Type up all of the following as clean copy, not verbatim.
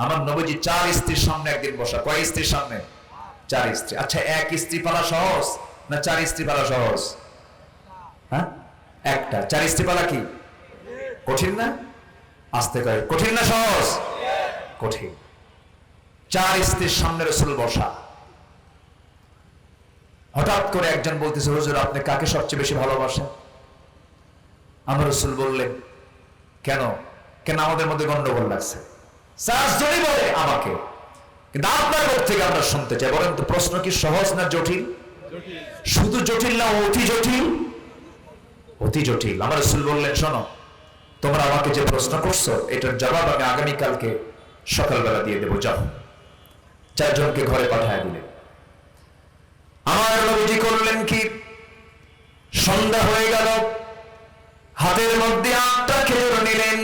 আমার নবীজি 4 স্ত্রীর সামনে একদিন বসা। কয় স্ত্রীর সামনে? 4 স্ত্রী। আচ্ছা, এক স্ত্রী পালা সহজ না 4 স্ত্রী পালা সহজ? হ্যাঁ, একটা। 4 স্ত্রী পালা কি কঠিন না? আসতে কয় কঠিন না সহজ? কঠিন। 4 স্ত্রীর সামনে রাসূল বসা। হঠাৎ করে একজন বলতেছে, হুজুর আপনি কাকে সবচেয়ে বেশি ভালোবাসেন? আমার রাসূল বললেন, কেন কেন আমাদের মধ্যে গন্ডগোল লাগছে? 4 জনই বলে আমাকে, কিন্তু আপনার মুখ থেকে আমরা শুনতে চাই। বলেন তো, প্রশ্ন কি সহজ না জটিল? শুধু জটিল না অতি জটিল? অতি জটিল। আমার রাসূল বললেন, শোনো, তোমরা আমাকে যে প্রশ্ন করছো এটার জবাব আমি আগামীকালকে সকালবেলা দিয়ে দেবো, যাও। 4 জনকে ঘরে পাঠায় দিলেন। আমার নবীজি করলেন কি, সন্ধ্যা হয়ে গেল, হাতের মধ্যে 8টা খেজুর নিলেন,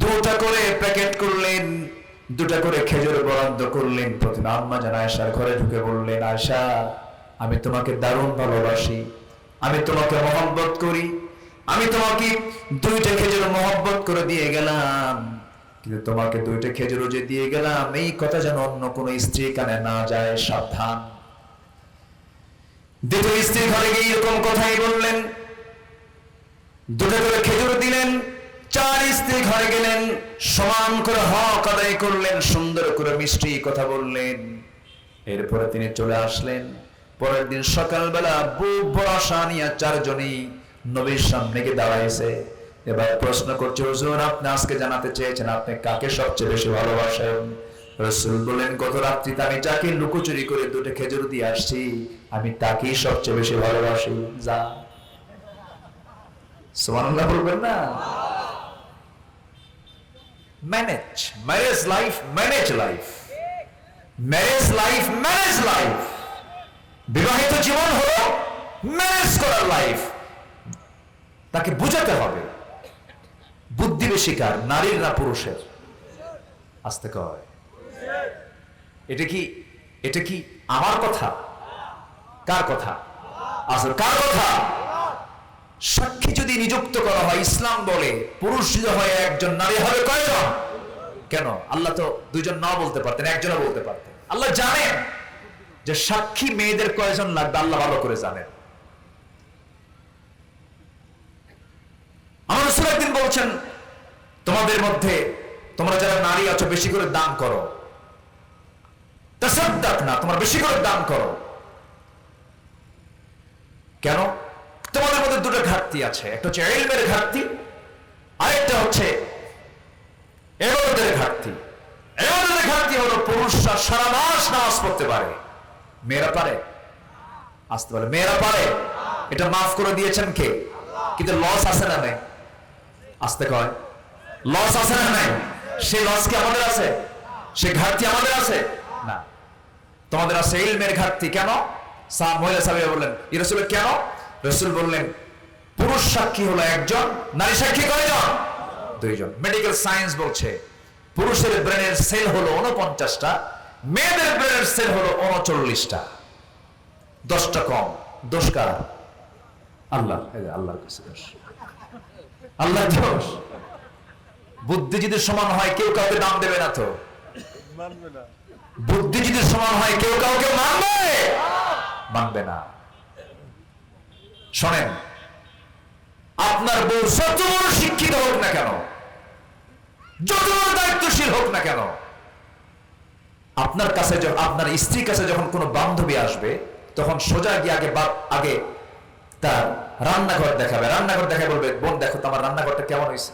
2টা করে প্যাকেট করলেন, 2টা করে খেজুর বরাদ্দ করলেন। প্রথমে আম্মা জান আয়েশার ঘরে ঢুকে বললেন, আয়েশা আমি তোমাকে দারুণ ভালোবাসি, আমি তোমাকে মহব্বত করি, আমি তোমাকে 2টা খেজুর মহব্বত করে দিয়ে গেলাম, কিন্তু তোমাকে 2টা খেজুর যে দিয়ে গেলাম এই কথা যেন অন্য কোনো স্ত্রী কানে না যায়, সাবধান। দ্বিতীয় স্ত্রী ঘরে গিয়ে এরকম কথাই বললেন, 2টা করে খেজুর দিলেন। 4 স্ত্রী ঘরে গেলেন, সমান করে হক আদায় করলেন, সুন্দর করে মিষ্টি কথা বললেন। এরপরে তিনি চলে আসলেন। পরের দিন সকালবেলা বুক ভরা আশা নিয়ে 4 জনই নবীর সামনে গিয়ে দাঁড়াইছে। এবার প্রশ্ন করছে, হুজুর আপনি আজকে জানাতে চেয়েছেন আপনি কাকে সবচেয়ে বেশি ভালোবাসেন? রাসূল বলেন, গত রাত্রিতে আমি যাকে লুকোচুরি করে 2টা খেজুর দিয়ে আসছি আমি তাকেই সবচেয়ে বেশি ভালোবাসি। যা, সুবহানাল্লাহ বলবেন না? Manage marriage life, manage life, marriage life, manage life. বিবাহিত জীবন হলো ম্যানেজ করার লাইফ। তাকে বুঝাতে হবে। বুদ্ধি বেশি কার, নারীর না পুরুষের? আসতে কয়। এটা কি আমার কথা? কার কথা? আসলে কার কথা? সাক্ষী যদি নিযুক্ত করা হয়, ইসলাম বলে পুরুষ যদি হয় 1 জন, নারী হবে কয়জন? কেন? আল্লাহ তো 2 জন না বলতে পারতেন, 1 জনও বলতে পারতেন। আল্লাহ জানেন যে সাক্ষী মেয়েদের কয়জন লাগবে, আল্লাহ ভালো করে জানেন। আমার রাসূল একদিন বলছেন, তোমাদের মধ্যে তোমরা যারা নারী আছো বেশি করে দান করো, তাসাদ্দাক না, তোমরা বেশি করে দান করো। কেন? তোমাদের মধ্যে 2টা ঘাটতি আছে, একটা হচ্ছে ইলমের ঘাটতি, আরেকটা হচ্ছে ইবাদতের ঘাটতি। ইবাদতের ঘাটতি হলো পুরুষরা সারা মাস নামাজ পড়তে পারে, মেয়েরা পারে? আসতে পারে? মেয়েরা পারে? এটা মাফ করে দিয়েছেন কে? কিন্তু লস আছে না নাই? আসতে কয়, লস আছে না নাই? সেই লস কি আমাদের আছে? সেই ঘাটতি আমাদের আছে না? তোমাদের আছে ইলমের ঘাটতি। কেন? মহিলা সাহাবীরা বললেন, ইয়া রাসূলুল্লাহ কেন? রাসূল বললেন, পুরুষ সাক্ষী হলো 1 জন, নারী সাক্ষী কয়জন? 2 জন। মেডিকেল সায়েন্স বলছে পুরুষের ব্রেনের সেল হলো 49টা, মেয়েদের ব্রেনের সেল হলো 39টা। 10টা কম। দোষ কার? আল্লাহ। আল্লাহর কাছে দোষ, আল্লাহর দোষ। বুদ্ধি যদি সমান হয় কেউ কাউকে দাম দেবে না তো? মানবে না। বুদ্ধি যদি সমান হয় কেউ কাউকে মানবে না। শোনেন, আপনার বউ যত বড় শিক্ষিত হোক না কেন, যত বড় দায়িত্বশীল হোক না কেন, আপনার কাছে আপনার স্ত্রীর কাছে যখন কোনো বান্ধবী আসবে তখন সোজা গিয়ে আগে তার রান্নাঘর দেখাবে। রান্নাঘর দেখায় বলবে, বোন দেখো তো আমার রান্নাঘরটা কেমন হয়েছে।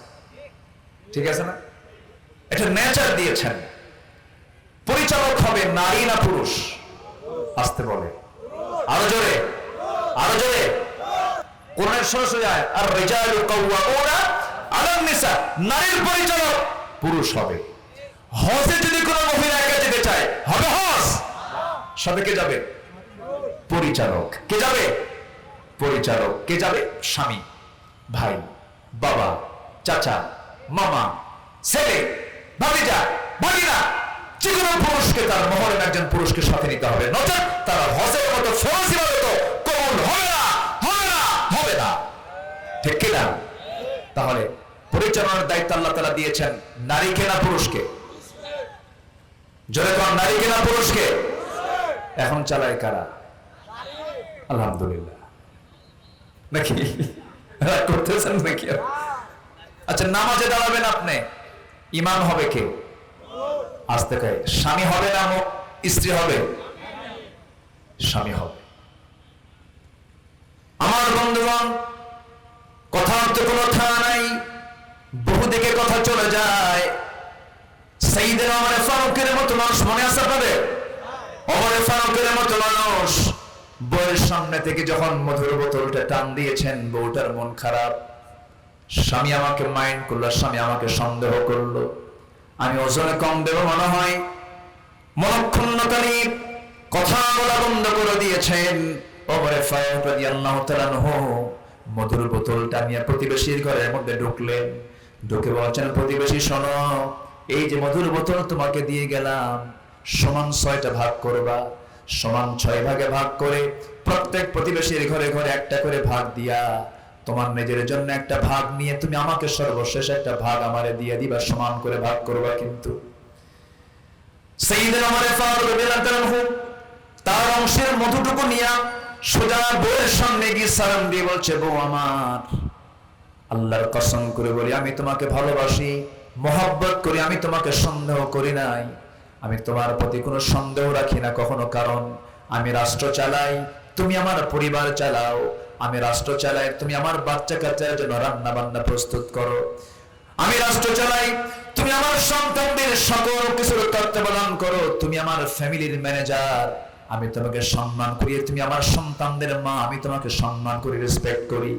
ঠিক আছে না? এটা নেচার দিয়েছেন। পরিচালক হবে নারী না পুরুষ? আসতে বলে, আরো জোরে, আরো জোরে। কোরআনের সরাসরি আয়াত, আর রিজালু কাওয়ামুনা আলান নিসা, নারীর পরিচালক পুরুষ হবে। হজে যদি কোনো মহিলা একা যেতে চায় হবে হজ, সাথে কে যাবে? পরিচালক। কে যাবে? পরিচালক। কে যাবে? স্বামী, ভাই, বাবা, চাচা, মামা, ছেলে, ভাতিজা, ভাগিনা, যে কোনো পুরুষকে, তার মহরম একজন পুরুষকে সাথে নিতে হবে, নচেত তারা হজের মতো ফরজ ইবাদত কবুল হবে না, হবে না, হবে না। ঠিক কিনা? তাহলে পরিচালনার দায়িত্ব আল্লাহ তাআলা দিয়েছেন নারীকে না পুরুষকে? জোরে কোন নারীকে না পুরুষকে? এখন চালায় কারা? আলহামদুলিল্লাহ। নাকি রাগ করতেছেন নাকি? আচ্ছা, নামাজে দাঁড়াবেন আপনি, ইমাম হবে কে? আসতে কয় স্বামী হবে না স্ত্রী হবে? স্বামী হবে। আমার বন্ধুগণ, কথার তো কোনো থামা নাই, বহুদিকে কথা চলে যায়। সাইয়েদনা ওমর ফারুকের মতো মানুষ মনে আছে আপনাদের? ওমর ফারুকের মতো মানুষ বউয়ের সামনে থেকে যখন মধুর বোতলটা টান দিয়েছেন, বউটার মন খারাপ। স্বামী আমাকে মাইন্ড করলো, স্বামী আমাকে সন্দেহ করলো, আমি ওজনে কম দেব মনে হয়, মনক্ষুণ্ণতা নিয়ে কথা বলা বন্ধ করে দিয়েছেন। ওমর ফারুক রাদিয়াল্লাহু তাআলা আনহু মধুর বোতলটা নিয়ে প্রতিবেশীর ঘরের মধ্যে ঢুকলেন। ঢুকে বলছেন, প্রতিবেশী শোনো, এই যে মধুর বোতল তোমাকে দিয়ে গেলাম, সমান 6টা ভাগ করবা। সমান 6 ভাগে ভাগ করে প্রত্যেক প্রতিবেশীর ঘরে ঘরে একটা করে ভাগ দিয়া তোমার নিজের জন্য একটা ভাগ নিয়ে তুমি আমাকে সর্বশেষ একটা ভাগ আমারে দিয়ে দিবা, সমান করে ভাগ করবা। কিন্তু সাইয়েদনা ওমর ফারুক রাদিয়াল্লাহু তাআলা তার অংশের মধুটুকু নিয়ে সোজা বউয়ের সামনে গিয়ে সালাম দিয়ে বলছে, বউ আমার, আল্লাহর কসম করে বলি, আমি তোমাকে ভালোবাসি, মহব্বত করি, আমি তোমাকে সন্দেহ করি নাই, আমি তোমার প্রতি কোনো সন্দেহ রাখি না কখনো। কারণ আমি রাষ্ট্র চালাই, তুমি আমার পরিবার চালাও। আমি রাষ্ট্র চালাই, তুমি আমার বাচ্চা কাচ্চার জন্য রান্না বান্না প্রস্তুত করো। আমি রাষ্ট্র চালাই, তুমি আমার সন্তানদের সকল কিছুর তত্ত্বাবধান করো। তুমি আমার ফ্যামিলির ম্যানেজার, আমি তোমাকে সম্মান করি। তুমি আমার সন্তানদের মা, আমি তোমাকে সম্মান করি, রেসপেক্ট করি।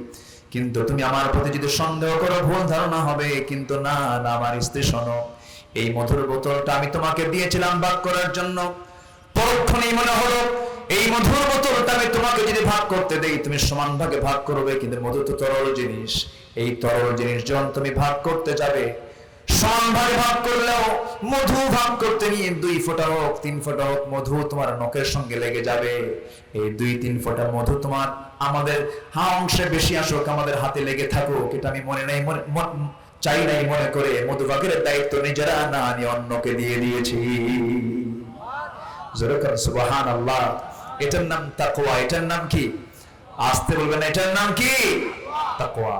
কিন্তু তুমি আমার প্রতি যদি সন্দেহ করো, ভুল ধারণা হবে। কিন্তু না না, আমার স্ত্রী শোনো, এই মধুর বোতলটা আমি তোমাকে দিয়েছিলাম ভাগ করার জন্য। পরক্ষণেই মনে হলো এই মধুর বোতলটা আমি তোমাকে যদি ভাগ করতে দেই, তুমি সমান ভাগে ভাগ করবে। কিন্তু মধু তো তরল জিনিস, এই তরল জিনিস যখন তুমি ভাগ করতে যাবে, সমান ভাগে ভাগ করলেও মধু ভাগ করতে নিয়ে 2 ফোঁটা হোক 3 ফোঁটা হোক মধু তোমার নখের সঙ্গে লেগে যাবে। এই 2-3 ফোঁটা মধু তোমার আমাদের অংশে বেশি আসুক, আমাদের হাতে লেগে থাকুক, এটা আমি মনে নাই চাই নাই মনে করে মধু ভাগের দায়িত্ব নিজেরা না আমি অন্যকে দিয়ে দিয়েছি। সুবহানাল্লাহ। এটার নাম তাকওয়া। এটার নাম কি? আসতে বলবেন, এটার নাম কি? তাকওয়া।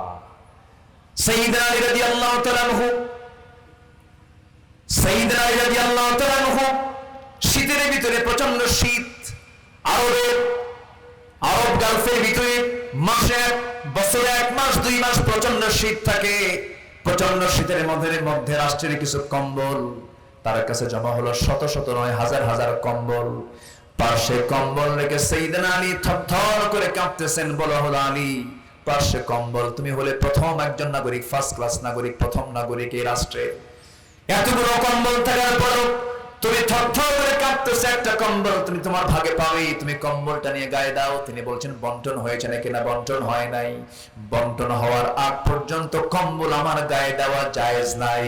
সাইয়েদনা আলী রাদিয়াল্লাহু তাআলা আনহু, সাইয়েদনা আলী রাদিয়াল্লাহু তাআলা আনহু শীতের ভিতরে, প্রচন্ড শীত, আরব গালফের ভিতরে বছরে 1 মাস 2 মাস প্রচন্ড শীত থাকে। প্রচন্ড শীতের মধ্যে রাষ্ট্রের কিছু কম্বল তার কাছে জমা হলো, শত শত নয়, হাজার হাজার কম্বল। পার্শ্বে কম্বল রেখে সাইয়েদনা আলী থরথর করে কাঁপতেছেন। বলা হলো, আলী, পার্শ্বে কম্বল, তুমি হলে প্রথম একজন নাগরিক, ফার্স্ট ক্লাস নাগরিক, প্রথম নাগরিক এই রাষ্ট্রে। এতগুলো কম্বল থাকার পরও তুমি থরথর করে কাঁপতেছে। একটা কম্বল তুমি তোমার ভাগে পাবে, তুমি কম্বলটা নিয়ে গায়ে দাও। তিনি বলছেন, বন্টন হয়েছে নাকি? না, বন্টন হয় নাই। বন্টন হওয়ার আগ পর্যন্ত কম্বল আমার গায়ে দেওয়া জায়েজ নাই।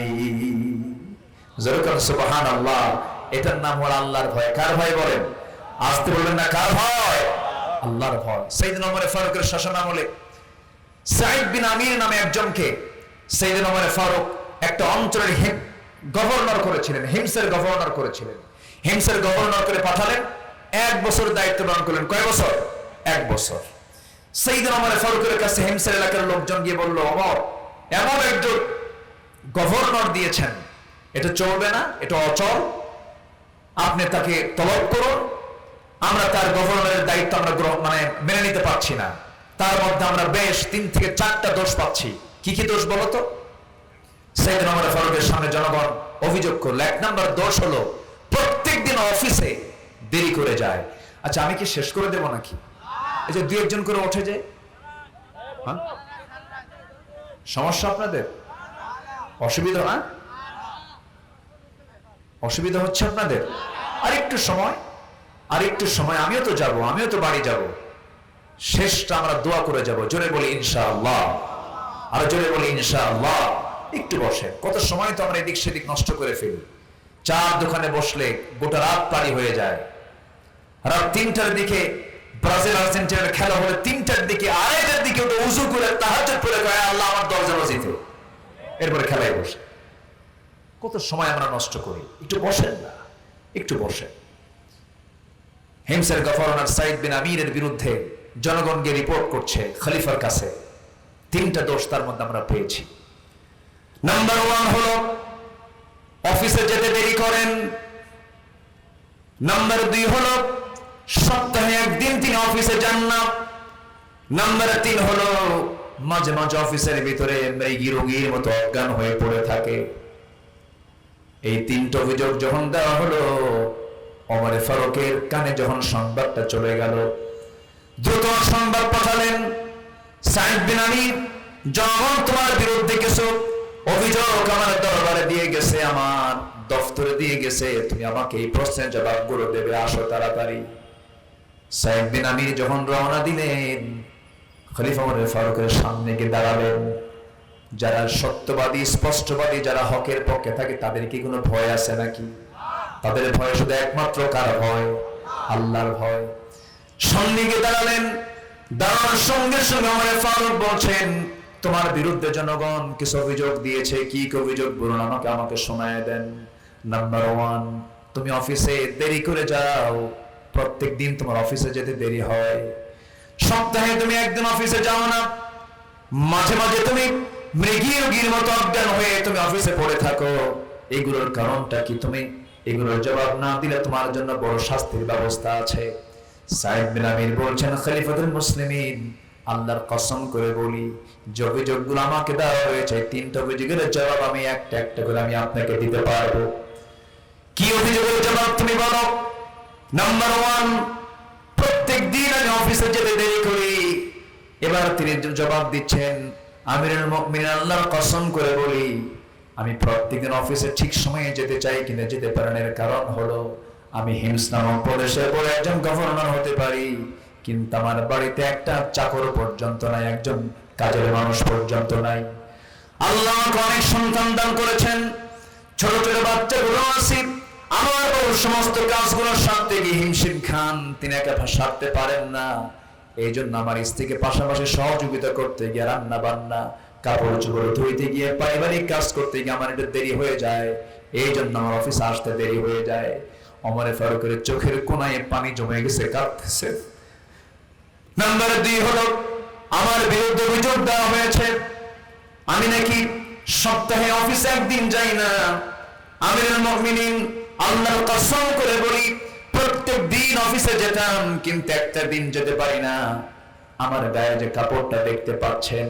সুবহানাল্লাহ। এটার নাম হলো আল্লাহর ভয়। কার ভয় বলেন? আসতে বলবেন না, কার ভয়? আল্লাহর ভয়। সাইয়েদনা ওমর ফারুকের শাসন আমলে সাঈদ বিন আমির নামে একজনকে সাইয়েদনা ওমর ফারুক একটা অঞ্চলের গভর্নর করেছিলেন, হিমসের গভর্নর করেছিলেন। হিমসের গভর্নর করে পাঠালেন, 1 বছর দায়িত্ব পালন করলেন। কয় বছর? 1 বছর। সাইয়েদনা ওমর ফারুকের কাছে হিমসের এলাকার লোকজন গিয়ে বলল, ওমর, এমন একজন গভর্নর দিয়েছেন, এটা চলবে না, এটা অচল, আপনি তাকে তলব করুন। আমরা তার গভর্নরের দায়িত্ব আমরা মেনে নিতে পারছি না। তার মধ্যে আমরা বেশ 3 থেকে 4টা দোষ পাচ্ছি। কি কি দোষ বলো তো? সাইয়েদনা ওমর ফারুকের সামনে জনগণ অভিযোগ করলো, 1 নম্বর দোষ হলো প্রত্যেকদিন অফিসে দেরি করে যায়। আচ্ছা, আমি কি শেষ করে দেব নাকি? এই যে 2 একজন করে উঠে যায়, সমস্যা আপনাদের? অসুবিধা না? অসুবিধা হচ্ছে আপনাদের? আরেকটু সময়, আমিও তো যাব, আমিও তো বাড়ি যাব। শেষটা আমরা দোয়া করে যাব। জোরে বলি ইনশাআল্লাহ, আর জোরে বলি ইনশাআল্লাহ। একটু বসে, কত সময় তো আমরা এদিক সেদিক নষ্ট করে ফেলি। চার দোকানে বসলে গোটা রাত পারি হয়ে যায়। রাত 3টার দিকে ব্রাজিল আর্জেন্টিনার খেলা হলে 3টার দিকে, 2:30টার দিকে ওটা উজু করে তাহাজ্জুদ পড়ে কয়, আল্লাহ আমার দরজা বাজিতে, এরপরে খেলায় বসে। কত সময় আমরা নষ্ট করি। একটু বসেন না, একটু বসে। হিমসের গভর্নর সাইদ বিন আমিরের বিরুদ্ধে জনগণকে রিপোর্ট করছে খলিফার কাছে। 3টা দোষ তার মধ্যে আমরা পেয়েছি। নাম্বার 1 হলো অফিসে যেতে দেরি করেন। নাম্বার 2 হলো সপ্তাহে একদিন তিনি অফিসে যান না। নাম্বার 3 হলো মাঝে মাঝে অফিসের ভিতরে মৃগী রোগীর মতো অজ্ঞান হয়ে পড়ে থাকে। এই 3টা অভিযোগ যখন দেওয়া হলো, ওমর ফারুকের কানে যখন সংবাদটা চলে গেল, দ্রুত সংবাদ পাঠালেন, সাইদ বিন আমির, জনগণ তোমার বিরুদ্ধে কিছু অভিযোগ আমার দরবারে দিয়ে গেছে, আমার দফতরে দিয়ে গেছে, তুমি আমাকে এই প্রশ্নের জবাবগুলো দেবে, আসো তাড়াতাড়ি। সাইদ বিন আমির যখন রওনা দিলেন, খলিফা ওমর ফারুকের সামনে গিয়ে দাঁড়ালেন। যারা সত্যবাদী, স্পষ্টবাদী, যারা হকের পক্ষে থাকে, তাদের কি কোনো ভয় আছে নাকি? তাদের ভয় শুধু একমাত্র কার ভয়? আল্লাহর ভয়। সামনে গিয়ে দাঁড়ালেন। দাঁড়ানোর সঙ্গে সঙ্গে ওমর ফারুক বলছেন, তোমার বিরুদ্ধে জনগণ কিছু অভিযোগ দিয়েছে। কি কি অভিযোগ বলুন, আমাকে শোনায় দেন। নাম্বার 1, তুমি অফিসে দেরি করে যাও। প্রত্যেক দিন তোমার অফিসে যেতে দেরি হয়। সপ্তাহে তুমি একদিন অফিসে যাও না। মাঝে মাঝে তুমি মৃগী রোগীর মতো অজ্ঞান হয়ে তুমি অফিসে পড়ে থাকো। এগুলোর কারণটা কি? তুমি এগুলোর জবাব না দিলে তোমার জন্য বড় শাস্তির ব্যবস্থা আছে। সাইদ বিন আমির বলছেন, খলিফাতুল মুসলিমিন, আল্লাহর কসম করে বলি, যে অভিযোগগুলো আমাকে দেওয়া হয়েছে, 3টা অভিযোগের জবাব আমি একটা একটা করে আমি আপনাকে দিতে পারবো। কি অভিযোগের জবাব তুমি বলো? নাম্বার 1, প্রত্যেক দিন আমি অফিসে যেতে দেরি করি। এবার তিনি জবাব দিচ্ছেন, আমিরুল মুমিনিন, আল্লাহর কসম করে বলি, আমি প্রত্যেকদিন অফিসে ঠিক সময়ে যেতে চাই, কিন্তু যেতে পারেন। এর কারণ হলো আমি হিমস নামক প্রদেশের বড় একজন গভর্নর হতে পারি, কিন্তু আমার বাড়িতে একটা চাকর পর্যন্ত নাই, একজন কাজের মানুষ পর্যন্ত নাই। আল্লাহ আমাকে অনেক সন্তান দান করেছেন, ছোট ছোট বাচ্চাগুলো আছে। আমার সমস্ত কাজগুলো সারতে গিয়ে হিমশিম খান, তিনি একা সারতে পারেন না। এই জন্য আমার স্ত্রীকে পাশাপাশি সহযোগিতা করতে গিয়ে, রান্না বান্না, কাপড় চোপড় ধুইতে গিয়ে, পারিবারিক কাজ করতে গিয়ে আমার একটু দেরি হয়ে যায়। এই জন্য আমার অফিসে আসতে দেরি হয়ে যায়। ওমর ফারুকের চোখের কোনায় পানি জমে গেছে, কাঁদতেছে। নাম্বার 2 হলো আমার বিরুদ্ধে অভিযোগ দেওয়া হয়েছে, আমি নাকি সপ্তাহে অফিসে একদিন যাই না। আমিরুল মুমিনিন, আল্লাহর কসম করে বলি, প্রত্যেক দিন অফিসে যেতাম, কিন্তু একটা দিন যেতে পারি না। আমার গায়ে যে কাপড়টা দেখতে পাচ্ছেন,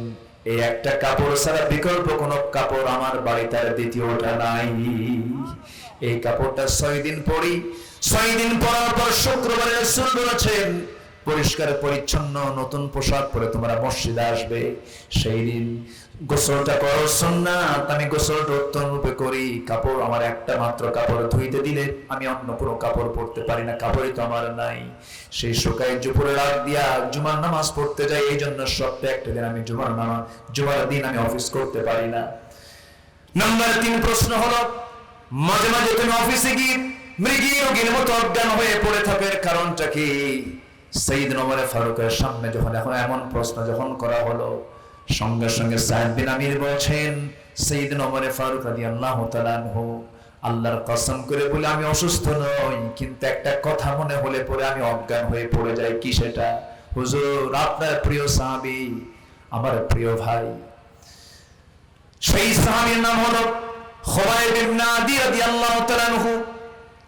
এই একটা কাপড় ছাড়া বিকল্প কোনো কাপড় আমার বাড়িতে আর দ্বিতীয়টা নাই। এই কাপড়টা 6 দিন পরি। 6 দিন পরার পর শুক্রবারে রাসূল বলেছেন, পরিষ্কার পরিচ্ছন্ন নতুন পোশাক পরে তোমরা মসজিদে আসবে। সেই দিন গোসলটা করো সুন্নাত, আমি গোসলটা উত্তম রূপে করি। কাপড় আমার একটা মাত্র কাপড় ধুইতে দিলে আমি অন্য কোনো কাপড় পরতে পারি না, কাপড়ই তো আমার নাই। সেই শুকায় দুপুরে রাত দিয়া জুমার নামাজ পড়তে যাই। এই জন্য সপ্তাহে একটা দিন আমি জুমার দিন আমি অফিস করতে পারি না। নাম্বার 3 প্রশ্ন হলো, মাঝে মাঝে তুমি অফিসে গিয়ে মৃগী রোগীর মতো অজ্ঞান হয়ে পড়ে থাকার কারণটা কি? সাইয়েদনা ওমর ফারুকের সামনে যখন এখন এমন প্রশ্ন যখন করা হলো, সঙ্গে সঙ্গে সাইদ বিন আমির বলছেন, সাইয়েদনা ওমর ফারুক রাদিয়াল্লাহু তাআলা আনহু, আল্লাহর কসম করে বলে আমি অসুস্থ নই, কিন্তু একটা কথা মনে হলে পরে আমি অজ্ঞান হয়ে পড়ে যাই। কি সেটা? হুজুর, আপনার প্রিয় সাহাবী, আমার প্রিয় ভাই, সেই সাহাবীর নাম হলো খুবাইব ইবনে আদি রাদিয়াল্লাহু তাআলা আনহু।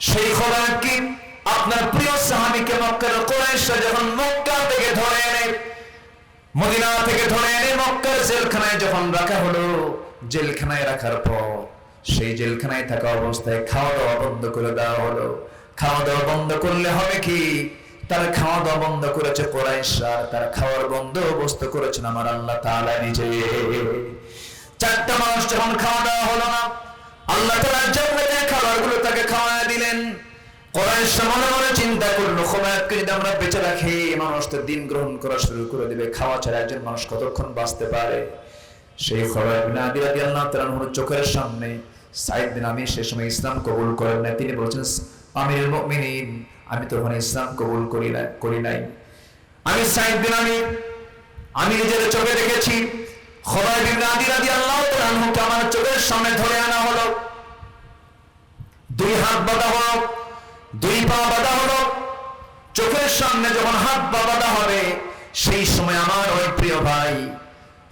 সেই খুবাইবকে, আপনার প্রিয় সাহাবীকে মক্কার কুরাইশরা যখন মক্কা থেকে ধরে এনে, মদিনা থেকে ধরে এনে মক্কার জেলখানায় যখন রাখা হলো, জেলখানায় রাখার পর সেই জেলখানায় থাকা অবস্থায় খাওয়া দাওয়া বন্ধ করে দেওয়া হলো। খাওয়া দাওয়া বন্ধ করলে হবে কি? তার খাওয়া দাওয়া বন্ধ করেছে কুরাইশরা, তার খাওয়ার বন্দোবস্ত করেছেন আমার আল্লাহ তাআলা নিজে। 4টা মাস যখন খাওয়া দাওয়া হলো না, আল্লাহ তাআলা জান্নাতের খাবারগুলো তাকে খাওয়ায় দিলেন। কুরাইশরা মনে মনে চিন্তা করলো, খুবাইবকে যদি আমরা বেঁচে রাখি, মানুষ তো দিন গ্রহণ করা শুরু করে দিবে, খাওয়া ছাড়া একজন মানুষ কতক্ষণ বাঁচতে পারে? সেই খুবাইব বিন আদি রাদিয়াল্লাহু তাআলা আনহুর চোখের সামনে সাইদ বিন আমির সে সময় ইসলাম কবুল করেন না। তিনি বলছেন, আমিরুল মুমিনিন, আমি তো ওখানে ইসলাম কবুল করি নাই। আমি সাইদ বিন আমির, আমি নিজের চোখে দেখেছি খুবাইব বিন আদি রাদিয়াল্লাহু তাআলা আনহুকে আমার চোখের সামনে ধরে আনা হলো, 2 হাত বাঁধা হলো, দুই পা বাঁধা হলো, চোখের সামনে যখন হাত পা বাঁধা হবে, সেই সময় আমার ওই প্রিয় ভাই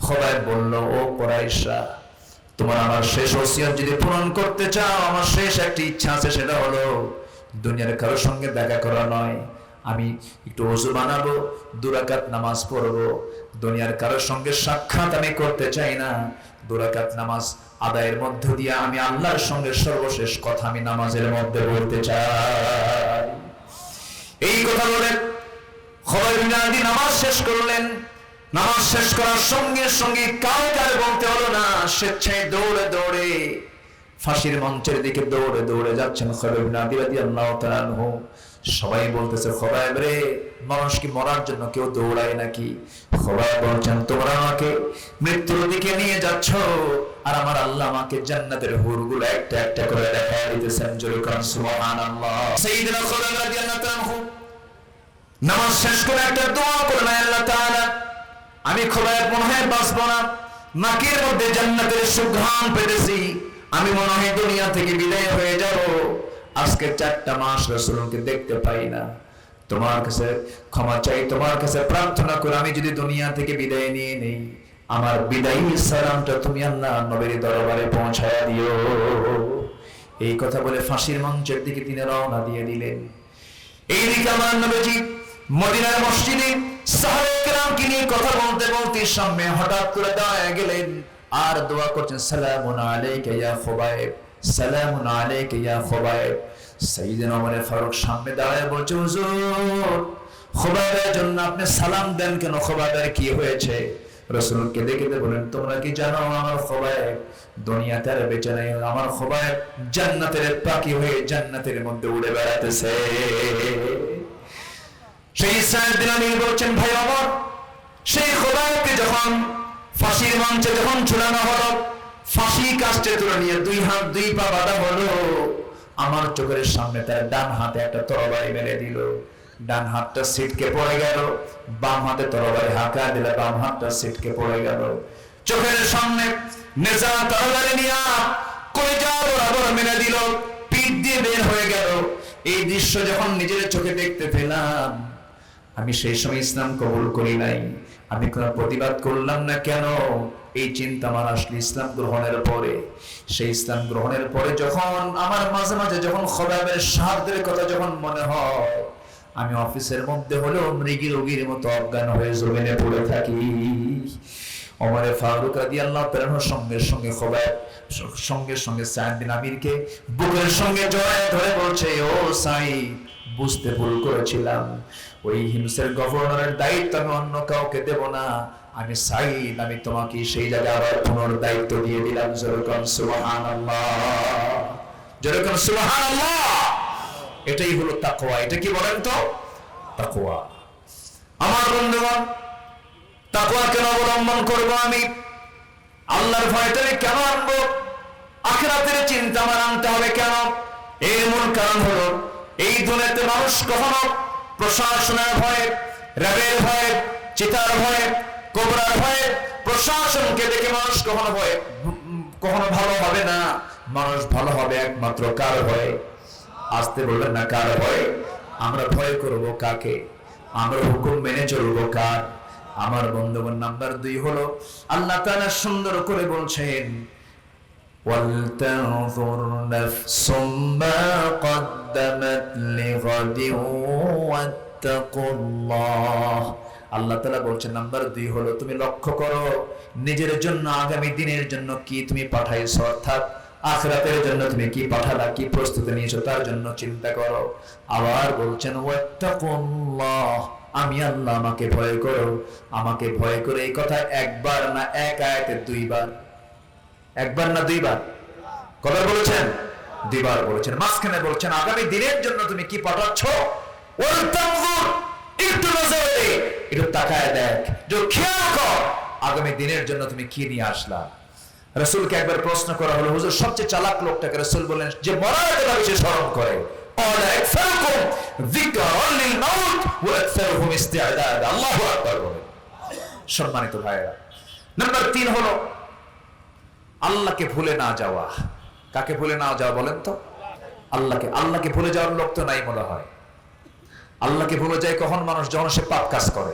খোবাইব বলল, ও কুরাইশরা, তোমার আমার শেষ ওসিয়ত যদি পূরণ করতে চাও, আমার শেষ একটি ইচ্ছা আছে, সেটা হলো দুনিয়ার কারোর সঙ্গে দেখা করা নয়। আমি একটু ওযু বানাবো, 2 রাকাত নামাজ পড়বো। দুনিয়ার কারোর সঙ্গে সাক্ষাৎ আমি করতে চাই না। 2 রাকাত নামাজ আদায়ের মধ্য দিয়ে আমি আল্লাহর সঙ্গে সর্বশেষ কথা আমি নামাজের মধ্যে বলতে চাই। এই কথা বলে খোবাইব বিন আদি নামাজ শেষ করলেন। নামাজ শেষ করার সঙ্গে সঙ্গে কাউকে বলতে হলো না, স্বেচ্ছায় দৌড়ে দৌড়ে ফাঁসির মঞ্চের দিকে দৌড়ে দৌড়ে যাচ্ছেন খোবাইব বিন আদি রাদিয়াল্লাহু তাআলা আনহু। সবাই বলতেছে, খোবাইব রে, মানুষ কি মরার জন্য কেউ দৌড়ায় নাকি? খোবাইব বলছেন, তোমরা আমাকে মৃত্যুর দিকে নিয়ে যাচ্ছ, আর আমার আল্লাহ আমাকে জান্নাতের হুরগুলো একটা একটা করে দেখায় দিতেছেন। জোরে কান সুবহানাল্লাহ। সাইয়্যিদুনা খোবাইব রাদিয়াল্লাহু তাআলা আনহু নামাজ শেষ করে একটা দোয়া করলেন, আল্লাহ তাআলা, আমি খোবাইব মনে হয় বাঁচব না, নাকের মধ্যে জান্নাতের সুঘ্রাণ পেতেছি, আমি মনে হয় দুনিয়া থেকে বিদায় হয়ে যাব। আজকে 4টা মাস রাসূলকে দেখতে পাই না। তোমার কাছে ক্ষমা চাই, তোমার কাছে প্রার্থনা করে আমি যদি দুনিয়া থেকে বিদায় নিয়ে নেই, আমার বিদায়ী সালামটা তুমি আল্লাহ নবীর দরবারে পৌঁছায়া দিও। এই কথা বলে ফাঁসির মঞ্চের দিকে তিনি রওনা দিয়ে দিলেন। এইদিকে আমার নবীজি মদিনার মসজিদে সাহাবায়ে কেরামকে নিয়ে কথা বলতে বলতে সামনে হঠাৎ করে দাঁড়ায় গেলেন আর দোয়া করছেন, সালামুন আলাইকা ইয়া খোবাইব, সালামুন আলাইকা ইয়া খোবাইব। সাইয়েদনা ওমর ফারুক সামনে দাঁড়ায় বলছে, হুজুর, খোবাইবের জন্য আপনি সালাম দেন কেন? খোবাইবের কি হয়েছে? রাসূল কেঁদে কেঁদে বলেন, তোমরা কি জানো আমার খোবাইব দুনিয়াতে আর বেঁচে নাই? আমার খোবাইব জান্নাতের পাখি হয়ে জান্নাতের মধ্যে উড়ে বেড়াতেছে। সেই সাইয়েদনা আলী বলছেন, ভাই ওমর, সেই খোবাইবকে যখন ফাঁসির মঞ্চে যখন ঝুলানো হলো, ফাঁসি কাস্টে তুলে নিয়ে 2 হাত 2 পা বাঁধা হলো, আমার চোখের সামনে তার ডান হাতে একটা তরবারি মেলে দিল। ডান হাতটা ছিটকে পড়ে গেল, বাম হাতে তরবারি হাঁকা দিলে বাম হাতটা ছিটকে পড়ে গেল। চোখের সামনে নেজা তরবারি নিয়ে কলিজা বরাবর মেলে দিল, পিঠ দিয়ে বের হয়ে গেল। এই দৃশ্য যখন নিজের চোখে দেখতে পেলাম, আমি সেই সময় ইসলাম কবুল করি নাই, আমি কোনো প্রতিবাদ করলাম না। কেন? এই চিন্তা আমার আসলে ইসলাম গ্রহণের পরে। সেই ইসলাম গ্রহণের পরে যখন আমার মাঝে মাঝে যখন খোবাইবের শাহাদাতের কথা যখন মনে হয়, আমি অফিসের মধ্যে হলেও মৃগী রোগীর মতো অজ্ঞান হয়ে জমিনে পড়ে থাকি। ওমর ফারুক রাদিয়াল্লাহু তাআলা সঙ্গে সঙ্গে খোবাইব সঙ্গে সঙ্গে সাইয়েদ বিন আমিরকে বুকের সঙ্গে জড়ায় ধরে বলছে, ও সাইদ, বুঝতে ভুল করেছিলাম, ওই হিমসের গভর্নরের দায়িত্ব আমি অন্য কাউকে দেব না, আমি সাইদ, আমি তোমাকে সেই জায়গায় আবার পুনর দায়িত্ব দিয়ে দিলাম। যেরকম সুবহানাল্লাহ, যেরকম সুবহানাল্লাহ। এটাই হলো তাকওয়া। এটা কি বলেন তো? তাকওয়া। আমার বন্ধুগণ, তাকওয়া কেন অবলম্বন করব? আমি আল্লাহর ভয়টা কেন আনবো? আখিরাতের চিন্তা আমার আনতে হবে কেন? এর মূল কারণ হলো, এই দুনিয়াতে মানুষ কখনো প্রশাসনের ভয়ে, র্যাবের ভয়ে, চিতার ভয়ে, কোবরার ভয়ে, প্রশাসনকে দেখে মানুষ কখনো ভালো হবে না। মানুষ ভালো হবে একমাত্র কার ভয়ে? আসতে বলবেন না, কার ভয়ে? আমরা ভয় করব কাকে? আমরা হুকুম মেনে চলবো কার? আমার বন্ধুগণ, নাম্বার 2 হলো আল্লাহ তাআলা সুন্দর করে বলছেন, وَلْتَنْظُرْ نَفْسٌ مَا قَدَّمَتْ لِغَدٍ وَاتَّقُوا اللَّهَ। আল্লাহ তাআলা বলছেন নাম্বার 2 হলো তুমি লক্ষ্য করো নিজের জন্য আগামী দিনের জন্য কি তুমি পাঠাইছো, অর্থাৎ আখিরাতের জন্য তুমি কি পাঠালা, কি প্রস্তুতি নিয়েছো, তার জন্য চিন্তা করো। আবার বলছেন ওয়াত্তাকুল্লাহ, আমি আল্লাহ, আমাকে ভয় করো, আমাকে ভয় করে। এই কথা একবার না, এক আয়াতে 2 বার। একবার না 2 বার? কবার বলেছেন? 2 বার বলেছেন। মাঝখানে বলছেন আগামী দিনের জন্য তুমি কি পাঠাচ্ছ, ওয়ালতানজুর, একটু নজর দে, একটু তাকায় দেখ, যে খেয়াল কর আগামী দিনের জন্য তুমি কি নিয়ে আসলা। রাসূলকে একবার প্রশ্ন করা হলো, হুজুর সবচেয়ে চালাক লোকটাকে? রাসূল বলেন, যে মরার কথা বেশি স্মরণ করে। ক্বালা আকসারুকুম যিকরান লিল মাউত ওয়া আকসারুহুম ইস্তি'দাদ। আল্লাহু আকবার বলেন। সম্মানিত ভাইরা, নাম্বার 3 হলো আল্লাহকে ভুলে না যাওয়া। কাকে ভুলে না যাওয়া বলেন তো? আল্লাহকে ভুলে যাওয়ার লোক তো নাই মনে হয়। আল্লাহকে ভুলে যায় কখন মানুষ? যখন সে পাপ কাজ করে।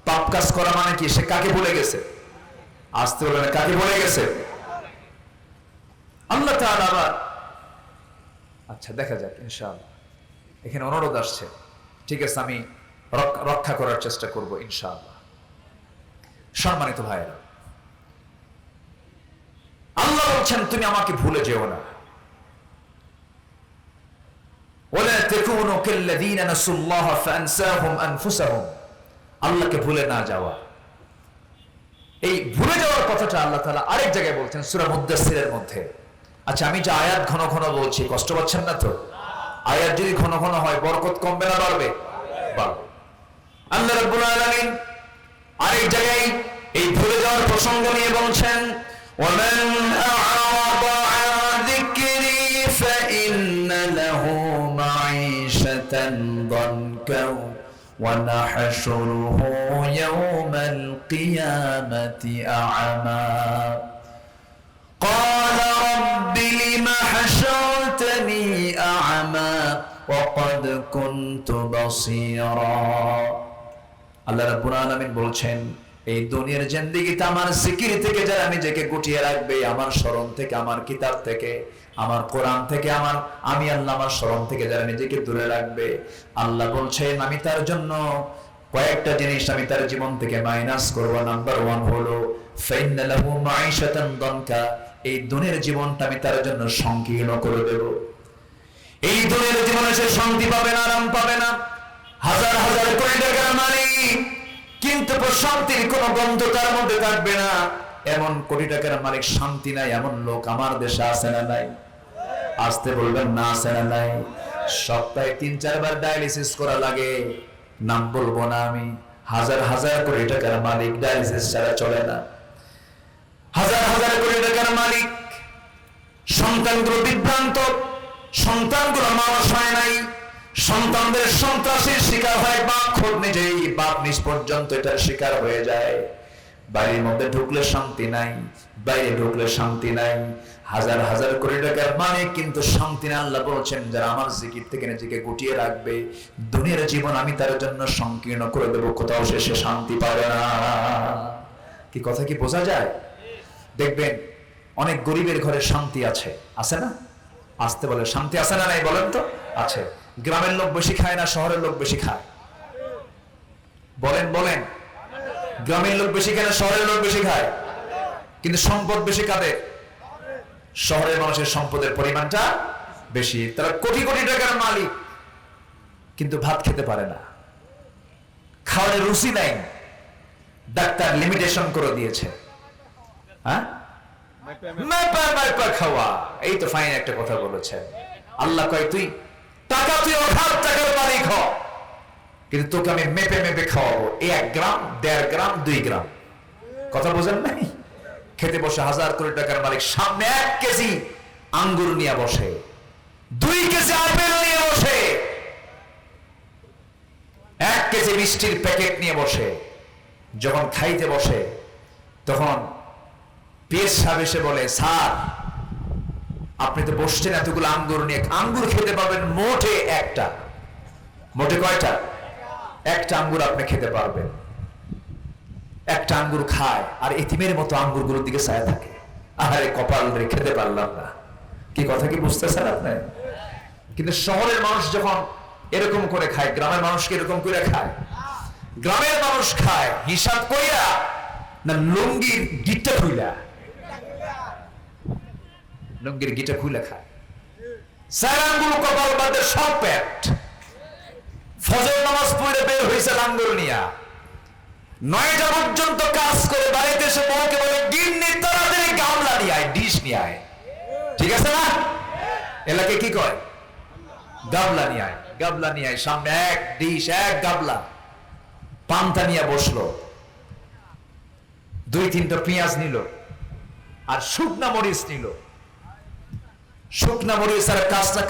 পাপ কাজ করা মানে কি? সে কাকে ভুলে গেছে? আসতে বলে না, কাকে ভুলে গেছে? আল্লাহ তাআলা আবার, আচ্ছা দেখা যাক ইনশাআল্লাহ। এখানে অনুরোধ আসছে, ঠিক আছে, আমি রক্ষা করার চেষ্টা করব ইনশাআল্লাহ। সম্মানিত ভাইয়েরা, আল্লাহ বলছেন তুমি আমাকে ভুলে যেও না। ওয়ালা তাকুনু কাল্লাযীনা নাসুল্লাহ ফাআনসাহুম আনফুসাহুম, আল্লাহকে ভুলে না যাওয়া। এই ভুলে যাওয়ার কথাটা আল্লাহ তাআলা আরেক জায়গায় বলছেন সূরা মুদ্দাসসিরের মধ্যে। আচ্ছা, আমি যে আয়াত ঘন ঘন বলছি, কষ্ট পাচ্ছেন না তো? আয়াত যদি ঘন ঘন হয় বরকত কমবে না বাড়বে? বাড়বে। আল্লাহ রাব্বুল আলামিন আরেক জায়গায় এই ভুলে যাওয়ার প্রসঙ্গ নিয়ে বলছেন, ওয়ামান আ'রাদা আন যিকরি ফাইন্না লাহু মাঈশাতান দানকা ওয়া নাহশুরুহু ইয়াওমাল কিয়ামাতি আ'মা قال رب لم حشرتني أعمى وقد كنت بصيرا। আল্লাহ রাব্বুল আলামিন বলছেন, এই দুনিয়ার জিন্দেগিতে আমার জিকির থেকে যারা নিজেকে গুটিয়ে রাখবে, আমার স্মরণ থেকে, আমার কিতাব থেকে, আমার কোরআন থেকে, আমি আল্লাহ আমার স্মরণ থেকে যারা নিজেকে দূরে রাখবে, আল্লাহ বলছেন আমি তার জন্য কয়েকটা জিনিস আমি তার জীবন থেকে মাইনাস করব। নাম্বার 1 হলো ফাইন্না লাহু মাঈশাতান দানকা, এই দুনিয়ার জীবনটা আমি তার জন্য সংকীর্ণ করে দেব। এই দুনিয়ার জীবনে সে শান্তি পাবে না, আরাম পাবে না, হাজার হাজার কোটি টাকার মালিক, কিন্তু প্রশান্তির কোনো গন্ধ তার মধ্যে থাকবে না। এমন কোটি টাকার মালিক শান্তি নাই এমন লোক আমার দেশে আছে না নাই? আসতে বলবেন না, আছে না নাই? সপ্তাহে 3-4 বার ডায়ালিসিস করা লাগে, নাম বলবো না আমি। হাজার হাজার কোটি টাকার মালিক ডায়ালিসিস ছাড়া চলে না। হাজার হাজার কোটি টাকার মালিক, সন্তানগুলো বিভ্রান্ত, সন্তানগুলো মানুষ হয় নাই, সন্তানদের সন্ত্রাসের শিকার হয় বাপ, খোদ নিজেই বাপ নিজ পর্যন্ত এটার শিকার হয়ে যায়। বাড়ির মধ্যে ঢুকলে শান্তি নাই, বাইরে ঢুকলে শান্তি নাই। হাজার হাজার কোটি টাকার মালিক কিন্তু শান্তি না। আল্লাহ বলছেন যারা আমার জিকির থেকে নিজেকে গুটিয়ে রাখবে, দুনিয়ার জীবন আমি তার জন্য সংকীর্ণ করে দেবো, কোথাও সে শান্তি পাবে না। কি কথা কি বোঝা যায়? দেখবেন অনেক গরিবের ঘরে শান্তি আছে, আছে না? আসতে বলে শান্তি আছে না নাই বলেন তো? আছে। গ্রামের লোক বেশি খায় না শহরের লোক বেশি খায়? বলেন বলেন। গ্রামের লোক বেশি খায় না শহরের লোক বেশি খায়? কিন্তু সম্পদ বেশি কাদের? শহরের মানুষের সম্পদের পরিমাণটা বেশি। তারা কোটি কোটি টাকার মালিক, কিন্তু ভাত খেতে পারে না, খাওয়ার রুচি নাই। ডাক্তার লিমিটেশন করে দিয়েছে। হ্যাঁ, খাওয়া, এই তো ফাইন একটা কথা বলেছেন। আল্লাহ কয় তুই অর্থাৎ টাকার মালিক হ, কিন্তু তোকে আমি মেপে মেপে খাওয়াবো। 1 গ্রাম, 1.5 গ্রাম, 2 গ্রাম। কথা বোঝেন নাই? খেতে বসে হাজার কোটি টাকার মালিক সামনে 1 কেজি আঙ্গুর নিয়ে বসে, 2 কেজি আপেল নিয়ে বসে, 1 কেজি মিষ্টির প্যাকেট নিয়ে বসে। যখন খাইতে বসে তখন পিএস সাহেব এসে বলে, স্যার আপনি তো বসছেন এতগুলো আঙ্গুর নিয়ে, আঙ্গুর খেতে পাবেন মোটে একটা। মোটে কয়টা? একটা আঙ্গুর আপনি খেতে পারবেন। একটা আঙ্গুর খায় আর এতিমের মতো আঙ্গুরগুলোর দিকে ছায়া থাকে। আরে কপাল রে, খেতে পারলাম না। কি কথা কি বুঝতেছেন আপনি? কিন্তু শহরের মানুষ যখন এরকম করে খায়, গ্রামের মানুষকে এরকম করে খায়। গ্রামের মানুষ খায় হিসাব কইরা না লুঙ্গির গিটটা খুইলা, লুঙ্গির গিটা খুইলা খায়। সারাঙ্গুলো কপাল বাদে সব পেট। ফজর নামাজ পড়ে বের হয়েছে আঙ্গুর নিয়া, 9টা পর্যন্ত কাজ করে বাড়িতে এসে বউকে বলে গিন্নি তাড়াতাড়ি গামলা নিয়ে আয়, ডিশ নিয়ে আয়। ঠিক আছে না? এলাকে কি কয়? গামলা নিয়ে আয়, গামলা নিয়ে আয়। সামনে 1 ডিশ, 1 গামলা। পান্তা নিয়ে বসলো, 2-3টা পেঁয়াজ নিল আর শুকনা মরিচ নিল। শুকনা মরিচ আর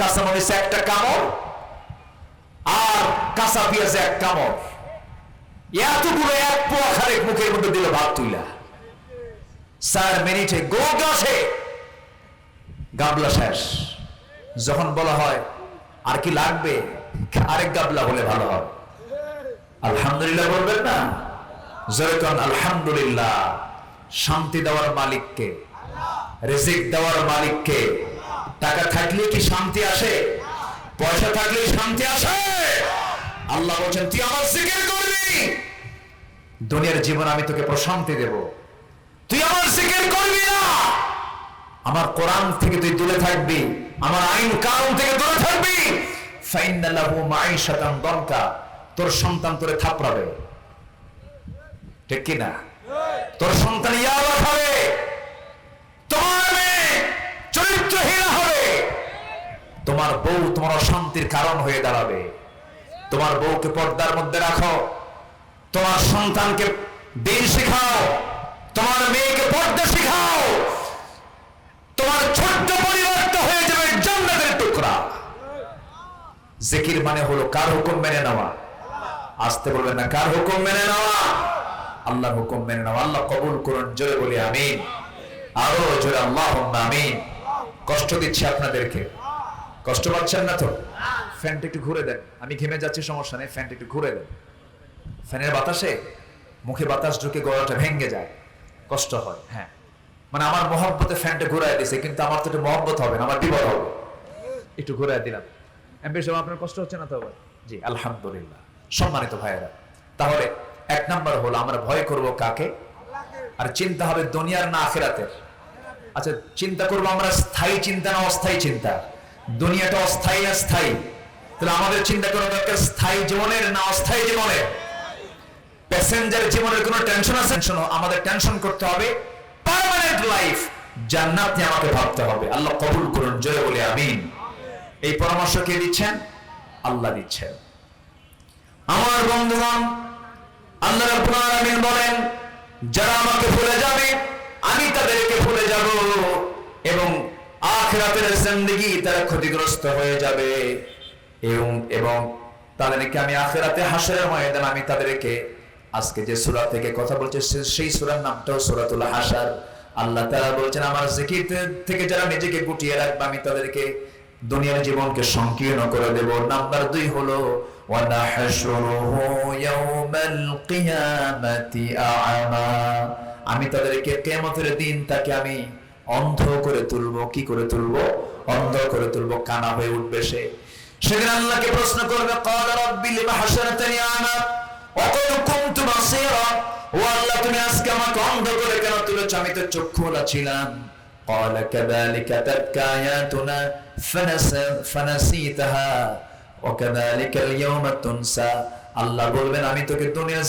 কাঁচা মরিচ 1টা কামড়, আর কাঁচা পেঁয়াজ 1 কামড়। এতগুলো 1 পোয়া খারেক মুখের মধ্যে দিল ভাত তুইলা। 4 মিনিটে গো গাছে গাবলা শেষ। যখন বলা হয় আর কি লাগবে, আরেক গাবলা হলে ভালো হয়। আলহামদুলিল্লাহ বলবেন না? জোরে কোন আলহামদুলিল্লাহ। শান্তি দেওয়ার মালিককে, রিজিক দেওয়ার মালিককে। টাকা থাকলে কি শান্তি আসে? পয়সা থাকলে শান্তি আসে? আল্লাহ বলছেন তুই আমার জিকির করবি, দুনিয়ার জীবন আমি তোকে প্রশান্তি দেব। তুই আমার জিকির করবি না, আমার কোরআন থেকে তুই দূরে থাকবি, আমার আইন কানুন থেকে দূরে থাকবি, ফাইন্না লাহু মাঈশাতান দানকা, তোর সন্তান তোরে থাপড়াবে, ঠিক কি না? তোর সন্তান ইয়াবা খাবে, তোমার মেয়ে চরিত্রহীন হবে, তোমার বউ তোমার অশান্তির কারণ হয়ে দাঁড়াবে। তোমার বউকে পর্দার মধ্যে রাখো, তোমার সন্তানকে দিন শেখাও, তোমার মেয়েকে পর্দা শেখাও, তোমার ছোট্ট পরিবারটা হয়ে যাবে জান্নাতের টুকরা। জিকির মানে হলো কার হুকুম মেনে নেওয়া? আসতে বলবেন না, কার হুকুম মেনে নেওয়া? আল্লাহর হুকুম মেনে নেওয়া। আল্লাহ কবুল করুন, জোরে বলি আমিন। আরো জোরে আল্লাহুম্মা আমিন। কষ্ট দিচ্ছি আপনাদেরকে, কষ্ট পাচ্ছেন না তো? ফ্যানটা একটু ঘুরে দেন, আমি ঘেমে যাচ্ছি, সমস্যা নেই, ফ্যানটা একটু ঘুরে দেন। ফ্যানের বাতাসে মুখে বাতাস ঢুকে গলাটা ভেঙে যায়, কষ্ট হয়। হ্যাঁ, মানে আমার মহব্বতে ফ্যানটা ঘুরাই দিছে, কিন্তু আমার তো একটু মহব্বত হবে না, আমার বিপদ হবে। একটু ঘুরাই দিলাম। এমপি সাহেব আপনার কষ্ট হচ্ছে না তো? জি আলহামদুলিল্লাহ। সম্মানিত ভাইয়েরা, তাহলে এক নাম্বার হলো আমরা ভয় করব কাকে? আর চিন্তা হবে দুনিয়ার না আখিরাতের। আচ্ছা, চিন্তা করবো আমরা স্থায়ী চিন্তা না অস্থায়ী চিন্তা? দুনিয়াটা অস্থায়ী না স্থায়ী? তাহলে আমাদের চিন্তা করা দরকার স্থায়ী জীবনের না অস্থায়ী জীবনের। প্যাসেঞ্জার জীবনের কোনো টেনশন আছে? আমাদের টেনশন করতে হবে পার্মানেন্ট লাইফ, জান্নাত নিয়ে আমাকে ভাবতে হবে। আল্লাহ কবুল করুন, জোরে বলি আমিন। এই পরামর্শ কে দিচ্ছেন? আল্লাহ দিচ্ছেন। আমার বন্ধুগণ, আল্লাহ রাব্বুল আলামিন বলেন যারা আমাকে ভুলে যাবে আমি তাদেরকে ভুলে যাব, এবং আখিরাতের জিন্দেগি তারা ক্ষতিগ্রস্ত হয়ে যাবে, এবং তাদেরকে আমি আখিরাতে হাশরের ময়দানে আমি তাদেরকে, আজকে যে সূরা থেকে কথা বলছে সেই সূরার নামটাও সূরাতুল হাশর। আল্লাহ তাআলা বলছেন আমার জিকির থেকে যারা নিজেকে গুটিয়ে রাখবে আমি তাদেরকে দুনিয়ার জীবনকে সংকীর্ণ করে দেব। নাম্বার 2 হলো ওয়ানাহশুরুহু ইয়াওমাল কিয়ামাতি আ'মা, আমি তাদেরকে কিয়ামতের দিন তাকে আমি অন্ধ করে তুলব। কি করে তুলব? অন্ধ করে তুলব, কানা হয়ে উঠবে সে। সেদিন আল্লাহকে প্রশ্ন করবে ক্বালা রাব্বি লিমা হাশারতানি আ'মা ওয়া ক্বাদ কুনতু বাসীরা, ও আল্লাহ তুমি আজকে আমাকে অন্ধ করে কেন তুলেছ? আমি তো চক্ষুওয়ালা ছিলাম। قال كذلك أتتك آياتنا فنسيتها وكذلك اليوم تنسى। আল্লাহ বলবেন আমি তোকে দুনিয়ার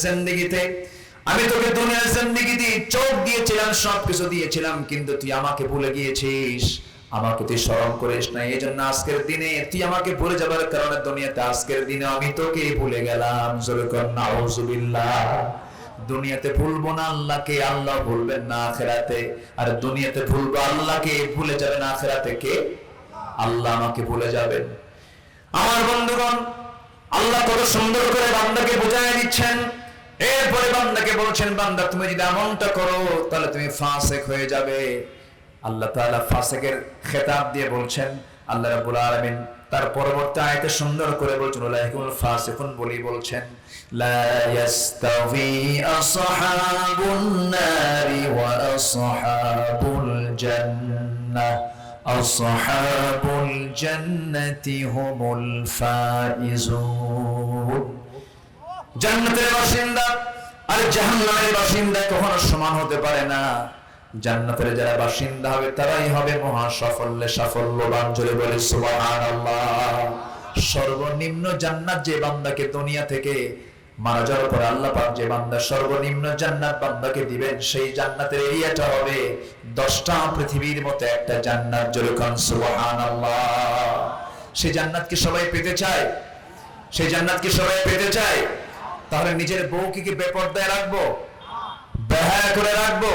জিন্দেগিতে চোখ দিয়েছিলাম, সবকিছু দিয়েছিলাম, কিন্তু তুই আমাকে ভুলে গিয়েছিস, আমাকে তুই স্মরণ করিস না। এই জন্য আজকের দিনে তুই আমাকে ভুলে যাবার কারণে দুনিয়াতে আজকের দিনে আমি তোকে ভুলে গেলাম। জোরে কর নাউযুবিল্লাহ। দুনিয়াতে ভুলবো না আল্লাহকে, আল্লাহ ভুলবেন না আখিরাতে। আর দুনিয়াতে ভুলবো আল্লাহকে, ভুলে যাবেন আখিরাতে কে? আল্লাহ আমাকে ভুলে যাবেন। আমার বন্ধুগণ, আল্লাহ কত সুন্দর করে বান্দাকে বুঝায় দিচ্ছেন। এরপরে বান্দাকে বলছেন বান্দা তুমি যদি এমনটা করো তাহলে তুমি ফাসিক হয়ে যাবে। আল্লাহ তাআলা ফাসিকের খেতাব দিয়ে বলছেন। আল্লাহ রাব্বুল আলামিন তার পরবর্তী আয়াতে সুন্দর করে বলছেন উলাইকুল ফাসিকুন বলি বলছেন লা ইয়াস্তাভি আসহাবুন নারি ওয়া আসহাবুল জান্নাহ আসহাবুল জান্নাতি হুমুল ফাইজুন। জান্নাতের বাসিন্দা আর জাহান্নামের বাসিন্দা কখনো সমান হতে পারে না। জান্নাতের যারা বাসিন্দা হবে তারাই হবে মহা সাফল্যবান। জোরে বলে সুবহানাল্লাহ। সর্বনিম্ন জান্নাত যে বান্দাকে দুনিয়া থেকে মারা যাওয়ার পরে আল্লাহ পাক যে বান্দা সর্বনিম্ন জান্নাত বান্দাকে দিবেন, সেই জান্নাতের এরিয়াটা হবে 10টা পৃথিবীর মতো একটা জান্নাত। জোরে কোন সুবহানাল্লাহ। সেই জান্নাত কি সবাই পেতে চায়? সেই জান্নাত কি সবাই পেতে চায়? তাহলে নিজের বউকে কি বেপরদায় রাখবো, বেহায়া করে রাখবো?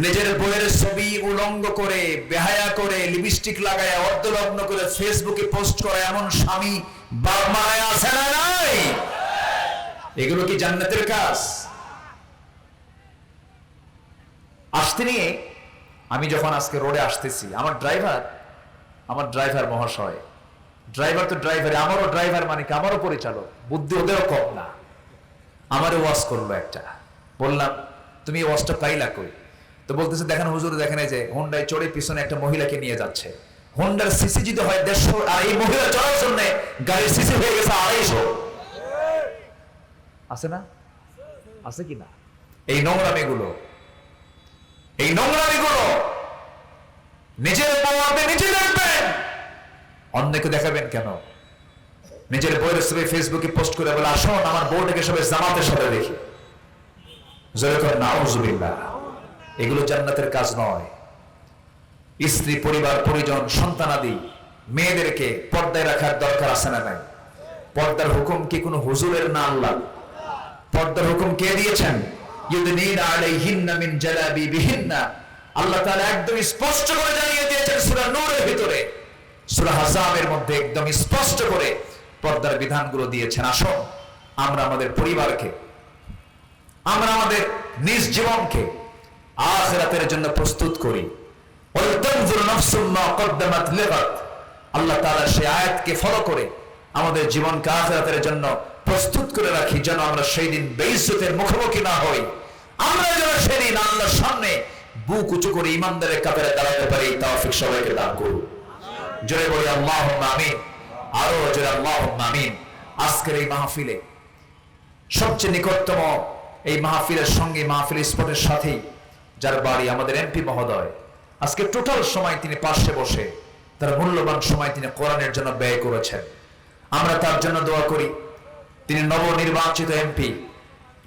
নিজের বউয়ের ছবি উলঙ্গ করে, বেহায়া করে, লিপস্টিক লাগায়, অর্ধলগ্ন করে ফেসবুকে পোস্ট করে এমন স্বামী বাপ মায় আছে না নাই? এগুলো কি জান্নাতের কাজ? আসতে নিয়ে আমি যখন আজকে রোডে আসতেছি, আমার ড্রাইভার আমার ড্রাইভার মহাশয়, ড্রাইভার তো ড্রাইভার, আমারও ড্রাইভার মানে কি আমারও পরিচালক, বুদ্ধি ওদেরও কম না। আমারও ওয়াজ করলো একটা, বললাম তুমি এই ওয়াজটা পাইলা কই? তো বলতেছে দেখেন হুজুর, দেখেন এই যে হোন্ডায় চড়ে পিছনে একটা মহিলাকে নিয়ে যাচ্ছে, হোন্ডার সিসি যদি হয় 150, আর এই মহিলা চড়ার জন্য গাড়ির সিসি হয়ে গেছে 250। আছে না? আছে কি না? এই নোংরামিগুলো, এই নোংরামিগুলো নিজের বউ আপনি নিজে দেখবেন, অন্যকে দেখাবেন কেন? নিজের বউয়ের ছবি ফেসবুকে পোস্ট করে বলে আসুন আমার বউটাকে সবাই জামাতের সাথে দেখি, জোরে করে নাউজুবিল্লাহ। এগুলো জান্নাতের কাজ নয়। স্ত্রী, পরিবার, পরিজন, সন্তানাদি মেয়েদেরকে পর্দায় রাখার দরকার আছে না নাই? পর্দার হুকুম কি কোনো হুজুরের না আল্লাহ? পর্দার হুকুম কে দিয়েছেন? ইউদনিনা আলাইহিন্না মিন জালাবিবিহিন্না, আল্লাহ তাআলা একদম স্পষ্ট করে জানিয়ে দিয়েছেন সূরা নূরের ভিতরে, সূরা আহজাবের মধ্যে একদম স্পষ্ট করে পর্দার বিধানগুলো দিয়েছেন। আসুন আমরা আমাদের পরিবারকে, আমরা আমাদের নিজ জীবনকে আখিরাতের জন্য প্রস্তুত করি। ওয়ালতানজুর নাফসুম মা কদ্দামাত লিগাদ, আল্লাহ তাআলা সেই আয়াতকে ফলো করে আমাদের জীবনকে আখিরাতের জন্য প্রস্তুত করে রাখি, যেন আমরা সেই দিন বেইজ্জতের মুখোমুখি না হই। আমরা যেন সেদিন আল্লাহর সামনে বুক উঁচু করে ইমানদারের কাতারে দাঁড়াতে পারি। তৌফিক সবাইকে দান করুন। জোরে বলি আল্লাহুম্মা আমিন, আরো জোরে আল্লাহুম্মা আমিন। আজকের এই মাহফিলে সবচেয়ে নিকটতম এই মাহফিলের সঙ্গে, মাহফিল স্পটের সাথেই যার বাড়ি, আমাদের এমপি মহোদয়, আজকে টোটাল সময় তিনি পাশে বসে তার মূল্যবান সময় তিনি কোরআনের জন্য ব্যয় করেছেন। আমরা তার জন্য দোয়া করি। তিনি নবনির্বাচিত এমপি,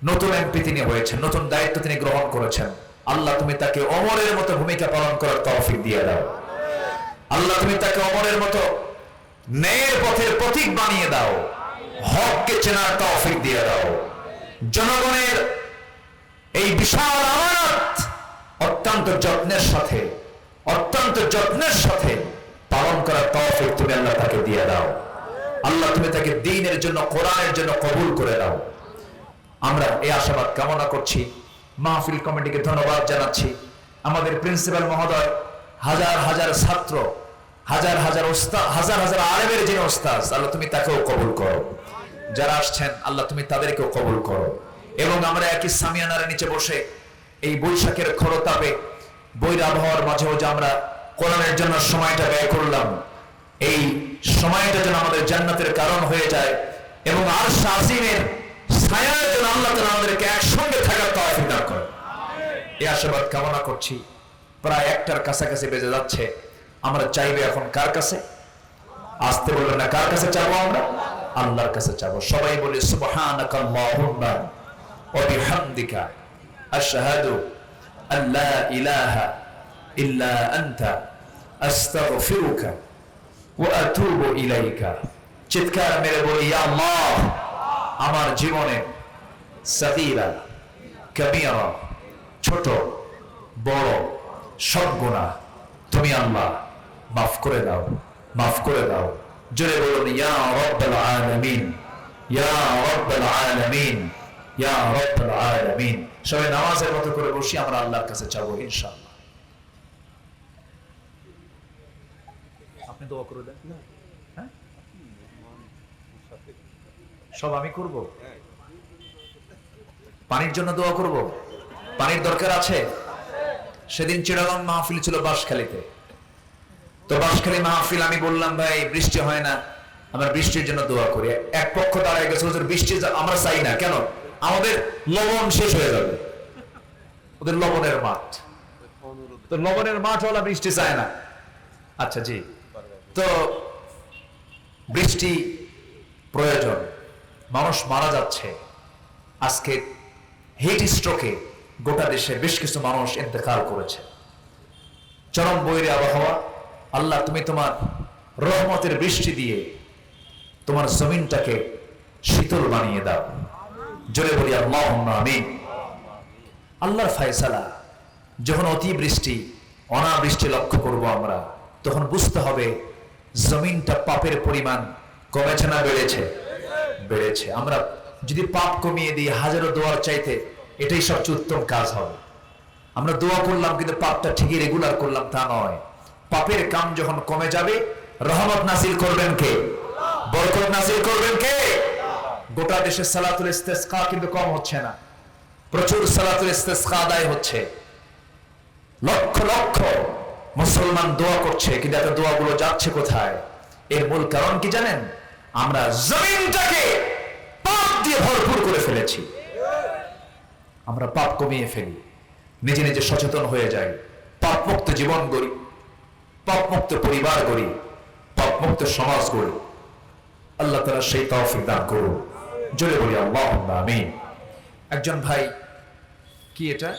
নতুন এমপি তিনি হয়েছেন, নতুন দায়িত্ব তিনি গ্রহণ করেছেন। আল্লাহ তুমি তাকে ওমরের মতো ভূমিকা পালন করার তৌফিক দিয়ে দাও। আল্লাহ তুমি তাকে ওমরের মতো ন্যায়ের পথের প্রতীক বানিয়ে দাও, হককে চেনার তৌফিক দিয়ে দাও। জনগণের এই বিশাল আমানত অত্যন্ত যত্নের সাথে, অত্যন্ত যত্নের সাথে পালন করার তৌফিক তুমি আল্লাহ তাকে দিয়ে দাও। আল্লাহ তুমি তাকে দ্বীনের জন্য, কোরআনের জন্য কবুল করে দাও। আমরা এই আশাবাদ কামনা করছি। মাহফিল কমিটিকে ধন্যবাদ জানাচ্ছি। আমাদের প্রিন্সিপাল মহোদয়, হাজার হাজার ছাত্র, হাজার হাজার ওস্তাদ, হাজার হাজার আলেমের যিনি ওস্তাদ, আল্লাহ তুমি তাকেও কবুল করো। যারা আসছেন আল্লাহ তুমি তাদেরকেও কবুল করো। এবং আমরা একই সামিয়ানার নিচে বসে এই বৈশাখের খরতাপে, বৈর আবহাওয়ার মাঝেও যে আমরা কোরআনের জন্য সময়টা ব্যয় করলাম, এই সময়টা যেন আমাদের জান্নাতের কারণ হয়ে যায় এবং আরশ আজিমের ছায়ার জন্য আল্লাহ তাআলা আমাদেরকে একসঙ্গে থাকার তৌফিক দান করেন। এই আশীর্বাদ কামনা করছি। প্রায় 1টার কাছাকাছি বেজে যাচ্ছে। আমরা চাইবে এখন কার কাছে? আসতে বলবেন না, কার কাছে চাবো? আমরা আল্লাহর কাছে চাবো। সবাই বলি সুবহানাকাল্লাহুম্মা ওয়া বিহামদিকা আশহাদু আল্লা ইলাহা ইল্লা আনতা আস্তাগফিরুকা ওয়া আতুবু ইলাইকা। চিৎকার মেরে বলি ইয়া আল্লাহ, আমার জীবনে সাগীরা কাবীরা, ছোট বড় সব গুনাহ তুমি আল্লাহ মাফ করে দাও, মাফ করে দাও। জোরে বলুন ইয়া রাব্বাল আলামিন, ইয়া রাব্বাল আলামিন, ইয়া রাব্বাল আলামিন। সবাই নামাজের মতো করে বসি, আমরা আল্লাহর কাছে চাবো ইনশাআল্লাহ। আপনি দোয়া করে দেন। হ্যাঁ, সব আমি করব। পানির জন্য দোয়া করব। পানির দরকার আছে। সেদিন চিরাগং মাহফিল ছিল বাঁশখালীতে। তো বাঁশখালী মাহফিল, আমি বললাম ভাই বৃষ্টি হয় না, আমরা বৃষ্টির জন্য দোয়া করি। এক পক্ষ দাঁড়ায় গেছে বৃষ্টি আমরা চাই না। কেন? আমাদের লবণ শেষ হয়ে যাবে। ওদের লবণের মাঠ, তো লবণের মাঠ ওলা বৃষ্টি চায় না। আচ্ছা জি, তো বৃষ্টি প্রয়োজন। মানুষ মারা যাচ্ছে। আজকে হিট স্ট্রোকে গোটা দেশে বেশ কিছু মানুষ ইন্তেকাল করেছে। চরম বৈরী আবহাওয়া। আল্লাহ তুমি তোমার রহমতের বৃষ্টি দিয়ে তোমার জমিনটাকে শীতল বানিয়ে দাও। জোরে বলি আল্লাহুম্মা আমিন। আল্লাহর ফয়সালা। যখন অতিবৃষ্টি, অনাবৃষ্টি লক্ষ্য করব আমরা, তখন বুঝতে হবে জমিনটা পাপের পরিমাণ কমেছে না বেড়েছে? বেড়েছে। আমরা যদি পাপ কমিয়ে দিই হাজারো দোয়ার চাইতে এটাই সবচেয়ে উত্তম কাজ হবে। আমরা দোয়া করলাম কিন্তু পাপটা ঠিকই রেগুলার করলাম তা নয়। পাপের কাম যখন কমে যাবে, রহমত নাজিল করবেন কে? বরকত নাজিল করবেন কে? গোটা দেশে সালাতুল ইস্তেসকা কিন্তু কম হচ্ছে না, প্রচুর সালাতুল ইস্তেসকা আদায় হচ্ছে। লক্ষ লক্ষ মুসলমান দোয়া করছে, কিন্তু এত দোয়াগুলো যাচ্ছে কোথায়? এর মূল কারণ কি জানেন? আমরা জমিনটাকে পাপ দিয়ে ভরপুর করে ফেলেছি। আমরা পাপ কমিয়ে ফেলি, নিজে নিজে সচেতন হয়ে যাই, পাপ মুক্ত জীবন গড়ি, পাপ মুক্ত পরিবার গড়ি, পাপ মুক্ত সমাজ গড়ি। আল্লাহ তাআলা সেই তৌফিক দান করুন। জোরে বলি আল্লাহুম্মা আমিন। একজন ভাই, কি এটা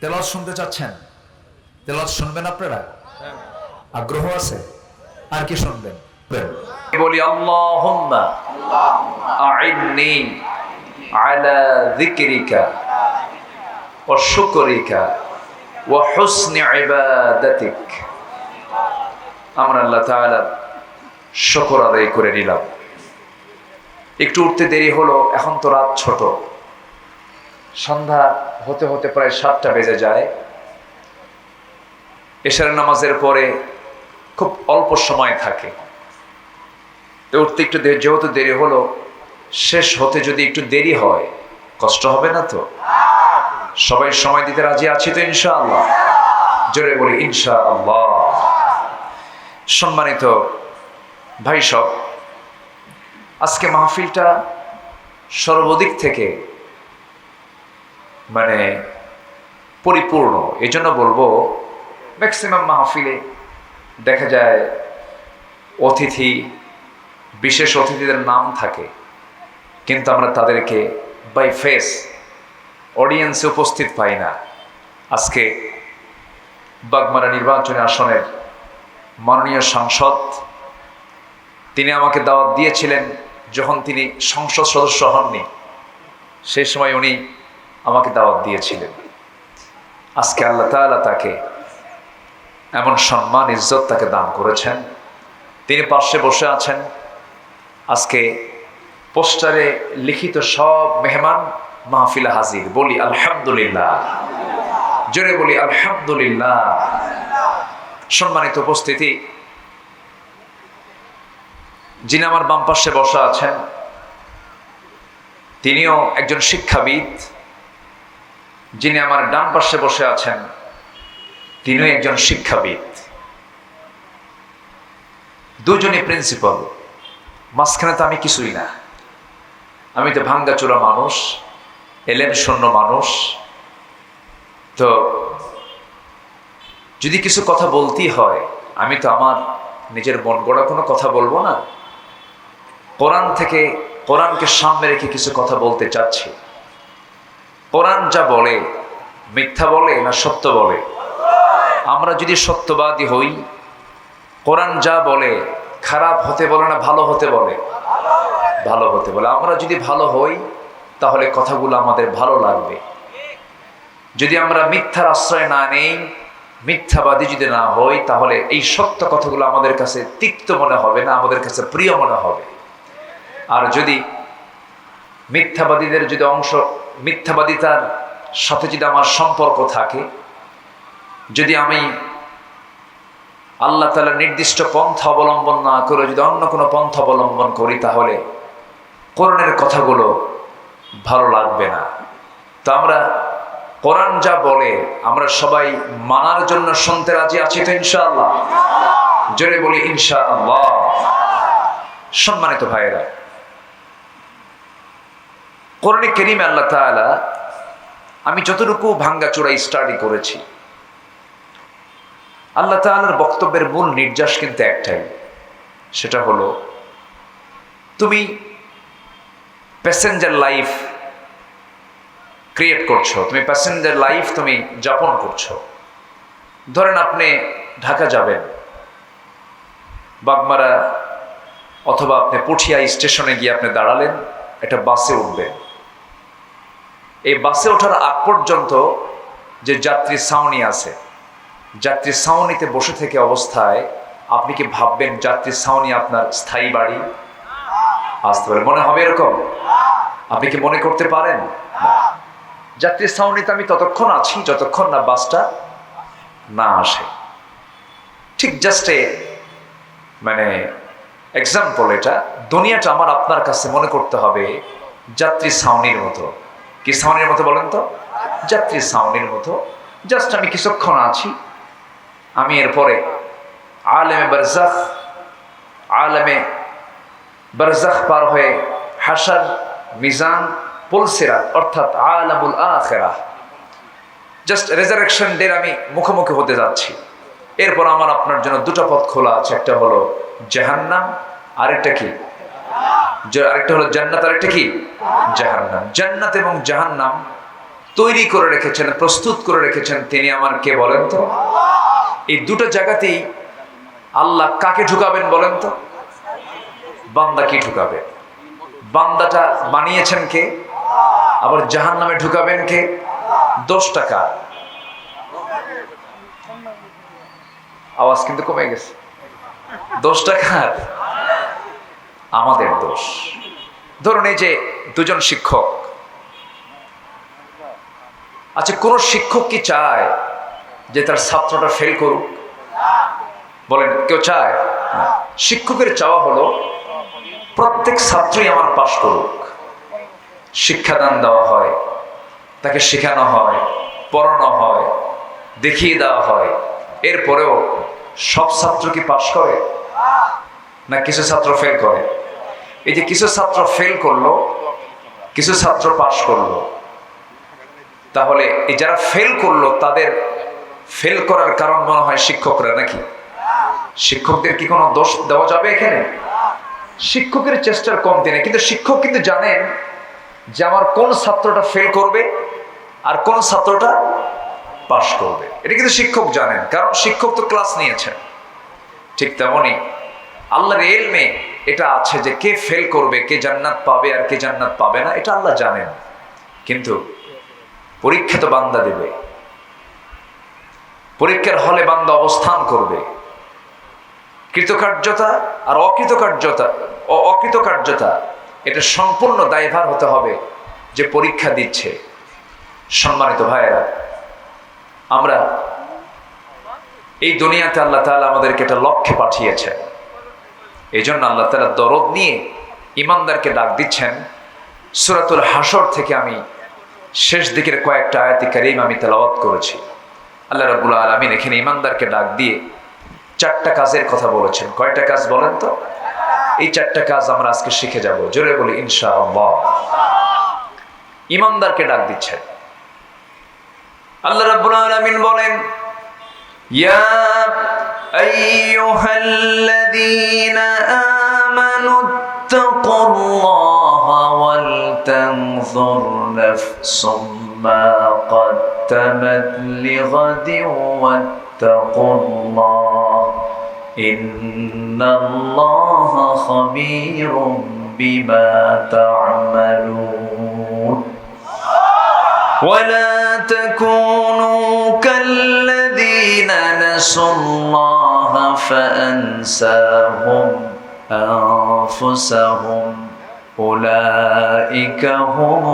তেলাওয়াত শুনতে চাচ্ছেন? তেলাওয়াত শুনবেন আপনারা? আগ্রহ আছে? আর কি শুনবেন? বলি আল্লাহুম্মা আইন্নি আলা যিকরিকা ওয়া শুকরিকা ওয়া হুসনি ইবাদাতিক। আমরা আল্লাহ তাআলার শুকর আদায় করে নিলাম। একটু উঠতে দেরি হলো, এখন তো রাত ছোট, সন্ধ্যা হতে হতে প্রায় 7টা বেজে যায়। এশার নামাজের পরে খুব অল্প সময় থাকে, তো উঠতে একটু যেহেতু দেরি হলো, শেষ হতে যদি একটু দেরি হয় কষ্ট হবে না তো? সবাই সময় দিতে রাজি আছি তো ইনশাআল্লাহ? জোরে বলি ইনশাআল্লাহ। সম্মানিত ভাই সব, আজকে মাহফিলটা সর্বদিক থেকে পরিপূর্ণ। এই জন্য বলবো, ম্যাক্সিমাম মাহফিলে দেখা যায় অতিথি, বিশেষ অতিথিদের নাম থাকে, কিন্তু আমরা তাদেরকে বাই ফেস অডিয়েন্সে উপস্থিত পাই না। আজকে বাগমারা নির্বাচনী আসনের মাননীয় সাংসদ, তিনি আমাকে দাওয়াত দিয়েছিলেন যখন তিনি সংসদ সদস্য হননি, সেই সময় উনি আমাকে দাওয়াত দিয়েছিলেন। আজকে আল্লাহ তাআলা তাকে এমন সম্মান ইজ্জত তাকে দান করেছেন, তিনি পাশে বসে আছেন। আজকে পোস্টারে লিখিত সব মেহমান মাহফিলে হাজির। বলি আলহামদুলিল্লাহ, জোরে বলি আলহামদুলিল্লাহ। সম্মানিত উপস্থিতি, যিনি আমার বাম পাশে বসা আছেন তিনিও একজন শিক্ষাবিদ, যিনি আমার ডান পাশে বসে আছেন তিনিও একজন শিক্ষাবিদ। দুজনই প্রিন্সিপাল, মাঝখানে তো আমি কিছুই না। আমি তো ভাঙ্গাচোরা মানুষ, এলেম শূন্য মানুষ। তো যদি কিছু কথা বলতেই হয়, আমি তো আমার নিজের মন গড়া কোনো কথা বলবো না। কোরআন থেকে, কোরআনকে সামনে রেখে কিছু কথা বলতে চাচ্ছি। কোরআন যা বলে মিথ্যা বলে না সত্য বলে? আমরা যদি সত্যবাদী হই, কোরআন যা বলে খারাপ হতে বলে না ভালো হতে বলে? ভালো হতে বলে। আমরা যদি ভালো হই তাহলে কথাগুলো আমাদের ভালো লাগবে। যদি আমরা মিথ্যার আশ্রয় না নেই, মিথ্যাবাদী যদি না হই, তাহলে এই সত্য কথাগুলো আমাদের কাছে তিক্ত মনে হবে না, আমাদের কাছে প্রিয় মনে হবে। আর যদি মিথ্যাবাদিতার সাথে যদি আমার সম্পর্ক থাকে, যদি আমি আল্লাহ তাআলার নির্দিষ্ট পন্থা অবলম্বন না করে যদি অন্য কোনো পন্থা অবলম্বন করি, তাহলে কোরআনের কথাগুলো ভালো লাগবে না। তো আমরা কোরআন যা বলে আমরা সবাই মানার জন্য শুনতে রাজি আছি তো ইনশাআল্লাহ? জোরে বলি ইনশাআল্লাহ। সম্মানিত ভাইয়েরা, কোরআনে কারীমে আল্লাহ তাআলা, আমি যতটুকু ভাঙ্গাচোরা স্টাডি করেছি, আল্লাহ তাআলার বক্তব্যের মূল নির্যাস কিন্তু একটাই, সেটা হলো তুমি প্যাসেঞ্জার লাইফ ক্রিয়েট করছো, তুমি প্যাসেঞ্জার লাইফ তুমি যাপন করছো। ধরেন আপনি ঢাকা যাবেন, বাগমারা অথবা আপনি পুঠিয়া স্টেশনে গিয়ে আপনি দাঁড়ালেন, একটা বাসে উঠবেন। এই বাসে ওঠার আগ পর্যন্ত যে যাত্রী ছাউনি আছে, যাত্রী ছাউনিতে বসে থেকে অবস্থায় আপনি কি ভাববেন যাত্রী ছাউনি আপনার স্থায়ী বাড়ি? আসতে পারে, মনে হবে এরকম? আপনি কি মনে করতে পারেন? যাত্রী ছাউনিতে আমি ততক্ষণ আছি যতক্ষণ না বাসটা না আসে। ঠিক জাস্ট মানে এক্সাম্পল, এটা দুনিয়াটা আমার আপনার কাছে মনে করতে হবে যাত্রী ছাউনির মতো। কি ছাউনির মতো বলেন তো? যাত্রী ছাউনির মতো। জাস্ট আমি কিছুক্ষণ আছি, আমি এরপরে আলেমে বারজাখ পার হয়ে হাসার, মিজান, পুলসিরাত অর্থাৎ আলামুল আখিরাহ, জাস্ট রেজারেকশন ডের আমি মুখোমুখি হতে যাচ্ছি। এরপর আমার আপনার জন্য দুটো পথ খোলা আছে, একটা হলো জাহান্নাম, আরেকটা কি? আরেকটা হলো জান্নাত, আরেকটা কি? জাহান্নাম। জান্নাত এবং জাহান্নাম তৈরি করে রেখেছেন, প্রস্তুত করে রেখেছেন তিনি আমার কে বলেন তো? এই দুটো জায়গাতেই আল্লাহ কাকে ঢুকাবেন বলেন তো? বান্দা কি ঢুকাবে? বান্দাটা বানিয়েছেন কে? আবার জাহান্নামে ঢুকাবেন কে? 10 টাকা আওয়াজ কিন্তু কমে গেছে। 10 টাকার আমাদের দোষ। ধরুন এই যে দুজন শিক্ষক, আচ্ছা কোন শিক্ষক কি চায় যে তার ছাত্রটা ফেল করুক? বলেন, কেউ চায়? শিক্ষকের চাওয়া হলো প্রত্যেক ছাত্রই আমার পাশ করুক। শিক্ষাদান দেওয়া হয়, তাকে শেখানো হয়, পড়ানো হয়, দেখিয়ে দেওয়া হয়। এরপরেও সব ছাত্র কি পাশ করে? না কিছু ছাত্র ফেল করে? এই যে কিছু ছাত্র ফেল করলো, কিছু ছাত্র পাশ করলো, তাহলে এই যারা ফেল করলো তাদের ফেল করার কারণ মনে হয় শিক্ষকরা নাকি? শিক্ষকদের কি কোনো দোষ দেওয়া যাবে এখানে? শিক্ষকের চেষ্টার কমতি নেই, কিন্তু শিক্ষক কিন্তু জানেন যে আমার কোন ছাত্রটা ফেল করবে আর কোন ছাত্রটা পাশ করবে। এটা কিন্তু শিক্ষক জানেন, কারণ শিক্ষক তো ক্লাস নিয়েছেন। ঠিক তেমনি আল্লাহর ইলমে এটা আছে যে কে ফেল করবে, কে জান্নাত পাবে আর কে জান্নাত পাবে না, এটা আল্লাহ জানেন। কিন্তু পরীক্ষা তো বান্দা দেবে, পরীক্ষার হলে বান্দা অবস্থান করবে। কৃতকার্যতা আর অকৃতকার্যতা এটা সম্পূর্ণ দায়ভার হতে হবে যে পরীক্ষা দিচ্ছে। সম্মানিত ভাইয়েরা, আমরা এই দুনিয়াতে আল্লাহ তাআলা আমাদেরকে একটা লক্ষ্যে পাঠিয়েছেন। এই জন্য আল্লাহ তাআলা দরদ নিয়ে ইমানদারকে ডাক দিচ্ছেন। সূরাতুল হাসর থেকে আমি শেষ দিকের কয়েকটা আয়াতে কারীম আমি তেলাওয়াত করেছি। আল্লাহ রাব্বুল আলামিন এখানে ইমানদারকে ডাক দিয়ে 4টা কাজের কথা বলেছেন। কয়টা কাজ বলেন তো? এই 4টা কাজ আমরা আজকে শিখে যাব। জোরে বলি ইনশাআল্লাহ। ইমানদারকে ডাক দিচ্ছেন আল্লাহ রাব্বুল আলামিন বলেন, ইয়া আইয়ুহাল্লাযীনা আমানু তাকুল্লাহা ওয়াল তানজুর নাফসুম মা قدمت لغد واتقوا الله إن الله خبير بما تعملون ولا تكونوا كالذين نسوا الله فأنساهم أنفسهم أولئك هم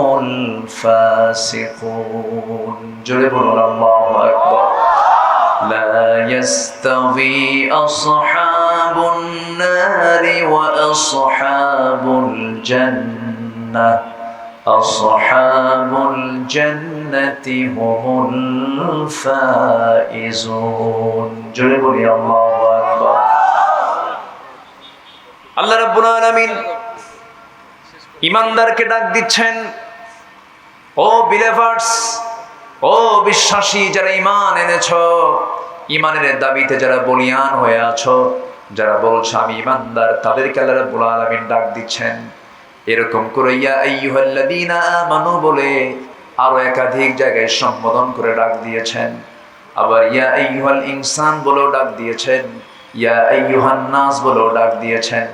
الفاسقون جربوا الله أكبر لا يستوي أصحاب النار وأصحاب الجنة أصحاب الجنة هم الفائزون جربوا الله أكبر الله رب العالمين ইমানদারকে ডাক দিচ্ছেন, ও বিলিভার্স, ও বিশ্বাসী যারা ঈমান এনেছো, ঈমানের দাবিতে যারা বলিয়ান হয়ে আছো, যারা বলছো আমি ঈমানদার, তাদেরকে আল্লাহ রাব্বুল আলামিন ডাক দিচ্ছেন। এরকম করে ইয়া আইয়ুহাল্লাযীনা আমানু বলে আরো একাধিক জায়গায় সম্বোধন করে ডাক দিয়েছেন। আবার ইয়া আইয়ুহাল ইনসান বলেও ডাক দিয়েছেন, ইয়া আইয়ুহান নাস বলেও ডাক দিয়েছেন।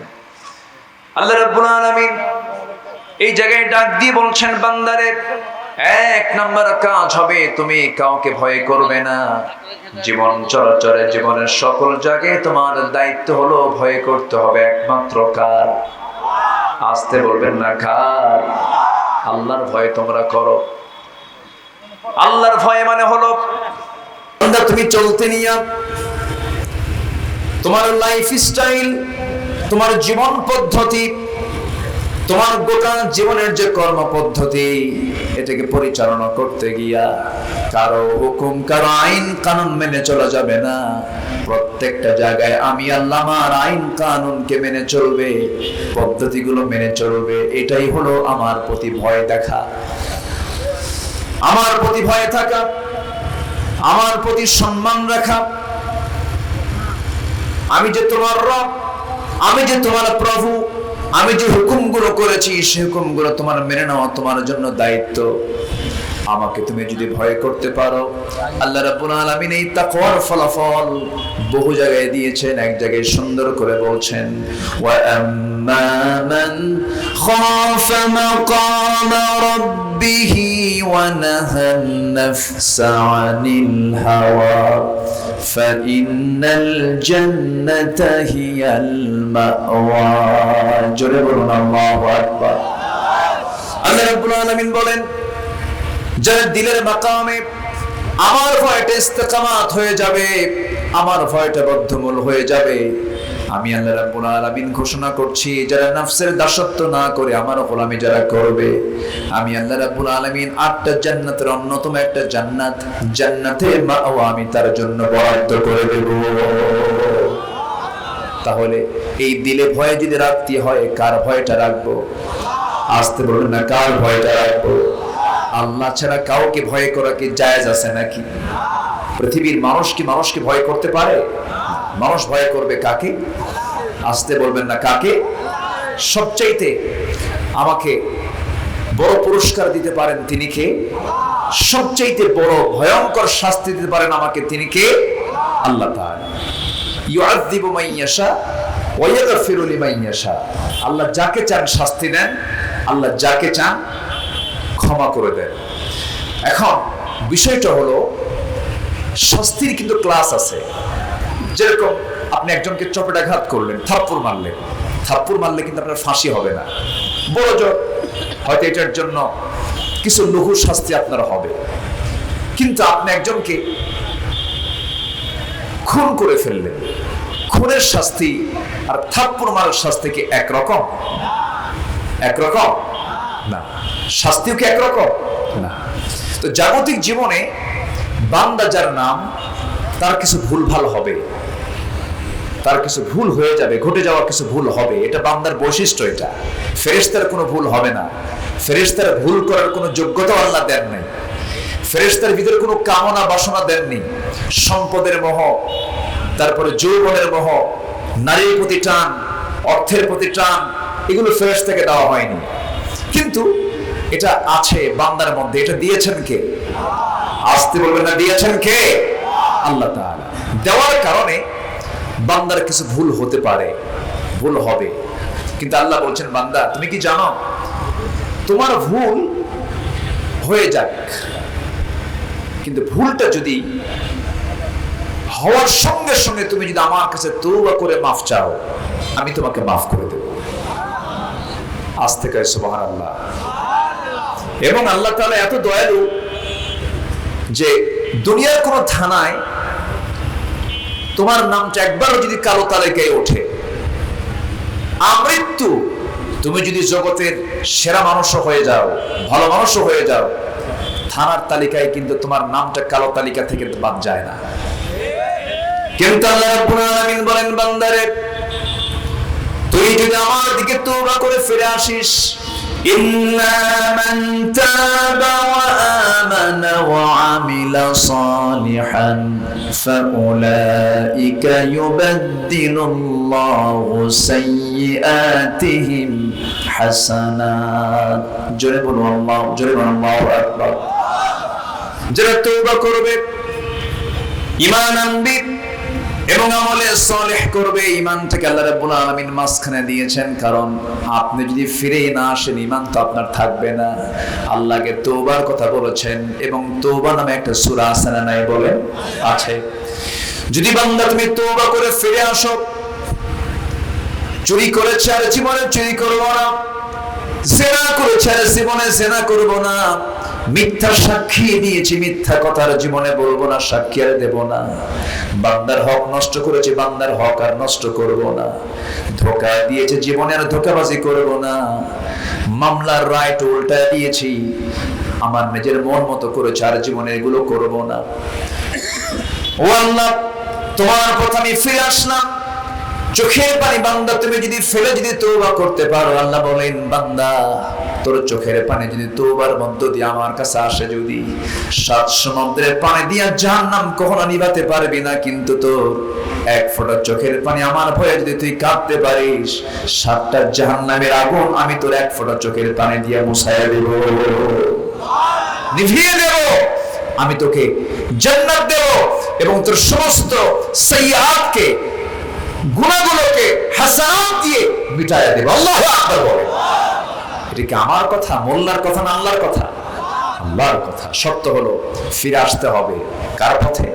আল্লাহ রাব্বুল আলামিন এই জায়গায় ডাক দিয়ে বলছেন, বান্দারে 1 নম্বর কাজ হবে তুমি কাউকে ভয় করবে না। জীবন চলাচলে জীবনের সকল জায়গায় তোমার দায়িত্ব হলো ভয় করতে হবে একমাত্র কার? আসতে বলবেন না, কার? আল্লাহর ভয় তোমরা করো। আল্লাহর ভয় মানে হলো বান্দা তুমি চলতে নিয়া তোমার লাইফ স্টাইল, তোমার জীবন পদ্ধতি, তোমার গোটা জীবনের যে কর্ম পদ্ধতি, এটাকে পরিচালনা করতে গিয়া কারো হুকুম, কারো আইন কানুন মেনে চলা যাবে না। প্রত্যেকটা জায়গায় আমি আল্লাহ আমার আইন কানুনকে মেনে চলবে, পদ্ধতিগুলো মেনে চলবে। এটাই হলো আমার প্রতি ভয় দেখা, আমার প্রতি ভয় থাকা, আমার প্রতি সম্মান রাখা। আমি যে তোমার রব, আমি যে তোমার প্রভু, আমি যে হুকুমগুলো করেছি সেই হুকুমগুলো তোমার মেনে নেওয়া তোমার জন্য দায়িত্ব। আমাকে তুমি যদি ভয় করতে পারো, আল্লাহ রাব্বুল আলামিন এই তাকওয়ার ফলাফল বহু জায়গায় দিয়েছেন। এক জায়গায় সুন্দর করে বলছেন, ওয়া আম্মা মান খাফা মাকামা রাব্বিহি ওয়া নাহান নাফসা আনিল হাওয়া ফাইন্নাল জান্নাতা হিয়াল মাওয়া। জোরে বলুন আল্লাহু আকবার। আল্লাহ রাব্বুল আলামিন বলেন, যার দিলের মাকামে আমার ভয়টা ইস্তেকামাত হয়ে যাবে, আমার ভয়টা বদ্ধমূল হয়ে যাবে, আমি আল্লাহ রাব্বুল আলামিন ঘোষণা করছি, যারা নফসের দাসত্ব না করে আমার গোলামি যারা করবে, আমি আল্লাহ রাব্বুল আলামিন 8টা জান্নাতের অন্যতম একটা জান্নাত, জান্নাতে মাওয়া, আমি তার জন্য বরাদ্দ করে দেব। তাহলে এই দিলে ভয় যদি রাখতে হয়, কার ভয়টা রাখবো? আসতে বলুন না, কার ভয়টা রাখবো? আল্লাহ ছাড়া কাউকে ভয় করা কি জায়েজ আছে নাকি? পৃথিবীর মানুষ কি মানুষকে ভয় করতে পারে? মানুষ ভয় করবে কাকে? আসতে বলবেন না, কাকে? সবচাইতে আমাকে বড় পুরস্কার দিতে পারেন তিনি কে? সবচাইতে বড় ভয়ঙ্কর শাস্তি দিতে পারেন আমাকে তিনি কে? আল্লাহ তাআলা। ইউআযযিবু মান ইয়াশা ওয়া ইয়াগফিরু লিমান ইয়াশা। আল্লাহ যাকে চান শাস্তি দেন, আল্লাহ যাকে চান ক্ষমা করে দেন। এখন বিষয়টা হলো, শাস্তির কিন্তু ক্লাস আছে। যেরকম আপনি একজনকে চপেটাঘাত করলেন, থাপ্পড় মারলেন, থাপ্পড় মারলে কিন্তু আপনার ফাঁসি হবে না, বড় জোর হয়তো এটার জন্য কিছু লঘু শাস্তি আপনার হবে। কিন্তু আপনি একজনকে খুন করে ফেললেন, খুনের শাস্তি আর থাপ্পড় মারার শাস্তি কি একরকম? একরকম না। শাস্তিও কি একরকম না? তো জাগতিক জীবনে বান্দা যার নাম, তার কিছু ভুলভাল হবে, তার কিছু ভুল হয়ে যাবে, ঘটে যাওয়া কিছু ভুল হবে। এটা বান্দার বৈশিষ্ট্য। এটা ফেরেশতার কোনো ভুল হবে না। ফেরেশতার ভুল করার কোনো যোগ্যতা আল্লাহ দেন নাই। ফেরেশতার ভিতরে কোনো কামনা বাসনা দেননি। সম্পদের মোহ, তারপরে যৌবনের মোহ, নারীর প্রতি টান, অর্থের প্রতি টান, এগুলো ফেরেশতাকে দেওয়া হয়নি। কিন্তু এটা আছে বান্দার মধ্যে। এটা দিয়েছেন কে? আসতে বলবেন না, দিয়েছেন কে? আল্লাহ তাআলা। দেওয়ার কারণে বান্দার কিছু ভুল হতে পারে, ভুল হবে। কিন্তু আল্লাহ বলছেন, বান্দা তুমি কি জানো, তোমার ভুল হয়ে যাক, কিন্তু ভুলটা যদি হওয়ার সঙ্গে সঙ্গে তুমি যদি আমার কাছে তওবা করে মাফ চাও, আমি তোমাকে মাফ করে দেব। আজ থেকে সুবহানাল্লাহ। এবং আল্লাহ তাআলা এত দয়ালু যে দুনিয়ার কোন থানায় তোমার নামটা একবার যদি কালো তালিকায় ওঠে, আমৃত্যু তুমি যদি জগতের সেরা মানুষ হয়ে যাও, ভালো মানুষ হয়ে যাও, থানার তালিকায় কিন্তু তোমার নামটা কালো তালিকা থেকে বাদ যায় না। কিন্তু আল্লাহ রাব্বুল আলামিন বলেন, বান্দারে তুই যদি আমার দিকে তওবা করে ফিরে আসিস, ইল্লা মান তাবা ওয়া আমানা ওয়া আমিলা সালিহান ফাউলাইকা ইউবাদদিলুল্লাহু সাইয়্যাতিহিম হাসানাত। জোরে বলুন আল্লাহু, জোরে বলুন আল্লাহু আকবার। যারা তওবা করবে, ঈমান আনবে এবং আমলে সালেহ করবে, ঈমান থেকে আল্লাহ রাব্বুল আলামিন মাঝখানে দিয়েছেন। কারণ আপনি যদি ফিরে না আসেন, ঈমান তো আপনার থাকবে না। আল্লাহকে তওবার কথা বলেছেন এবং তওবা নামে একটা সূরা আছে না নাই বলেন? আছে। যদি বান্দা তুমি তওবা করে ফিরে আসো, চুরি করেছে আর জীবনে চুরি করব না, জিনা করেছে আর জীবনে জিনা করব না, মিথ্যা সাক্ষী দিয়েছি, মিথ্যা কথার জীবনে বলবো না, সাক্ষী আর দেব না। বান্দার হক নষ্ট করেছি, বান্দার হক আর নষ্ট করব না। ধোঁকা দিয়েছে জীবনে, আর ধোঁকাবাজি করব না। মামলার রায় উল্টা দিয়েছি, আমার নিজের মন মতো করেছে, আর জীবনে এগুলো করব না। ও আল্লাহ, তোমার কথা আমি ফিরে আসলাম। চোখের পানি বান্দা তুমি যদি ফেলে যদি তওবা করতে পারো, আল্লাহ বলেন বান্দা তোর চোখের পানি যদি তওবার মধ্য দিয়ে আমার কাছে আসে, যদি 7 সমুদ্রের পানি দিয়া জাহান্নাম কখনো নিভাতে পারবি না, কিন্তু তোর এক ফোঁটা চোখের পানি আমার ভয়ে যদি তুই কাঁদতে পারিস, 7টা জাহান্নামের আগুন আমি তোর এক ফোঁটা চোখের পানি দিয়া মুছাইয়া দেব, নিভিয়ে দেব। আমি তোকে জান্নাত দেব এবং তোর সমস্ত সাইয়্যাতকে, গুনাহগুলোকে হাসানাত দিয়ে মিটাইয়া দেব। আল্লাহু আকবার বলে। এটা কি আমার কথা, মোল্লার কথা না আল্লাহর কথা? আল্লাহর কথা। সত্য হলো ফিরে আসতে হবে কার পথে?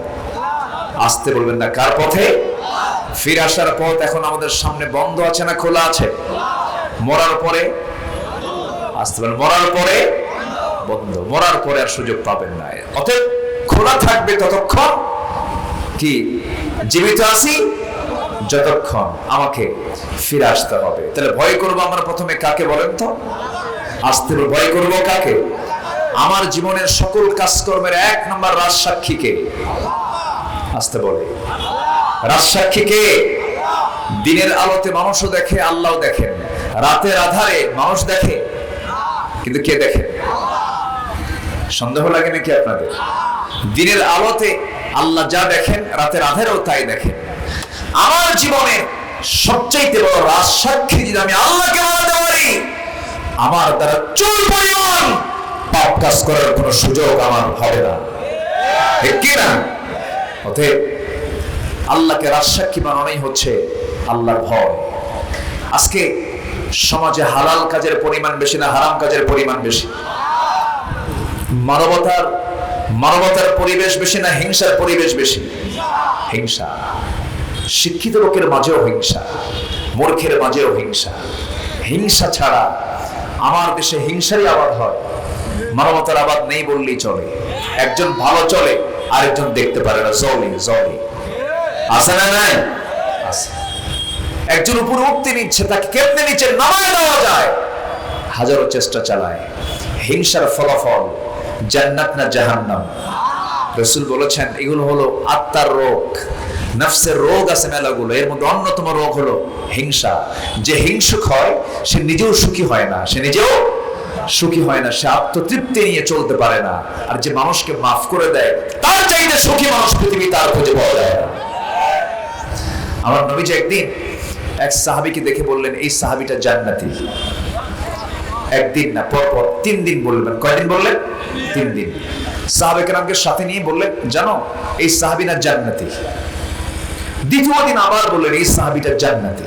আসতে বলবেন না, কার পথে? ফিরে আসার পথ এখন আমাদের সামনে বন্ধ আছে না খোলা আছে? মরার পরে আসতে বলেন, মরার পরে বন্ধ, মরার পরে আর সুযোগ পাবেন না। অতএব খোলা থাকবে ততক্ষণ কি জীবিত আছি, যতক্ষণ আমাকে ফিরে আসতে হবে। তাহলে ভয় করবো আমরা প্রথমে কাকে বলেন তো? আসতে ভয় করবো কাকে? আমার জীবনের সকল কাজকর্মের 1 নম্বর রাজসাক্ষীকে। আসতে বলে, রাজসাক্ষীকে। দিনের আলোতে মানুষও দেখে, আল্লাহও দেখেন। রাতের আধারে মানুষ দেখে, কিন্তু কে দেখে? সন্দেহ লাগে নাকি আপনাদের? দিনের আলোতে আল্লাহ যা দেখেন, রাতের আধারেও তাই দেখেন। আমার জীবনে সবচাইতে বড় রাজসাক্ষী যদি আমি আল্লাহকে বানাতে পারি, আমার দ্বারা চুল পরিমাণ পাপ কাজ করার কোনো সুযোগ আমার হবে না, ঠিক কি না? অতএব আল্লাহকে রাজসাক্ষী বানানোই হচ্ছে আল্লাহর ভয়। আজকে সমাজে হালাল কাজের পরিমাণ বেশি না হারাম কাজের পরিমাণ বেশি? মানবতার পরিবেশ বেশি না হিংসার পরিবেশ বেশি? হিংসা। শিক্ষিত লোকের মাঝেও হিংসা, মূর্খের মাঝেও হিংসা। হিংসা ছাড়া আমার দেশে হিংসারই আবাদ হয়, মানবতার আবাদ নেই বললেই চলে। একজন ভালো চলে, আরেকজন দেখতে পারে না, জলি আছে না? নাই আছে। একজন উপরে উঠতে নিচ্ছে, তাকে কেমনে নিচে নামায় দেওয়া যায়, হাজারো চেষ্টা চালায়। হিংসার ফলাফল জান্নাত না জাহান্নাম? রাসূল বলেছেন এগুলো হলো আত্মার রোগ, নফসের রোগ আছে মেলাগুলো। এর মধ্যে অন্যতম রোগ হলো হিংসা। যে হিংসুক হয় সে নিজেও সুখী হয় না, সে আত্মতৃপ্তি নিয়ে চলতে পারে না। আর যে মানুষকে মাফ করে দেয়, তার চাইতে সুখী মানুষ পৃথিবী তার খুঁজে পাওয়া যায় না। আমার নবীজি একদিন এক সাহাবীকে দেখে বললেন, এই সাহাবীটা জান্নাতি। একদিন না, পরপর 3 দিন বললেন। কয়দিন বললেন? 3 দিন। সাহাবে কেরামকে সাথে নিয়ে বললেন, জানো এই সাহাবী না জান্নাতি। দ্বিতীয় দিন আবার বললেন, এই সাহাবীটা জান্নাতি।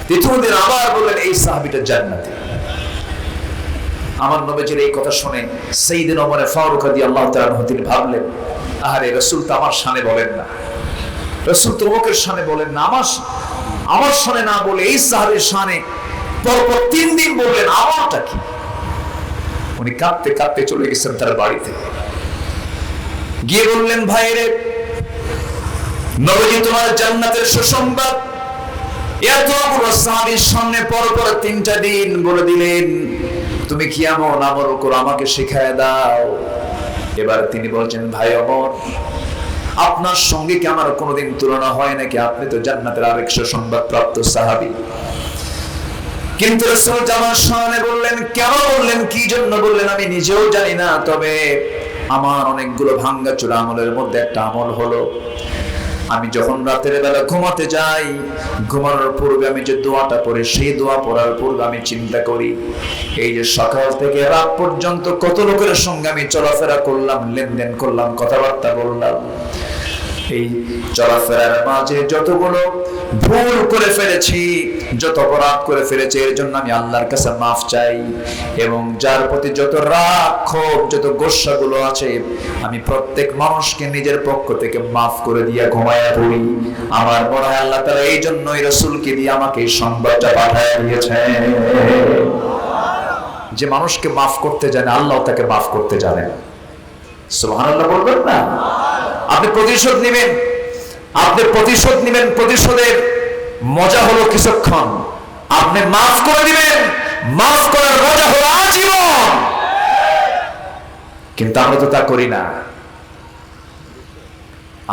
তৃতীয় দিন আবার বললেন, এই সাহাবীটা জান্নাতি। আমার নবীজির এই কথা শুনে সাইয়েদনা ওমর ফারুক রাদিয়াল্লাহু তাআলা আনহু তিনি ভাবলেন, আরে রাসূল তো আমার শানে বলেন না, রাসূল তো ওমরের শানে বলেন না, আমার শানে না বলে এই সাহাবীর শানে পরপর 3 দিন বললেন, আমারটা কি? উনি কাঁদতে কাঁদতে চলে গেছেন তার বাড়িতে। গিয়ে বললেন, ভাইরে নবীজি তোমার জান্নাতের সুসংবাদ এতগুলো সাহাবীর সামনে পরপর 3টা দিন বলে দিলেন, তুমি কি এমন আমল করো আমাকে শিখায় দাও। এবার তিনি বলছেন, ভাই ওমর আপনার সঙ্গে কি আমার কোনোদিন তুলনা হয় নাকি? আপনি তো জান্নাতের আরেক সুসংবাদ প্রাপ্ত সাহাবী। কিন্তু রাসূল জামার সামনে বললেন, কেন বললেন, কি জন্য বললেন আমি নিজেও জানি না, তবে আমার অনেকগুলো ভাঙ্গাচোরা আমলের মধ্যে একটা আমল হলো, আমি যখন রাতের বেলা ঘুমাতে যাই, ঘুমানোর পূর্বে আমি যে দোয়াটা পড়ি, সেই দোয়া পড়ার পূর্বে আমি চিন্তা করি, এই যে সকাল থেকে রাত পর্যন্ত কত লোকের সঙ্গে আমি চলাফেরা করলাম, লেনদেন করলাম, কথাবার্তা বললাম, এই চলাফেরার মাঝে যতগুলো ভুল করে ফেলেছি, যত অপরাধ করে ফেলেছি, এর জন্য আমি আল্লাহর কাছে মাফ চাই। এবং যার প্রতি যত রাগ, ক্ষোভ, যত গোস্বাগুলো আছে, আমি প্রত্যেক মানুষকে নিজের পক্ষ থেকে মাফ করে দিয়া ঘুমায়া পড়ি। আমার মনে হয় আল্লাহ তাআলা এই জন্যই রাসূলকে দিয়ে আমাকে এই সংবাদটা পাঠায় দিয়েছেন। যে মানুষকে মাফ করতে জানে আল্লাহ তাকে মাফ করতে জানেন। সুবহানাল্লাহ বলবেন না? আপনি প্রতিশোধ নেবেন, প্রতিশোধের মজা হলো কিছুক্ষণ, আপনি মাফ করে দিবেন, মাফ করার মজা হলো আজীবন। কিন্তু আমরা তো তা করি না,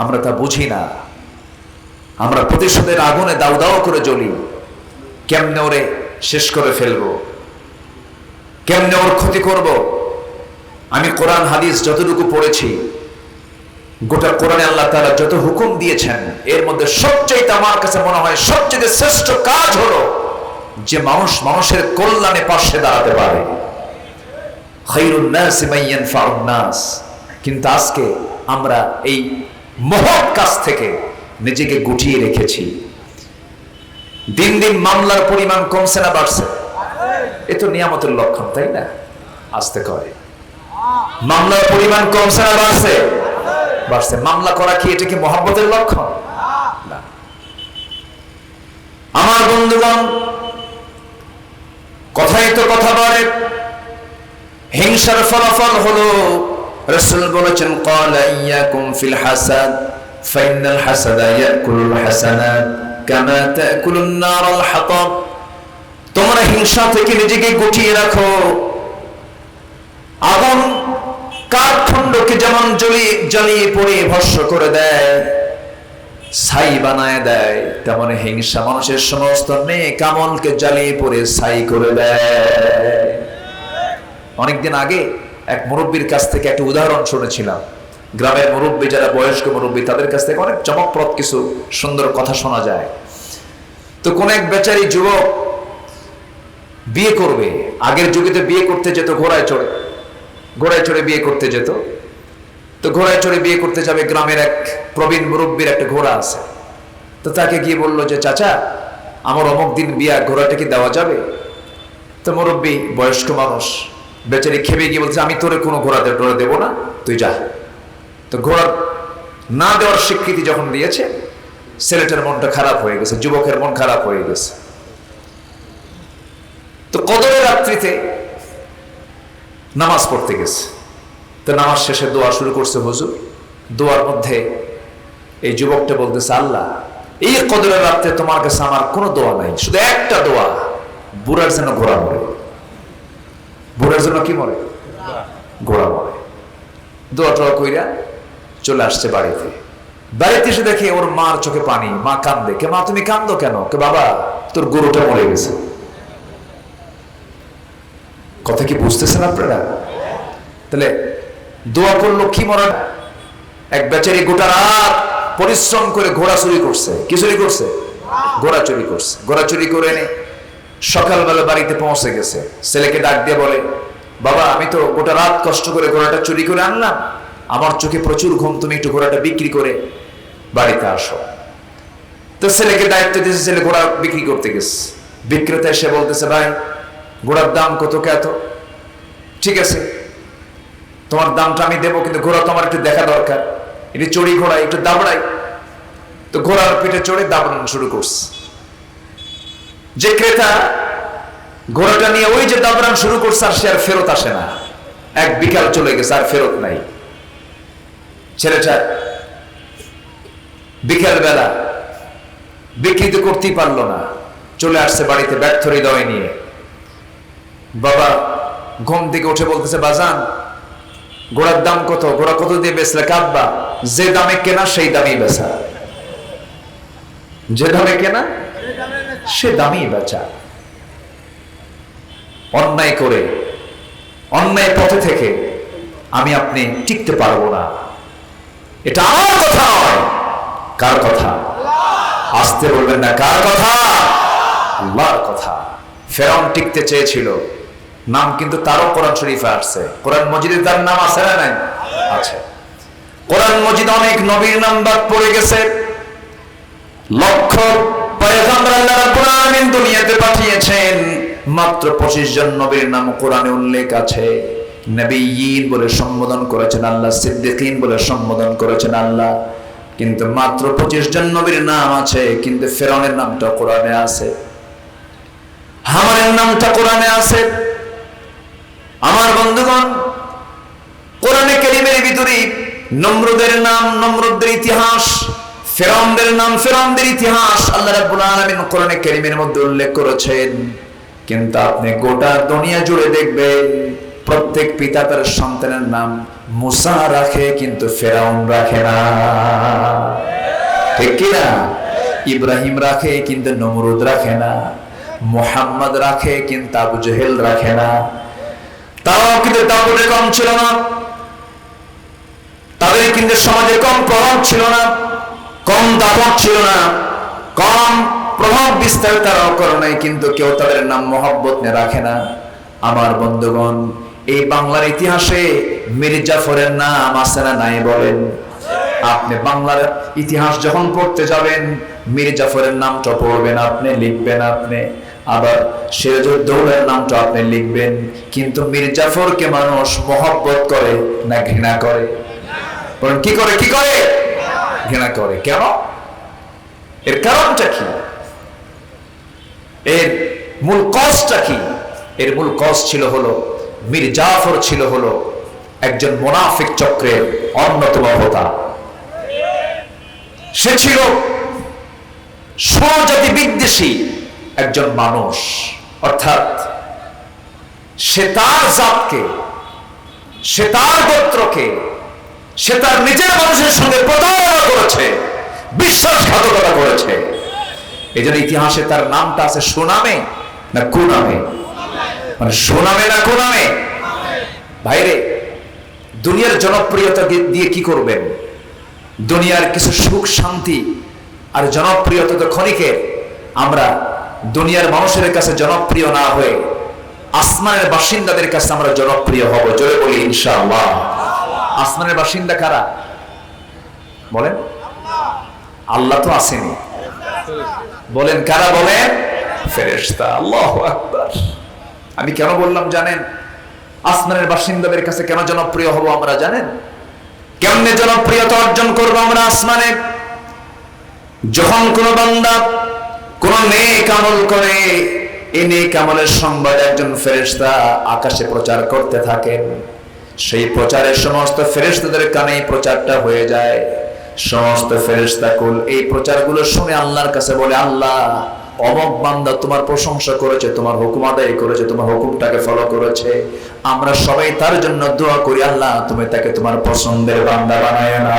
আমরা তা বুঝি না। আমরা প্রতিশোধের আগুনে দাউ দাউ করে জ্বলি, কেমনে ওরে শেষ করে ফেলবো, কেমনে ওর ক্ষতি করব। আমি কোরআন হাদিস যতটুকু পড়েছি, গোটা কোরআনে আল্লাহ তাআলা যত হুকুম দিয়েছেন, এর মধ্যে সবচেয়ে আমার কাছে মনে হয় সবচেয়ে শ্রেষ্ঠ কাজ হলো যে মানুষ মানুষের কল্যাণে পাশে দাঁড়াতে পারে। খায়রুন নাস মান ইয়ানফাউন নাস। কিন্তু আজকে আমরা এই মহৎ কাজ থেকে নিজেকে গুটিয়ে রেখেছি। দিন দিন মামলার পরিমাণ কমছে না বাড়ছে? এ তো নিয়ামতের লক্ষণ, তাই না? আসতে করে মামলার পরিমাণ কমছে না বাড়ছে? বাড়ছে। মামলা করা কি এটা কি মহব্বতের লক্ষণ? না। আমার বন্ধুগণ, কথাই তো কথা বলে, হিংসার ফলাফল হলো রাসূল বলেছেন ক্বালা ইয়াকুম ফিল হাসাদ ফাইনাল হাসাদা ইয়াকুলুল হাসানাত কামা তাকুলুন নারুল হাতাব। তোমরা হিংসা থেকে নিজেকে গুটিয়ে রাখো। আগুন কাঠখণ্ডকে যেমন জ্বালিয়ে পুড়িয়ে ভস্ম করে দেয়, ছাই বানায় দেয়, তেমন হিংসা মানুষের সমস্ত নেক আমলকে জ্বালিয়ে পুড়ে ছাই করে দেয়। অনেকদিন আগে এক মুরব্বীর কাছ থেকে একটা উদাহরণ শুনেছিলাম। গ্রামের মুরব্বী, যারা বয়স্ক মুরব্বী, তাদের কাছ থেকে অনেক চমকপ্রদ কিছু সুন্দর কথা শোনা যায়। তো কোন এক বেচারি যুবক বিয়ে করবে। আগের যুগে তো বিয়ে করতে যেত ঘোড়ায় চড়ে বিয়ে করতে যেত। তো ঘোড়ায় চড়ে বিয়ে করতে যাবে, গ্রামের এক প্রবীণ মুরব্বীর একটা ঘোড়া আছে। তো তাকে গিয়ে বললো যে চাচা, আমার অমুক দিন বিয়া, ঘোড়াটা কি দেওয়া যাবে? তো মুরব্বী বয়স্ক মানুষ, বেচারি খেপে গিয়ে বলছে আমি তোরে কোনো ঘোড়া দেবো না, তুই যা। তো ঘোড়া না দেওয়ার স্বীকৃতি যখন দিয়েছে, ছেলেটার মনটা খারাপ হয়ে গেছে, যুবকের মন খারাপ হয়ে গেছে। তো কদরের রাত্রিতে নামাজ পড়তে গেছে। তো নামাজ শেষে দোয়া শুরু করছে হুজুর। দোয়ার মধ্যে এই যুবকটা বলতেছে, আল্লাহ, এই কদরের রাত্রে তোমার কাছে আমার কোনো দোয়া নাই, শুধু একটা দোয়া, বুড়ার যেন ঘোড়া মরে। বুড়ার জন্য কি মরে? ঘোড়া মরে। দোয়া টোয়া কইরা চলে আসছে বাড়িতে। বাড়িতে এসে দেখে ওর মার চোখে পানি। মা কান্দে। কে মা, তুমি কান্দো কেন? কে বাবা, তোর গরুটা মরে গেছে। কথা কি বুঝতেছেন আপনারা? তাহলে দোয়া করলো কি মরা? এক বেচারি গোটা রাত পরিশ্রম করে ঘোড়া চুরি করছে। কি চুরি করছে? ঘোড়া চুরি করছে। ঘোড়া চুরি করে এনে সকালবেলা বাড়িতে পৌঁছে গেছে। ছেলেকে ডাক দিয়ে বলে, বাবা, আমি তো গোটা রাত কষ্ট করে ঘোড়াটা চুরি করে আনলাম, আমার চোখে প্রচুর ঘুম, তুমি একটু ঘোড়াটা বিক্রি করে বাড়িতে আসো। তো ছেলেকে দায়িত্ব দিয়েছে, ছেলে ঘোড়া বিক্রি করতে গেছে। বিক্রেতা এসে বলতেছে, ভাই, ঘোড়ার দাম কত? এত। ঠিক আছে, তোমার দামটা আমি দেবো, কিন্তু ঘোড়া তোমার একটু দেখা দরকার। এটি চড়ি ঘোড়া, একটু দাবড়াই। তো ঘোড়ার পিঠে চড়ে দাবড়ানো শুরু করছে। যে ক্রেতা ঘোড়াটা নিয়ে ওই যে দাবড়ান শুরু করছে, আর সে আর ফেরত আসে না। এক বিকাল চলে গেছে, আর ফেরত নাই। ছেলেটা বিকেল বেলা বিক্রি তো করতেই পারলো না, চলে আসছে বাড়িতে ব্যর্থ হৃদয় নিয়ে। বাবা ঘুম থেকে উঠে বলতেছে, বাজান, ঘোড়ার দাম কত? ঘোড়া কত দিয়ে বেচলে? কাব্বা, যে দামে কেনা সেই দামেই বেচা। যে দামে কেনা সে দামেই বেচা। অন্যায় করে, অন্যায় পথে থেকে আমি আপনি টিকতে পারবো না। এটা আমার কথা নয়। কার কথা? আসতে বলবেন না। কার কথা? আল্লাহর কথা। ফেরাউন টিকতে চেয়েছিল, নাম কিন্তু তারও কোরআন শরীফে আসছে। কোরআন মজিদে তার নাম আছে না নাই? আছে। কোরআন মজিদ অনেক নবীর নাম বাদ পড়ে গেছে। লক্ষ পয়গম্বর আল্লাহ রাব্বুল আলামিন দুনিয়াতে পাঠিয়েছেন, মাত্র 25 জন নবীর নাম কোরআনে উল্লেখ আছে। নবীয়িন বলে সম্বোধন করেছেন আল্লাহ, সিদ্দিকিন বলে সম্বোধন করেছেন আল্লাহ। কিন্তু মাত্র 25 জন নবীর নাম আছে, কিন্তু ফেরাউনের নামটা কোরআনে আছে, হামানের নামটা কোরআনে আছে, আমার বন্ধুগণ, কোরআনে কারীমের ভিতরে নমরুদের নাম, নমরুদের ইতিহাস, ফিরআউনদের নাম, ফিরআউনদের ইতিহাস আল্লাহ রাব্বুল আলামিন কোরআনে কারীমের মধ্যে উল্লেখ করেছেন। কিন্তু আপনি গোটা দুনিয়া জুড়ে দেখবেন প্রত্যেক পিতা তার সন্তানের নাম মুসা রাখে, কিন্তু ফিরআউন রাখে না। ঠিক কি না? ইব্রাহিম রাখে কিন্তু নমরুদ রাখে না, মুহাম্মদ রাখে কিন্তু আবু জেহেল রাখে না। তাও কিন্তু তাদের কম ছিল না, তাদের কিন্তু সমাজে কম প্রভাব ছিল না, কম দাপট ছিল না, কম প্রভাব বিস্তার তারাও করে নাই, কিন্তু কেউ তাদের নাম মোহাব্বত নিয়ে রাখে না। আমার বন্ধুগণ, এই বাংলার ইতিহাসে মীর জাফরের নাম আছে না নাই বলেন? আপনি বাংলার ইতিহাস যখন পড়তে যাবেন মীর জাফরের নামটা পড়বেন, আপনি লিখবেন, আপনি আবার সিরাজউদ্দৌলার নামটা আপনি লিখবেন, কিন্তু মীর জাফরকে মানুষ মহব্বত করে না ঘৃণা করে? বলেন কি করে? কি করে? ঘৃণা করে। কেন? এর কারণটা কি? এর মূল কজটা কি? এর মূল কজ ছিল হলো মীর জাফর ছিল হলো একজন মুনাফিক চক্রের অন্যতম হোতা। সে ছিল স্বজাতি বিদ্বেষী একজন মানুষ, অর্থাৎ সে তার জাতকে, সে তার গোত্রকে, সে তার নিজের মানুষের সঙ্গে প্রতারণা করেছে, বিশ্বাসঘাতকতা করেছে। এই জন্য ইতিহাসে তার নামটা আছে সুনামে না কুনামে? মানে সুনামে না কুনামে? ভাইরে, দুনিয়ার জনপ্রিয়তা দিয়ে কি করবেন? দুনিয়ার কিছু সুখ শান্তি আর জনপ্রিয়তা তো ক্ষণিকের। আমরা দুনিয়ার মানুষের কাছে জনপ্রিয় না হয়ে আসমানের বাসিন্দাদের কাছে আমরা জনপ্রিয় হব। জোরে বলি ইনশাআল্লাহ। আসমানের বাসিন্দা কারা বলেন? আল্লাহ তো আসেনি, বলেন কারা? বলেন ফেরেশতা। আল্লাহু আকবার। আমি কেন বললাম জানেন? আসমানের বাসিন্দাদের কাছে কেন জনপ্রিয় হব আমরা জানেন? কেমনে জনপ্রিয়তা অর্জন করবো আমরা আসমানে? যখন কোন বান্দা কোন নেক আমল করে, এই নেক আমলের সংবাদ একজন ফেরেশতা আকাশে প্রচার করতে থাকেন, সেই প্রচারের সমস্ত ফেরেশতাদের কানে প্রচারটা হয়ে যায়। সমস্ত ফেরেশতাকুল এই প্রচারগুলো শুনে আল্লাহর কাছে বলে, আল্লাহ, অমুক বান্দা তোমার প্রশংসা করেছে, তোমার হুকুম আদায় করেছে, তোমার হুকুমটাকে ফলো করেছে, আমরা সবাই তার জন্য দোয়া করি, আল্লাহ তুমি তাকে তোমার পছন্দের বান্দা বানায় না।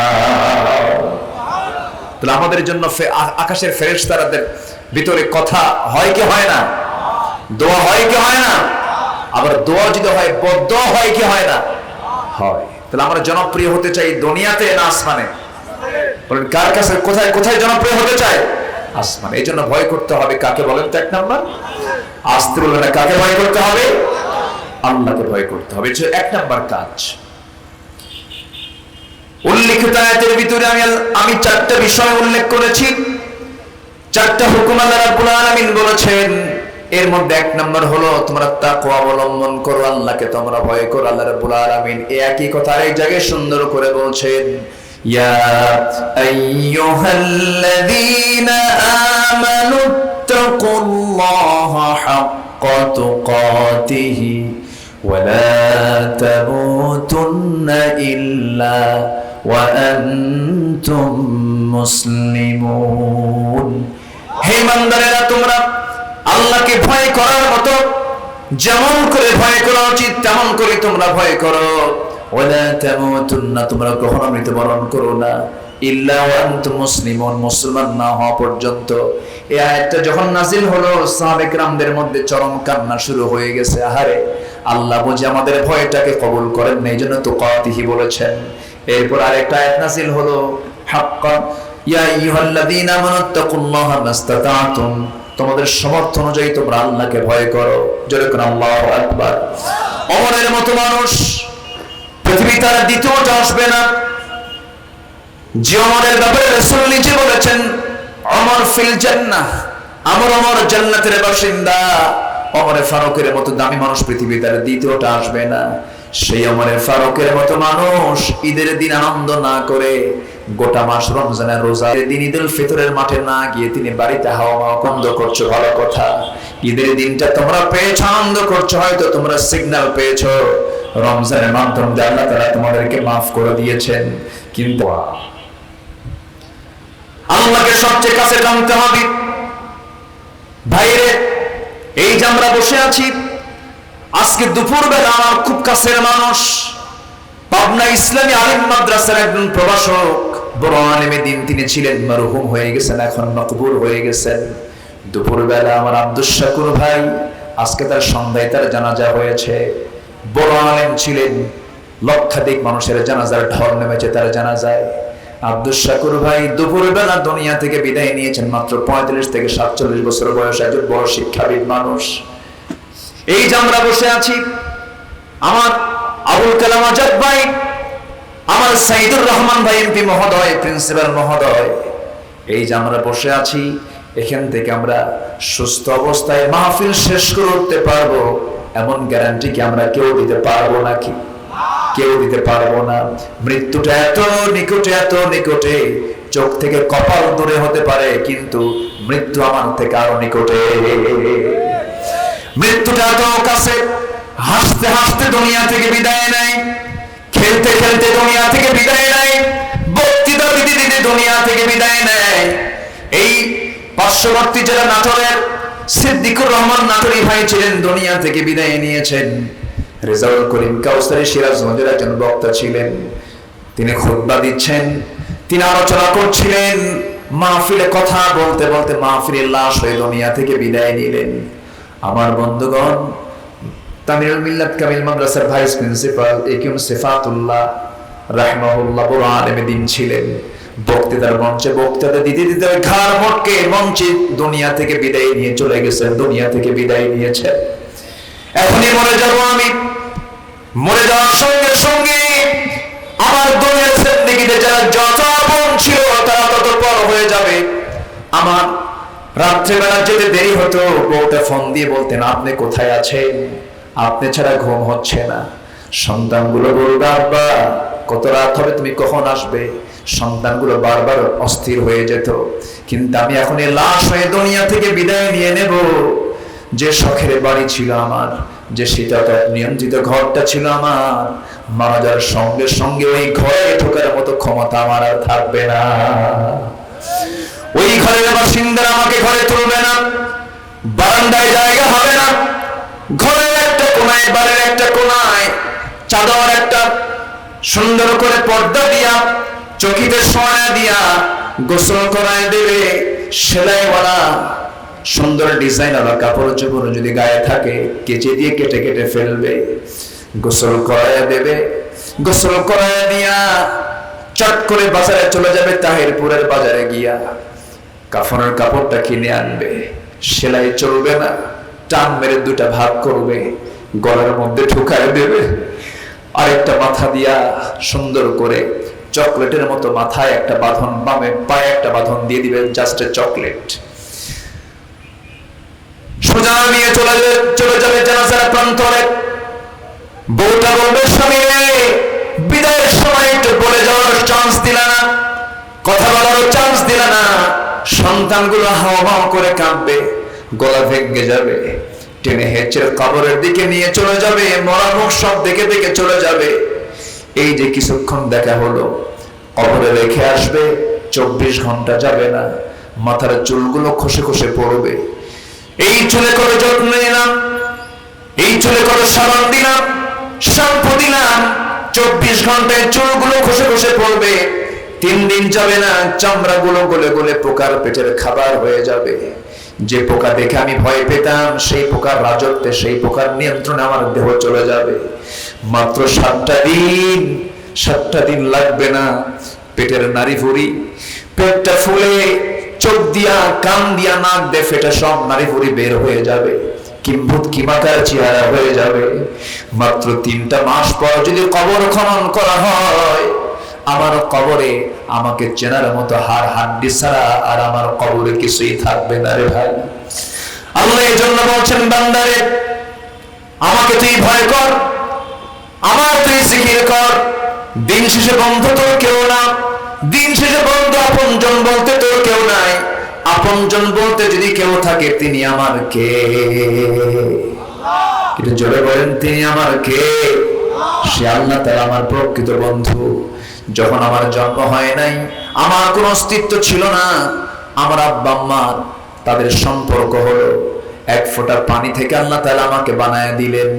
তাহলে আমাদের জন্য আকাশের ফেরেশতাদের ভিতরে কথা হয় কি হয় না? দোয়া হয় কি হয় না? আবার দোয়া যদি হয়, বদদোয়া হয় কি হয় না? হয়। তাহলে আমরা জনপ্রিয় হতে চাই দুনিয়াতে না আসমানে? বলেন কার কাছে, কোথায় কোথায় জনপ্রিয় হতে চাই? আসমানে। এই জন্য ভয় করতে হবে কাকে বলেন তো? এক নাম্বার আসতে বলবেন না, কাকে ভয় করতে হবে? আল্লাহকে ভয় করতে হবে। এটা এক নাম্বার কাজ। উল্লেখিত আয়াতের ভিতরে আমি চারটা বিষয় উল্লেখ করেছি, চারটা হুকুম আল্লাহ রাব্বুল আলামিন বলেছেন। এর মধ্যে এক নাম্বার হলো তোমরা তাকওয়া অবলম্বন করো, আল্লাহকে তোমরা ভয় করো। আল্লাহ রাব্বুল আলামিন এই একই কথা আরেক জায়গায় সুন্দর করে বলছেন, ইয়া আইয়ুহাল্লাযীনা আমানু তাকুল্লাহা হাক্কা তুকাতিহি ওয়া লা তামুতুন্না ইল্লা ওয়া আনতুম মুসলিমুন। হে ইমানদারেরা, তোমরা আল্লাহকে ভয় করার মতো যেমন করে ভয় করা উচিত তেমন করে তোমরা ভয় করো। ওয়ালা তামুতুন্না, তোমরা কখনো মৃত্যুবরণ করো না, ইল্লা ওয়া আনতুম মুসলিমুন, মুসলমান না হওয়া পর্যন্ত। এই আয়াতটা যখন নাজিল হলো, সাহাবে কেরামদের মধ্যে চরম কান্না শুরু হয়ে গেছে। আহারে, আল্লাহ বুঝি আমাদের ভয়টাকে কবুল করেন না, এই জন্য তুকাতিহি বলেছেন। এরপর আরেকটা আয়াত নাজিল হলো, হাক্কান ইয়া আইয়ুহাল্লাযীনা আমানু তাকুল্লাহা মাসতাতা'তুম, তোমাদের সামর্থ্য অনুযায়ী তোমরা আল্লাহকে ভয় করো। জোরে করে আল্লাহু আকবার। ওমরের মতো মানুষ পৃথিবীতে আর দ্বিতীয়টা আসবে না, যে ওমরের ব্যাপারে রাসূল নিজে বলেছেন, ওমর ফিল জান্নাহ, ওমর জান্নাতের বাসিন্দা। ওমরে ফারুকের মতো দামি মানুষ পৃথিবীতে আর দ্বিতীয়টা আসবে না। সেই ওমরে ফারুকের মতো মানুষ ঈদের দিন আনন্দ না করে গোটা মাস রমজানের রোজা, দিন ঈদুল ফিতরের মাঠে না গিয়ে তিনি বাড়িতে হাওয়া আনন্দ করছো, ভালো কথা। ঈদের দিনটা তোমরা পেয়েছো, আনন্দ করছো, হয়তো তোমরা সিগন্যাল পেয়েছো, রমজানের মাধ্যমে দিয়ে আল্লাহ তাআলা তোমাদেরকে মাফ করে দিয়েছেন। কিন্তু আল্লাহকে সবচেয়ে কাছে টানতে হবে। ভাইরে, এই যে আমরা বসে আছি, আজকে দুপুরবেলা আমার খুব কাছের মানুষ, পাবনা ইসলামী আলিম মাদ্রাসার একজন প্রভাষক, বড় আলেমে দিন তিনি ছিলেন, মরহুম হয়ে গেছেন, এখন মকবুল হয়ে গেছেন। দুপুরবেলা আমার আব্দুস শাকুর ভাই, আজকে তার সন্ধ্যায় তার জানাজা হয়েছে। বড় আলেম ছিলেন, লক্ষাধিক মানুষের জানাজার ঢল নেমেছে তার জানাজায়। আব্দুস শাকুর ভাই দুপুরবেলা দুনিয়া থেকে বিদায় নিয়েছেন, মাত্র 35 থেকে 47 বছর বয়স, একজন বড় শিক্ষাবিদ মানুষ। এই যে আমরা বসে আছি, আমার আবুল কালাম আজাদ ভাই, আমার সাইদুর রহমান ভাই এমপি মহোদয়, প্রিন্সিপাল মহোদয়, এই যে আমরা বসে আছি, এখান থেকে আমরা সুস্থ অবস্থায় মাহফিল শেষ করে উঠতে পারবো এমন গ্যারান্টি কি আমরা কেউ দিতে পারবো নাকি? কেউ দিতে পারবো না। মৃত্যুটা এত নিকটে, এত নিকটে, চোখ থেকে কপাল দূরে হতে পারে, কিন্তু মৃত্যু আমার থেকে আরো নিকটে। মৃত্যুটা এত কাছে, হাসতে হাসতে দুনিয়া থেকে বিদায় নেয়, খেলতে খেলতে দুনিয়া থেকে বিদায় নেয়, বক্তৃতা দিতে দিতে দুনিয়া থেকে বিদায় নেয়। এই পার্শ্ববর্তী জেলা নাটোরের সিদ্দিকুর রহমান নাটোরি ভাই ছিলেন, দুনিয়া থেকে বিদায় নিয়েছেন। রেজাউল করিম কাউসারি সিরাজগঞ্জের একজন বক্তা ছিলেন, তিনি খুতবা দিচ্ছেন, তিনি আলোচনা করছিলেন, মাহফিলে কথা বলতে বলতে মাহফিলের লাশ হয়ে দুনিয়া থেকে বিদায় নিলেন। আমার বন্ধুগণ, তামিরুল মিল্লাত কামিল মাদ্রাসার ভাইস প্রিন্সিপাল একিউম সিফাতুল্লাহ রাহিমাহুল্লাহ বড় আলেমে দিন ছিলেন। বক্তৃতার মঞ্চে বক্তৃতা দিতে দিতে ঘাড় মটকে মঞ্চে দুনিয়া থেকে বিদায় নিয়ে চলে গেছেন, দুনিয়া থেকে বিদায় নিয়েছেন। এখনই মরে যাব আমি, মরে যাওয়ার সঙ্গে সঙ্গে আমার দুনিয়ার জিন্দেগিতে যারা যত আপন ছিল তারা তত পর হয়ে যাবে। আমার রাত্রেবেলা যেতে দেরি হতো, বউটা ফোন দিয়ে বলতেন, আপনি কোথায় আছেন? আপনি ছাড়া ঘুম হচ্ছে না। সন্তানগুলো বলবে, আব্বা কত রাত হবে, তুমি কখন আসবে? সন্তানগুলো বারবার অস্থির হয়ে যেত। কিন্তু আমি এখন এই লাশ হয়ে দুনিয়া থেকে বিদায় নিয়ে নেব। যে শখের বাড়ি ছিল আমার, যে শীতাতপ নিয়ন্ত্রিত ঘরটা ছিল আমার, মারা যাওয়ার সঙ্গে সঙ্গে ওই ঘরে ঢোকার মতো ক্ষমতা আমার আর থাকবে না। ওই ঘরের বাসিন্দারা আমাকে ঘরে তুলবে না, বারান্দায় জায়গা হবে না। ঘরের একটা কোনায়, বাড়ির একটা কোনায় চাদর একটা সুন্দর করে পর্দা দিয়া, চকিতে শোয়া দিয়া গোসল করায় দেবে। সেলাইওয়ালা সুন্দর ডিজাইনার কাপড় চোপড় যদি গায়ে থাকে, কেচে দিয়ে কেটে কেটে ফেলবে, গোসল করায় দেবে। গোসল করায় দিয়া চট করে বাজারে চলে যাবে, তাহিরপুরের বাজারে গিয়া কাফনের কাপড়টা কিনে আনবে। সেলাই চলবে না, টান মেরে দুটা ভাগ করবে, গলার মধ্যে ঢুকায় দেবে। আরেকটা মাথা দিয়া সুন্দর করে চকলেটের মতো মাথায় একটা বাঁধন, বামে পায়ে একটা বাঁধন দিয়ে দিবে, জাস্ট চকলেট। সোজা নিয়ে চলে যাবে জানাজার প্রান্তরে। বউটা বলবে, স্বামী রে, বিদায়ের সময় একটু বলে যাওয়ার চান্স দিলা না, কথা বলার চান্স দিলা না। সন্তানগুলো হাওয়া করে কাঁদবে, গলা ভেঙে যাবে, টেনে হেঁচে কবরের দিকে নিয়ে চলে যাবে, মরা মুখ সব দেখে দেখে চলে যাবে। এই যে কিছুক্ষণ দেখা হলো, কবরে রেখে আসবে, 24 ঘন্টা যাবে না, মাথার চুলগুলো খসে খসে পড়বে। এই চুলে করে যত্ন নিলাম, এই চুলে করে সাবান দিলাম, শ্যাম্পু দিলাম, 24 ঘন্টায় চুলগুলো খসে খসে পড়বে। 3 দিন যাবে না, চামড়াগুলো গলে গলে পোকার পেটের খাবার হয়ে যাবে। যে পোকা দেখে আমি ভয় পেতাম, সেই পোকার রাজত্বে, সেই পোকার নিয়ন্ত্রণে আমার দেহ চলে যাবে। মাত্র 7টা দিন লাগবে না, পেটের নাড়ি ভুঁড়ি, পেটটা ফুলে, চোখ দিয়া, কান দিয়া, নাক দিয়ে ফেটে সব নাড়ি ভুঁড়ি বের হয়ে যাবে, কিম্ভূত কিমাকার চেহারা হয়ে যাবে। মাত্র 3টা মাস পর যদি কবর খনন করা হয়, আমার কবরে আমাকে চেনার মতো হাড় হাড্ডি ছাড়া আর আমার কবরে কিছুই থাকবে না রে ভাই। আল্লাহ এই জন্য বলছেন, বান্দারে আমাকে তুই ভয় কর, আমার তুই জিকির কর। দিন শেষে বন্ধু তোর কেউ না, দিন শেষে বন্ধু আপনজন বলতে তোর কেউ নাই। আপনজন বলতে যদি কেউ থাকে, তিনি আমার কে? এটা জোরে বলেন, তিনি আমার কে? সে আল্লাহ তাআলা আমার প্রকৃত বন্ধু। যখন আমার জন্ম হয় নাই, আমার কোনো অস্তিত্ব ছিল না, আমার আব্বা আম্মা তাদের সম্পর্ক হলো এক ফোঁটা পানি থেকে আল্লাহ তাআলা আমাকে বানায় দিলেন।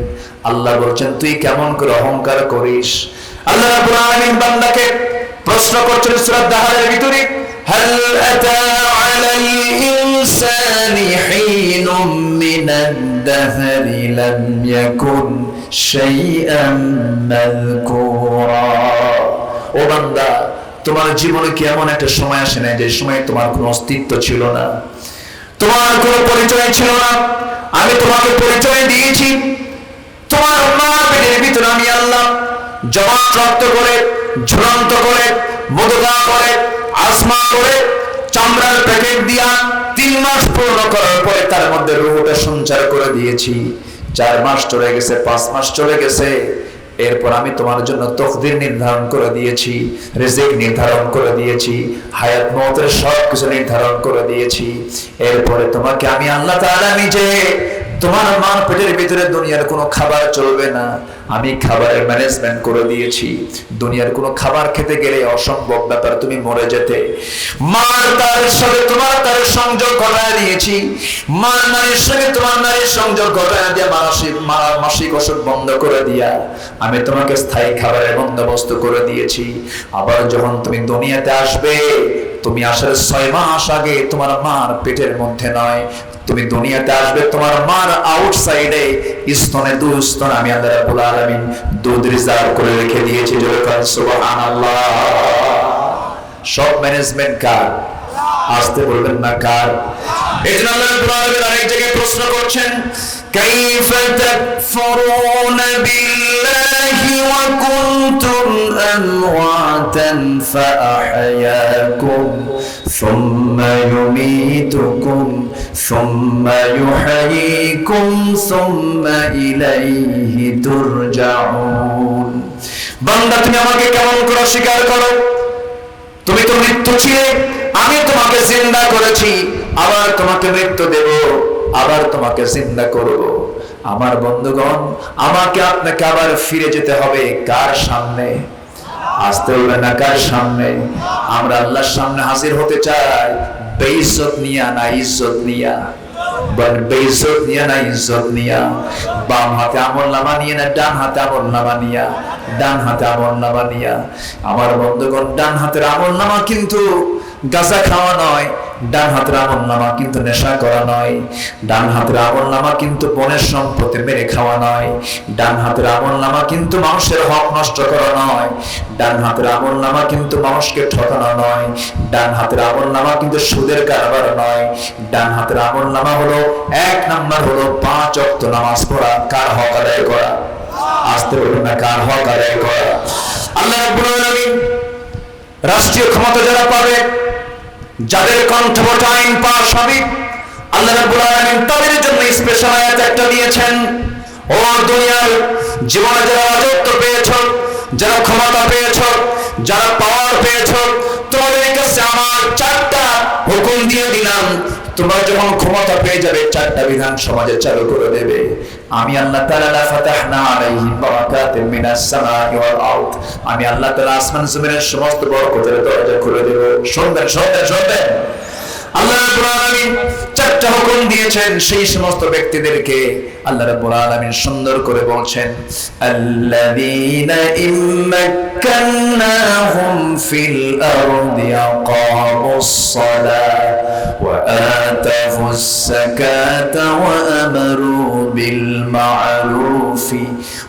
আল্লাহ বলছেন তুই কেমন করে অহংকার করিস। আল্লাহ রাব্বুল আলামিন বান্দাকে প্রশ্ন করছেন সূরা দাহরের ভিতরে, হাল আতা আলাল ইনসানি হিনুম মিনাদ দাহরি লাম ইয়াকুন শাইআন মাযকুরা। ও বান্দা, তোমার জীবনে কি এমন একটা সময় আসে না যে সময় তোমার কোনো অস্তিত্ব ছিল না, তোমার কোনো পরিচয় ছিল না? আমি তোমাকে পরিচয় দিয়েছি। তোমার মা পেটের ভিতরে আমি আল্লাহ জবান রক্ত করে, ঝুলন্ত করে, মুদগা করে, আসমা করে, চামড়ার প্যাকেট দিয়া 3 মাস পূর্ণ করার পরে তার মধ্যে রূহটা সঞ্চার করে দিয়েছি। 4 মাস চলে গেছে, 5 মাস চলে গেছে, এরপর আমি তোমার জন্য তকদির নির্ধারণ করে দিয়েছি, রিজিক নির্ধারণ করে দিয়েছি, হায়াত মওতের সব কিছু নির্ধারণ করে দিয়েছি। এরপরে তোমাকে আমি আল্লাহ তাআলা নিজে, তোমার মার পেটের ভিতরে দুনিয়ার কোনো খাবার চলবে না, আমি খাবারের ম্যানেজমেন্ট করে দিয়েছি। দুনিয়ার কোনো খাবার খেতে গেলে অসম্ভব ব্যাপার, তুমি মরে যেতে। মার তার সাথে তোমার তার সংযোগ ঘটায় দিয়েছি, মার নারীর সঙ্গে তোমার নারীর সংযোগ ঘটায় দিয়া মাসিক ওষুধ বন্ধ করে দিয়া আমি তোমাকে স্থায়ী খাবারের বন্দোবস্ত করে দিয়েছি। আবার যখন তুমি দুনিয়াতে আসবে, তুমি আসার 6 মাস আগে তোমার মার পেটের মধ্যে নয়, তুমি দুনিয়াতে আসবে তোমার মার আউটসাইডে স্তনে 2 স্তন আমি আল্লাহ রাব্বুল আলামিন দুধ রিজার্ভ করে রেখে দিয়েছি। জোরে বলেন সুবহানাল্লাহ। সব ম্যানেজমেন্ট কার? আসতে বলবেন না কার? এজন্য আল্লাহ রাব্বুল আলামিন আরেক জায়গায় প্রশ্ন করছেন, কাইফা তাকফুরুনা বিল্লাহি ওয়া কুনতুম আমওয়াতান ফাআহয়াকুম সুম্মা ইউমীতুকুম সুম্মা ইউহয়ীকুম সুম্মা ইলাইহি তুরজাউন। বান্দা, তুমি আমাকে কেমন করে অস্বীকার করো? তুমি তো মৃত্যু ছিলে, আমি তোমাকে জিন্দা করেছি, আবার তোমাকে মৃত্যু দেব, আবার তোমাকে জিন্দা করব। আমার বন্ধুগণ, আমাকে আপনাকে আবার ফিরে যেতে হবে কার সামনে? আসতে হবে না কার সামনে? আমরা আল্লাহর সামনে হাজির হতে চাই বেইজ্জত নিয়া না ইজ্জত নিয়া। বেইজ্জত নিয়া না ইজ্জত নিয়া। বাম হাতে আমলনামা নিয়ে না ডান হাতে আমলনামা নিয়া, ডান হাতে আমলনামা নিয়া। আমার বন্ধুগণ, ডান হাতের আমলনামা কিন্তু গাঁজা খাওয়া নয়, ডান হাতের আমলনামা কিন্তু নেশা করা নয়, ডান হাতের আমলনামা কিন্তু বনের সম্পত্তি মেরে খাওয়া নয়, ডান হাতের আমলনামা কিন্তু মানুষের হক নষ্ট করা নয়, ডান হাতের আমলনামা কিন্তু মানুষকে ঠকানো নয়, ডান হাতের আমলনামা কিন্তু সুদের কারবার নয়। ডান হাতের আমলনামা হলো 1 নাম্বার হলো 5 ওয়াক্ত নামাজ পড়া, কার হক আদায় করা। আসতে বলুন না কার হক আদায় করা। আল্লাহ রাব্বুল আলামিন রাষ্ট্রীয় ক্ষমতা যারা পাবে, যাদের কণ্ঠ ভোট আইন পাস হবে, আল্লাহ রাব্বুল আলামিন তাদের জন্য স্পেশাল আয়াত একটা দিয়েছেন। ও দুনিয়ার জীবনে যারা রাজত্ব পেয়েছ, যারা ক্ষমতা পেয়েছ, যারা পাওয়ার পেয়েছ, তোমাদের কাছে আমার 4টা হুকুম দিয়ে দিলাম। তোমরা যখন ক্ষমতা পেয়ে যাবে 4টা বিধান সমাজে চালু করে দেবে। আমি আল্লাহ তাআলা ফাতাহনা আলাইহিম বারাকাতিন মিনাস সামাই ওয়াল আরদ, আমি আল্লাহ তাআলা আসমান জমিনের সমস্ত বরকতের দরজা খুলে দেব। শুনবেন শুনবেন শুনবেন। আল্লাহ রাব্বুল আলামিন 4টা হুকুম দিয়েছেন, সেই সমস্ত ব্যক্তিদেরকে আল্লাহ রাব্বুল আলামিন সুন্দর করে বলছেন, আল্লাযীনা ইম্মাক্কান্নাহুম ফিল আরদি আকামুস সালাহ ওয়া আতাফুস যাকাতা ওয়া আমারু বিল মা'রুফি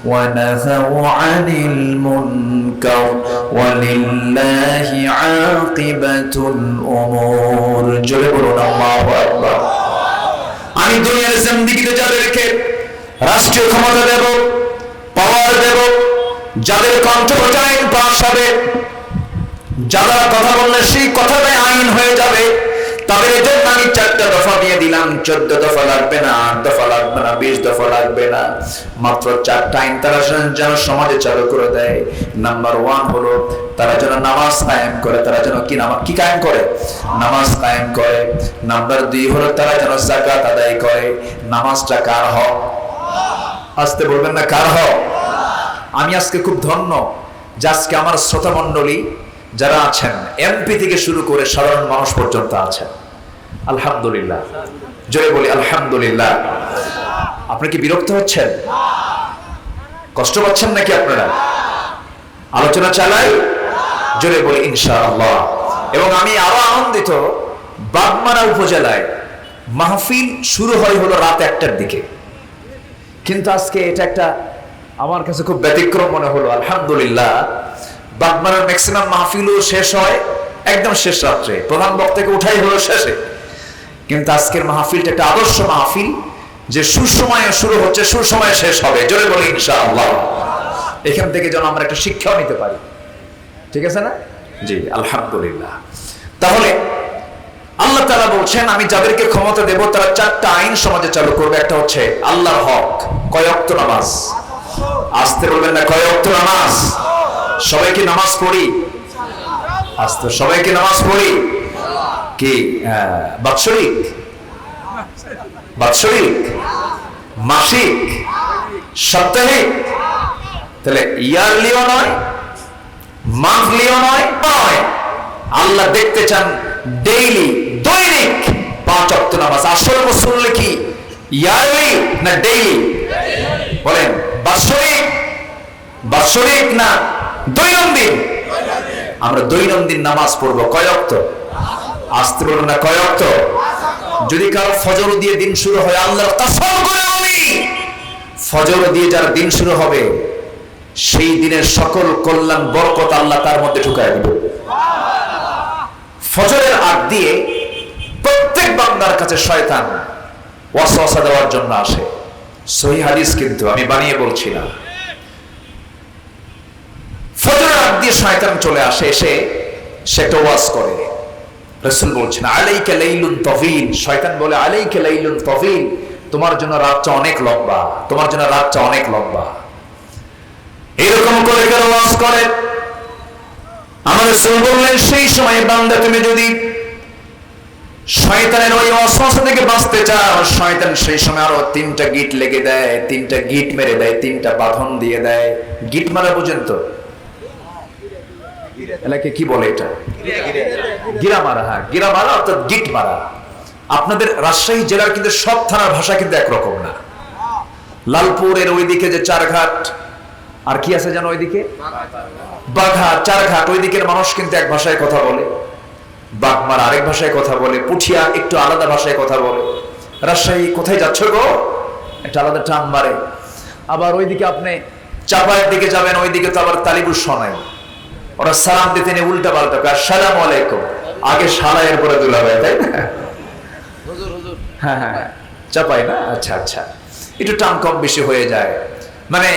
ওয়া নাহাউ আনিল মুনকার ওয়া লিল্লাহি আকিবাতুল উমুর। জোরে বলুন আল্লাহু আকবার। আমি দুনিয়ার জিন্দেগিতে যাদেরকে রাষ্ট্রীয় ক্ষমতা দেব, পাওয়ার দেব, যাদের কণ্ঠ আইন পাস হবে, যারা কথা বললে সেই কথাটাই আইন হয়ে যাবে, তাদের জন্য আমি 4টা দফা দিয়ে দিলাম। 14 দফা লাগবে না, 8 দফা লাগবে না, 20 দফা লাগবে না, মাত্র 4টা আইন তারা যেন সমাজে চালু করে দেয়। নাম্বার 1 হলো তারা যেন নামাজ কায়েম করে, তারা যেন কি কায়েম করে? নামাজ কায়েম করে। নাম্বার 2 হলো তারা যেন যাকাত আদায় করে। নামাজটা কার হক? আসতে বলবেন না কার হক? আমি আজকে খুব ধন্য যে আজকে আমার শ্রোতা মণ্ডলী যারা আছেন, এমপি থেকে শুরু করে সাধারণ মানুষ পর্যন্ত আছেন। আলহামদুলিল্লাহ, জয় বলি আলহামদুলিল্লাহ। আপনি কি বিরক্ত হচ্ছেন? কষ্ট পাচ্ছেন নাকি আপনারা? আলোচনা চালাই, জোরে বলি ইনশাআল্লাহ। এবং আমি আরো আনন্দিত, বাগমারা উপজেলায় মাহফিল শুরু হলো রাত 1টার দিকে, কিন্তু আজকে এটা একটা আমার কাছে খুব ব্যতিক্রম মনে হলো। আলহামদুলিল্লাহ, বাগমারার ম্যাক্সিমাম মাহফিলও শেষ হয় একদম শেষ রাত্রে, প্রধান বক্তাকে উঠাই হলো শেষে, কিন্তু আজকের মাহফিলটা একটা আদর্শ মাহফিল, যে সুসময়ে শুরু হচ্ছে, সুসময়ে শেষ হবে। জোরে বলি ইনশাআল্লাহ। এখান থেকে যেন আমরা একটা শিক্ষাও নিতে পারি, ঠিক আছে না? জি আলহামদুলিল্লাহ। তাহলে আল্লাহ তাআলা বলছেন, আমি যাদেরকে ক্ষমতা দেব তারা 4টা আইন সমাজে চালু করবে। একটা হচ্ছে আল্লাহর হক, কয় ওয়াক্ত নামাজ? আসতে বলবেন না, কয় ওয়াক্ত নামাজ? সবাই কি নামাজ পড়ি? আসতে, সবাই কি নামাজ পড়ি? কি বাৎসরিক, বাৎসরিক, মাসিক, সাপ্তাহিক? তাহলে ইয়ারলিও নয়, মান্থলিও নয়। আল্লাহ দেখতে চান ডেইলি, দৈনিক 5 ওয়াক্ত নামাজ। আসল মুসল্লি কি ইয়ারলি না ডেইলি? বলেন, বাৎসরিক, বাৎসরিক না দৈনন্দিন? আমরা দৈনন্দিন নামাজ পড়বো। কয় ওয়াক্ত? আসতে বলুন না, কয় ওয়াক্ত? যদি কারো ফজর দিয়ে দিন শুরু হয়, আল্লাহর কসম করে বলি, ফজর দিয়ে যার দিন শুরু হবে, সেই দিনের সকল কল্যাণ বরকত আল্লাহ তার মধ্যে ঢুকায় দিবে। ফজরের আগ দিয়ে প্রত্যেক বান্দার কাছে শয়তান ওয়াসওয়াসা দেওয়ার জন্য আসে। সহিহ হাদিস, কিন্তু আমি বানিয়ে বলছি না। ফজরের আগ দিয়ে শয়তান চলে আসে, এসে সে একটা ওয়াজ করে। রাসূল বলছেন, আলাইকা লাইলুন তাওয়িল। শয়তান বলে, আলাইকা লাইলুন তাওয়িল, তোমার জন্য রাতটা অনেক লম্বা, তোমার জন্য রাতটা অনেক লম্বা। এরকম করে কেন ওয়াজ করে? আমার রাসূল বললেন, সেই সময় বান্দা তুমি যদি শয়তানের ওই ওয়াসওয়াসা থেকে বাঁচতে চাও, শয়তান সেই সময় আরো 3টা গিট লেগে দেয়, 3টা গিট মেরে দেয়, 3টা বাঁধন দিয়ে দেয়। গিট মারা বুঝেন তো? এলাকে কি বলে এটা? গিরা মারা। হ্যাঁ, গিরা মারা অর্থাৎ গিট মারা। আপনাদের রাজশাহী জেলার কিন্তু সব থানার ভাষা কিন্তু একরকম না। লালপুরের ওইদিকে যে চারঘাট, আর কি আছে যেন ওইদিকে বাঘা, চারঘাট, ওই দিকের মানুষ কিন্তু এক ভাষায় কথা বলে। বাগমারা আরেক ভাষায় কথা বলে, পুঠিয়া একটু আলাদা ভাষায় কথা বলে। রাজশাহী কোথায় যাচ্ছ গো, একটা আলাদা টান মারে। আবার ওইদিকে আপনি চাপায়ের দিকে যাবেন, ওইদিকে তো আবার তালিবুর শোনায়, ওরা সালাম দিতে নিয়ে উল্টা পাল্টা, আসসালামু আলাইকুম, আগে সালা এরপরে দুলাভাই, তাই না? হ্যাঁ হ্যাঁ, চাপাই না? আচ্ছা আচ্ছা, একটু টান কম বেশি হয়ে যায়। মানে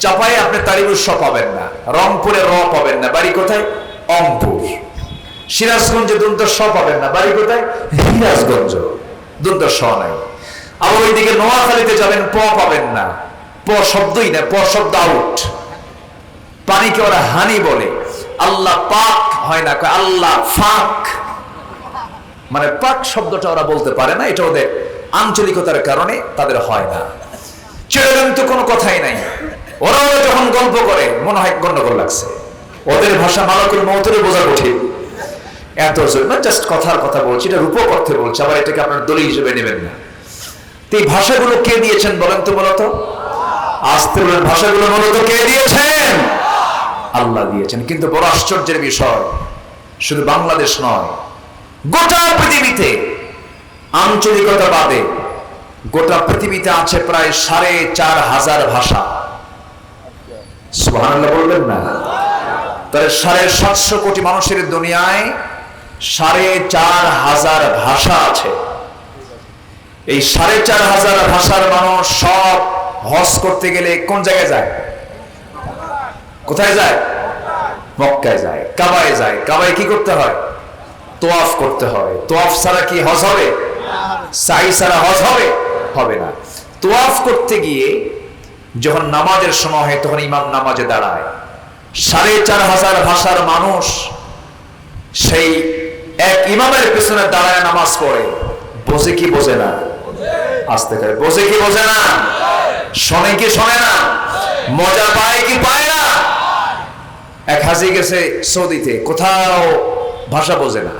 চাপায়ে আপনি তালিবুর স পাবেন না, রংপুরে র পাবেন না, বাড়ি কোথায়? অংপুর। সিরাজগঞ্জে দন্ত স পাবেন না, বাড়ি কোথায়? সিরাজগঞ্জ, দন্ত স নাই। আবার ওইদিকে নোয়াখালীতে যাবেন, প পাবেন না, প শব্দই না, প শব্দ আউট। পানিকে ওরা হানি বলে। আল্লাহ পাক হয় না, আল্লাহ ফাক, মানে পাক শব্দটা ওরা বলতে পারে না, এটা ওদের আঞ্চলিকতার কারণে তাদের হয় না। চিরদিন তো কোনো কথাই নাই। ওরা যখন গল্প করে মনে হয় গন্ডগোল লাগছে, ওদের ভাষা মালাকুল মউতের বোঝা কঠিন। এত জাস্ট কথার কথা বলছি, এটা রূপক অর্থে বলছি, আবার এটাকে আপনার দলিল হিসেবে নেবেন না। তো এই ভাষাগুলো কে দিয়েছেন বলেন তো? বলতো আসতে বলেন, ভাষাগুলো মূলত কে দিয়েছেন? আল্লাহ দিয়েছেন। কিন্তু বড় আশ্চর্যের বিষয়, শুধু বাংলাদেশ নয়, গোটা পৃথিবীতে আঞ্চলিকতা বাদে গোটা পৃথিবীতে আছে প্রায় 4,500 ভাষা। সুবহানাল্লাহ বলবেন না? তাহলে 750 কোটি মানুষের দুনিয়ায় 4,500 ভাষা আছে। এই 4,500 ভাষার মানুষ সব হজ করতে গেলে কোন জায়গায় যায়? কোথায় যায়? মক্কায় যায়, কাবায় যায়। কাবায় কি করতে হয়? তোয়াফ করতে হয়। তোয়াফ ছাড়া কি হজ হবে? সাই ছাড়া হজ হবে? হবে না। তোয়াফ করতে গিয়ে যখন নামাজের সময় হয়, তখন ইমাম নামাজে দাঁড়ায়। 4,500 ভাষার মানুষ সেই এক ইমামের পেছনে দাঁড়ায় নামাজ পড়ে। বোঝে কি বোঝে না? আসতে করে বোঝে কি বোঝে না? শোনে কি শোনে না? মজা পায় কি পায় না? এক হাজি গেছে সৌদিতে, কোথাও ভাষা বোঝে না,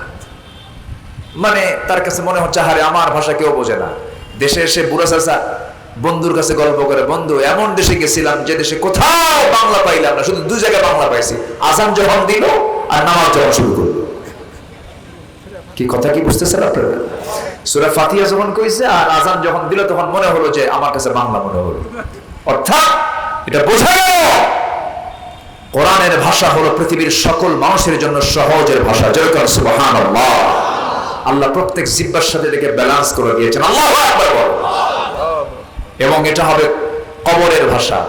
মানে তার কাছে মনে হচ্ছে আরে আমার ভাষা কেউ বোঝে না। দেশে এসে বুড়া চাচা বন্ধুর কাছে গল্প করে, বন্ধু এমন দেশে গেছিলাম যে দেশে কোথাও বাংলা পাইলাম না, শুধু 2 জায়গায় বাংলা পাইছি, আজান যখন দিল আর নামাজ যখন শুরু করলো। কি কথা কি বুঝতেছেন আপনারা? সূরা ফাতিহা যখন কইছে আর আজান যখন দিল তখন মনে হলো যে আমার কাছে বাংলা মনে হলো। অর্থাৎ এটা বোঝা গেল কোরআনের ভাষা হলো পৃথিবীর সকল মানুষের জন্য সহজের ভাষা। যেরকম সুবহানাল্লাহ, আল্লাহ প্রত্যেক জিহ্বার সাথে এটাকে ব্যালেন্স করে দিয়েছেন। আল্লাহু আকবার বলো। এবং এটা হবে কবরের ভাষা,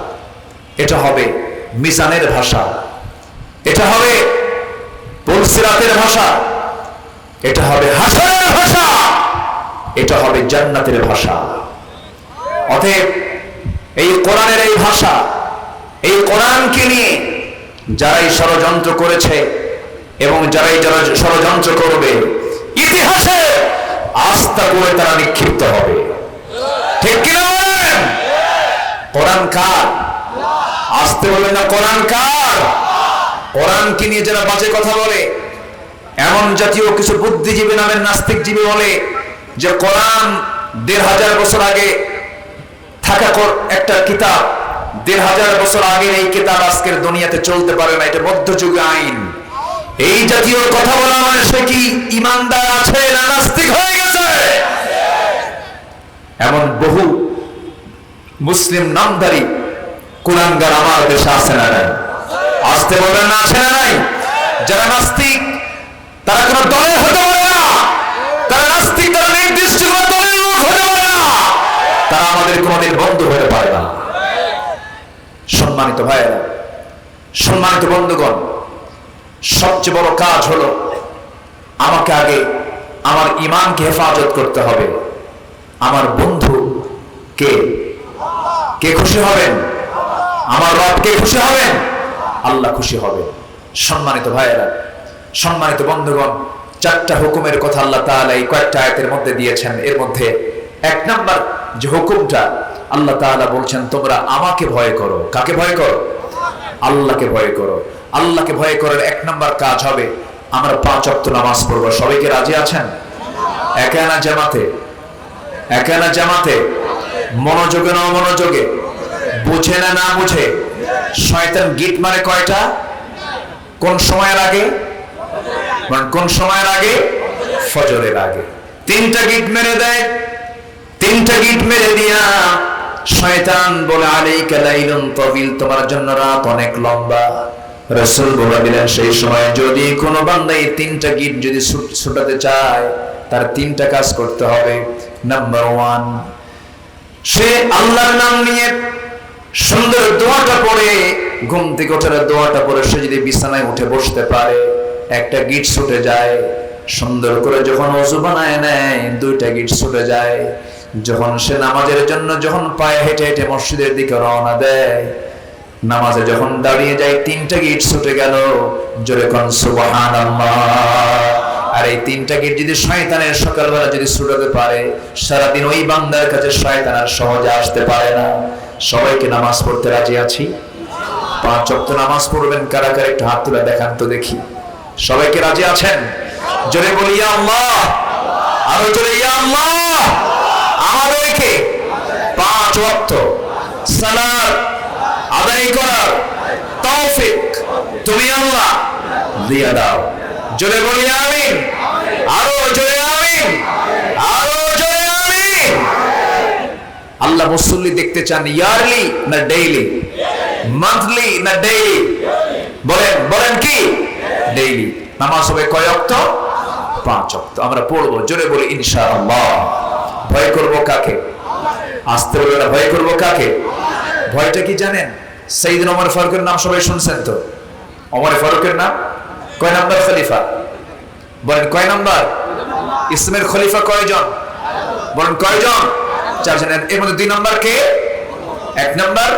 এটা হবে মিজানের ভাষা, এটা হবে পুলসিরাতের ভাষা, এটা হবে হাসরের ভাষা, এটা হবে জান্নাতের ভাষা। অতএব এই কোরআনের এই ভাষা, এই কোরআনকে নিয়ে যারাই ষড়যন্ত্র করেছে এবং যারা ষড়যন্ত্র করবে, ইতিহাসে আস্থা করে তারা নিক্ষিপ্ত হবে। ঠিক কিনা বলেন? কোরআন কার? আসতে বলেন না, কোরআন কার? কোরআনকে নিয়ে যারা বাজে কথা বলে, এমন জাতীয় কিছু বুদ্ধিজীবী নামের নাস্তিকজীবী বলে যে কোরআন 1500 বছর আগে থাকা একটা কিতাব, 1500 বছর আগের এই কিতাব আজকের দুনিয়াতে চলতে পারে না, এটা মধ্যযুগীয় আইন। এই জাতীয় কথা বলা মানে সে কি ইমানদার আছে না নাস্তিক হয়ে গেছে? এমন বহু মুসলিম নামধারী কুলাঙ্গার আমার দেশে আছে না নাই? আসতে বলেন না, আছে না নাই? যারা নাস্তিক তারা কোন দলের হতে পারে না, তারা নাস্তিক, তারা নির্দিষ্ট কোন দলের লোক হতে পারে না, তারা আমাদের কোনদিন বন্ধু হতে পারে না। সম্মানিত ভাইয়েরা, সম্মানিত বন্ধুগণ, সবচেয়ে বড় কাজ হলো আমাকে আগে আমার ঈমানকে হেফাজত করতে হবে। আমার বন্ধু কে? কে খুশি হবেন? আমার রব কে খুশি হবেন? আল্লাহ খুশি হবেন। সম্মানিত ভাইয়েরা, সম্মানিত বন্ধুগণ, 4টা হুকুমের কথা আল্লাহ তাআলা এই কয়েকটা আয়াতের মধ্যে দিয়েছেন। এর মধ্যে 1 নাম্বার যে হুকুমটা আল্লাহ তাআলা বলছেন, তোমরা আমাকে ভয় করো। কাকে ভয় করো? আল্লাহকে ভয় করো। আল্লাহকে ভয় করার 1 নাম্বার কাজ হবে আমরা 5 ওয়াক্ত নামাজ পড়ব। সবাইকে রাজি আছেন? একা না জামাতে? একা না জামাতে? মনোযোগে না অমনোযোগে? বুঝে না না বুঝে? শয়তান গিট মারে কয়টা? কোন সময়ের আগে? কোন সময়ের আগে? ফজরের আগে 3টা গিট মেরে দেয়। 3টা গিট মেরে দিয়া শয়তান বলে, আলাইকা লাইলুন তাবিল, তোমার জন্য রাত অনেক লম্বা। রাসূল বলে দিলেন, সেই সময় যদি কোনো বান্দা এই 3টা গিট যদি ছুটাতে চায়, তার 3টা কাজ করতে হবে। নাম্বার 1, সে আল্লাহর নাম নিয়ে সুন্দর দোয়াটা পড়ে, ঘুম থেকে ওঠার দোয়াটা পড়ে সে যদি বিছানায় উঠে বসতে পারে, একটা গিট ছুটে যায়। সুন্দর করে যখন ওযু বানায় নেয়, 2টা গিট ছুটে যায়। যখন সে নামাজের জন্য যখন পায়ে হেঁটে হেঁটে মসজিদের দিকে রওনা দেয়, নামাজে যখন দাঁড়িয়ে যায়, 3টা গিট ছুটে গেল। জোরে কোন সুবহানাল্লাহ। আর এই 3টা গিট যদি শয়তানের সকালবেলা যদি ছুটাতে পারে, সারাদিন ওই বান্দার কাছে শয়তান আর সহজে আসতে পারে না। সবাইকে নামাজ পড়তে রাজি আছি? 5 ওয়াক্ত নামাজ পড়বেন কারা কারা? একটু হাত তুলে দেখান তো দেখি। সবাইকে রাজি আছেন? জোরে বলি ইয়া আল্লাহ, আরো জোরে ইয়া আল্লাহ। আমাদেরকে 5 ওয়াক্ত সালাত আদায় করার তৌফিক তুমি আল্লাহ দিয়ে দাও। জোরে বলি আমিন। আরো জোরে আমিন, আরো জোরে আমিন। আল্লাহ মুসল্লি দেখতে চান ইয়ারলি না ডেইলি? মান্থলি না ডেইলি? বলেন বলেন কি? ডেইলি। নামাজ হবে কয় ওয়াক্ত? 5 ওয়াক্ত। আমরা পড়বো, জোরে বলি ইনশাআল্লাহ। ভয় করব কাকে? আসতে বলে না, ভয় করব কাকে? ভয়টা কি জানেন? সাইয়েদনা ওমর ফারুকের নাম সবাই শুনছেন তো? ওমর ফারুকের নাম কয় নাম্বার খলিফা? বলেন কয় নাম্বার? ইসলামের খলিফা কয়জন? বলেন কয়জন? 4 জন। এর মধ্যে 2 নাম্বার কে? 1 নাম্বার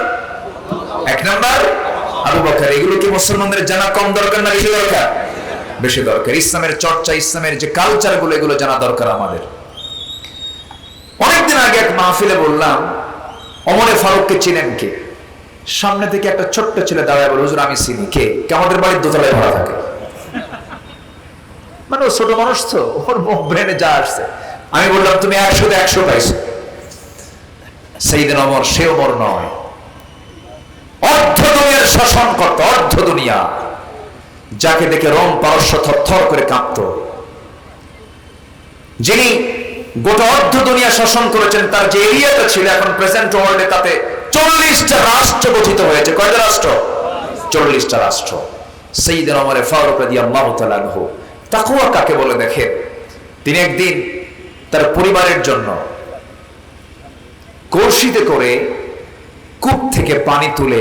আবু বকর। এগুলো কি মুসলমানদের জানা কম দরকার না বেশি দরকার? বেশি দরকার। ইসলামের চর্চা, ইসলামের যে কালচার গুলো, এগুলো জানা দরকার আমাদের। অনেকদিন আগে এক মাহফিলে বললাম, ওমর ফারুককে চিনেন কে? সামনে থেকে একটা ছোট্ট ছেলে দাঁড়ায় বলে, হুজুর আমি চিনি। কে? আমাদের বাড়ির দোতলায় ভরা থাকে। মানে ও ছোট মানুষ তো, ওর ব্রেনে যা আসছে। আমি বললাম তুমি 100-তে 100 পাইছো। সাইয়েদনা ওমর সে ওমর নয়, অর্ধ দুনিয়ার শাসন করত, অর্ধ দুনিয়া, যাকে দেখে রোম পারস্য থরথর করে কাঁপত, যিনি গোটা অর্ধ দুনিয়া শাসন করেছেন। তার যে এরিয়াটা ছিল এখন প্রেজেন্ট ওয়ার্ল্ডে, তাতে 40টা রাষ্ট্র গঠিত হয়েছে। কয়টা রাষ্ট্র? 40টা রাষ্ট্র। সাইয়েদনা ওমর ফারুক রাদিয়াল্লাহু তাআলা আনহু, তাকওয়া কাকে বলে দেখেন। তিনি একদিন তার পরিবারের জন্য কলসিতে করে কূপ থেকে পানি তুলে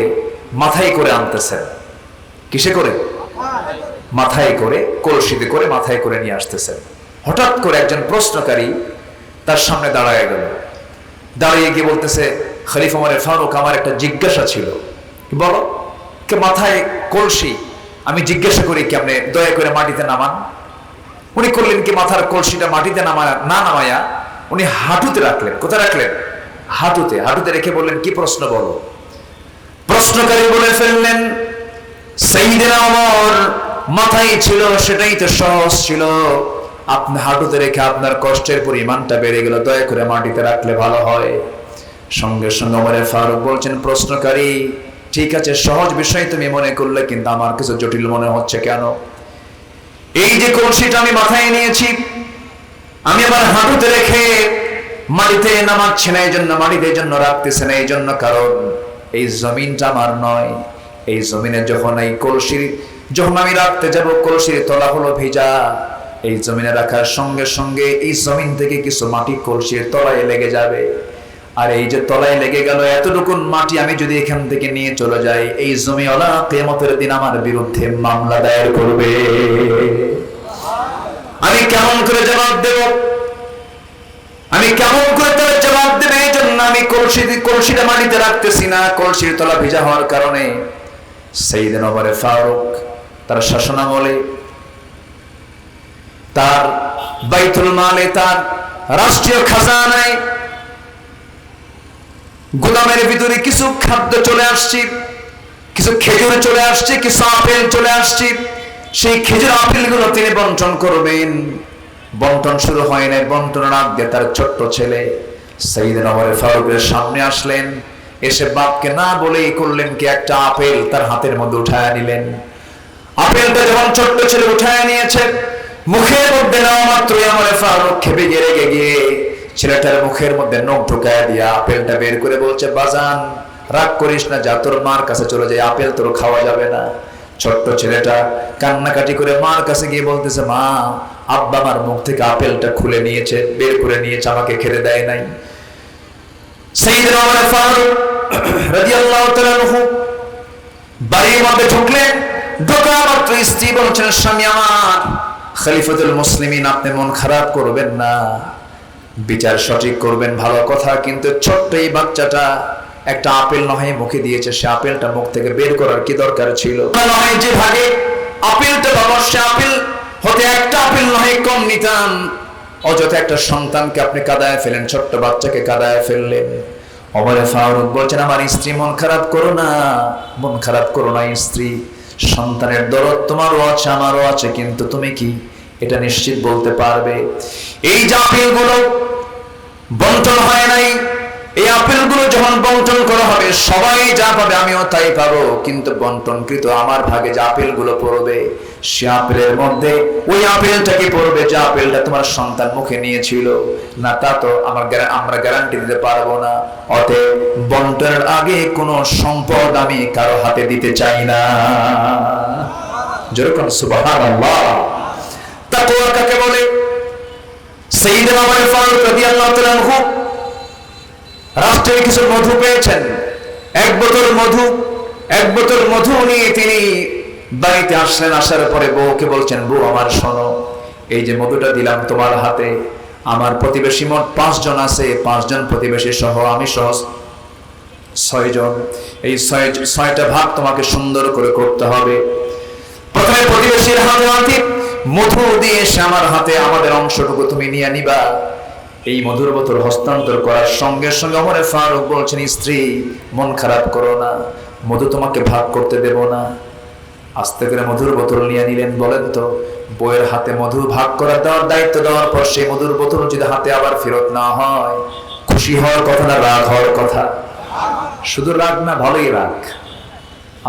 মাথায় করে আনতেছেন। কিসে করে? মাথায় করে, কলসিতে করে মাথায় করে নিয়ে আসতেছেন। হঠাৎ করে একজন প্রশ্নকারী তার সামনে দাঁড়ায় গেল। দাঁড়িয়ে গিয়ে বলতেছে, খলিফা ওমর ফারুক, আমার একটা জিজ্ঞাসা ছিল। বলো। কে? মাথায় কলসি, আমি জিজ্ঞাসা করি কেমনে, দয়া করে মাটিতে নামান। উনি করলেন কি, মাথার কলসিটা মাটিতে না নামায়া উনি হাঁটুতে রাখলেন। কোথায় রাখলেন? হাঁটুতে। হাঁটুতে রেখে বললেন, কি প্রশ্ন বলো। প্রশ্নকারী বলে ফেললেন, সাইয়েদনা ওমর, মাথায় ছিল সেটাই তো সহজ ছিল, আপনি হাঁটুতে রেখে আপনার কষ্টের পরিমাণটা বেড়ে গেল, দয়া করে মাটিতে রাখলে ভালো হয়। সঙ্গে সঙ্গে ওমর ফারুক বলছেন, প্রশ্নকারী ঠিক আছে, সহজ বিষয় তুমি মনে করলে, কিন্তু আমার কিছু জটিল মনে হচ্ছে। কেন? এই যে কলসিটা আমি মাথায় নিয়েছি, আমি আমার হাঁটুতে রেখে মাটিতে নামাচ্ছি না, এই জন্য মাটিতে জন্য রাখতেছে না, এই জন্য কারণ এই জমিনটা আমার নয়। এই জমিনে যখন এই কলসির যখন আমি রাখতে যাব, কলসির তলা হলো ভিজা। এই জমিনে রাখার সঙ্গে সঙ্গে এই জমিন থেকে কিছু মাটি কলসির তলায় লেগে যাবে। আর এই যে তলায় লেগে গেল, এতটুকুন মাটি আমি যদি এখান থেকে নিয়ে চলে যাই, এই জমিওয়ালা কিয়ামতের দিন আমার বিরুদ্ধে মামলা দায়ের করবে। আমি কেমন করে জবাব দেব? আমি কেমন করে তার জবাব দেবে? এই জন্য আমি কলসিটা মাটিতে রাখতেছি না, কলসির তলা ভিজা হওয়ার কারণে। সাইয়েদনা ওমর ফারুক তার শাসনামলে, তার বাইতুল মালে, তার রাষ্ট্রীয় খাজানায় গোদামের ভিতরে কিছু খাদ্য চলে আসছে, কিছু খেজুর চলে আসছে, কিছু আপেল চলে আসছে। সেই খেজুর আপেলগুলো তিনি বন্টন করবেন। বন্টন শুরু হয় নাই, বন্টনের আগে তার ছোট্ট ছেলে সাইয়েদনা ওমর ফারুকের সামনে আসলেন। এসে বাপকে না বলেই করলেন কি, একটা আপেল তার হাতের মধ্যে উঠায় নিলেন। আপেলটা যখন ছোট্ট ছেলে উঠায় নিয়েছে, মুখের মধ্যে নেওয়া মাত্রই ওমর ফারুক খেপে রেগে গিয়ে ছেলেটার মুখের মধ্যে নখ ঢুকায় দিয়া আপেলটা বের করে বলছে, বাজান রাগ করিস না, যা তোর মার কাছে চলে যায়, আপেল তোর খাওয়া যাবে না। ছোট্ট ছেলেটা কান্নাকাটি করে মার কাছে গিয়ে বলতেছে, মা, আব্বা আমার মুখ থেকে আপেলটা খুলে নিয়েছে, বের করে নিয়েছে, আমাকে খেতে দেয় নাই। সাইয়েদনা ওমর ফারুক রাদিয়াল্লাহু তাআলা আনহু বাড়ির মধ্যে ঢুকলেন। ঢোকা মাত্র স্ত্রী বলছেন, স্বামী আমার, খলিফাতুল মুসলিমিন, আপনি মন খারাপ করবেন না, বিচার সঠিক করবেন, ভালো কথা, কিন্তু ছোট্ট এই বাচ্চাটা একটা আপেল নয় মুখে দিয়েছে, সে আপেলটা মুখ থেকে বের করার কি দরকার ছিল? নয় যে ভাগে আপেলটা বাবা, সে আপেল হতে একটা আপেল নয় কম নিতাম। অযথা একটা সন্তানকে আপনি কাঁদায় ফেলেন, ছোট্ট বাচ্চাকে কাঁদায় ফেললেন। ওমর ফারুক বলছেন, আমার স্ত্রী, মন খারাপ করো না, মন খারাপ করো না স্ত্রী, সন্তানের দরদ তোমারও আছে আমারও আছে, কিন্তু তুমি কি এটা নিশ্চিত বলতে পারবে এই যে আপেলগুলো বন্টন হয় নাই, এই আপেলগুলো যখন বন্টন করা হবে সবাই যা পাবে আমিও তাই পাবো, কিন্তু বন্টনকৃত আমার ভাগে যে আপেলগুলো পড়বে, সে আপেলের মধ্যে ওই আপেলটা কি পড়বে যে আপেলটা তোমার সন্তান মুখে নিয়েছিল না, তা তো আমরা গ্যারান্টি দিতে পারবো না। অতএব বন্টনের আগে কোনো সম্পদ আমি কারো হাতে দিতে চাই না। যেরকম সুবহানাল্লাহ। তাকওয়া কাকে বলে? সাইয়েদনা ওমর ফারুক রাদিয়াল্লাহু তাআলা আনহু রাষ্ট্রের কিছু মধু পেয়েছেন, এক বোতল মধু নিয়ে তিনি বাড়িতে আসলেন। আসার পরে বউকে বলছেন, বউ আমার শোনো, এই যে মধুটা দিলাম তোমার হাতে, আমার প্রতিবেশী মোট 5 জন আছে, 5 জন প্রতিবেশী সহ আমি সহ 6 জন, এই 6টা ভাগ তোমাকে সুন্দর করে করতে হবে। প্রথমে প্রতিবেশীর হাতে মধু দিয়ে এসে আমার হাতে আমাদের অংশটুকু তুমি নিয়ে নিবা। এই মধুর বোতল হস্তান্তর করার সঙ্গে সঙ্গে ওমর ফারুক বলছেন, স্ত্রী মন খারাপ করো না, মধু তোমাকে ভাগ করতে দেব না। আস্তে করে মধুর বোতল নিয়ে নিলেন। বলেন তো, বউয়ের হাতে মধু ভাগ করে দেওয়ার দায়িত্ব দেওয়ার পর সেই মধুর বোতল যদি হাতে আবার ফেরত না হয়, খুশি হওয়ার কথা না রাগ হওয়ার কথা? শুধু রাগ না, ভালোই রাগ।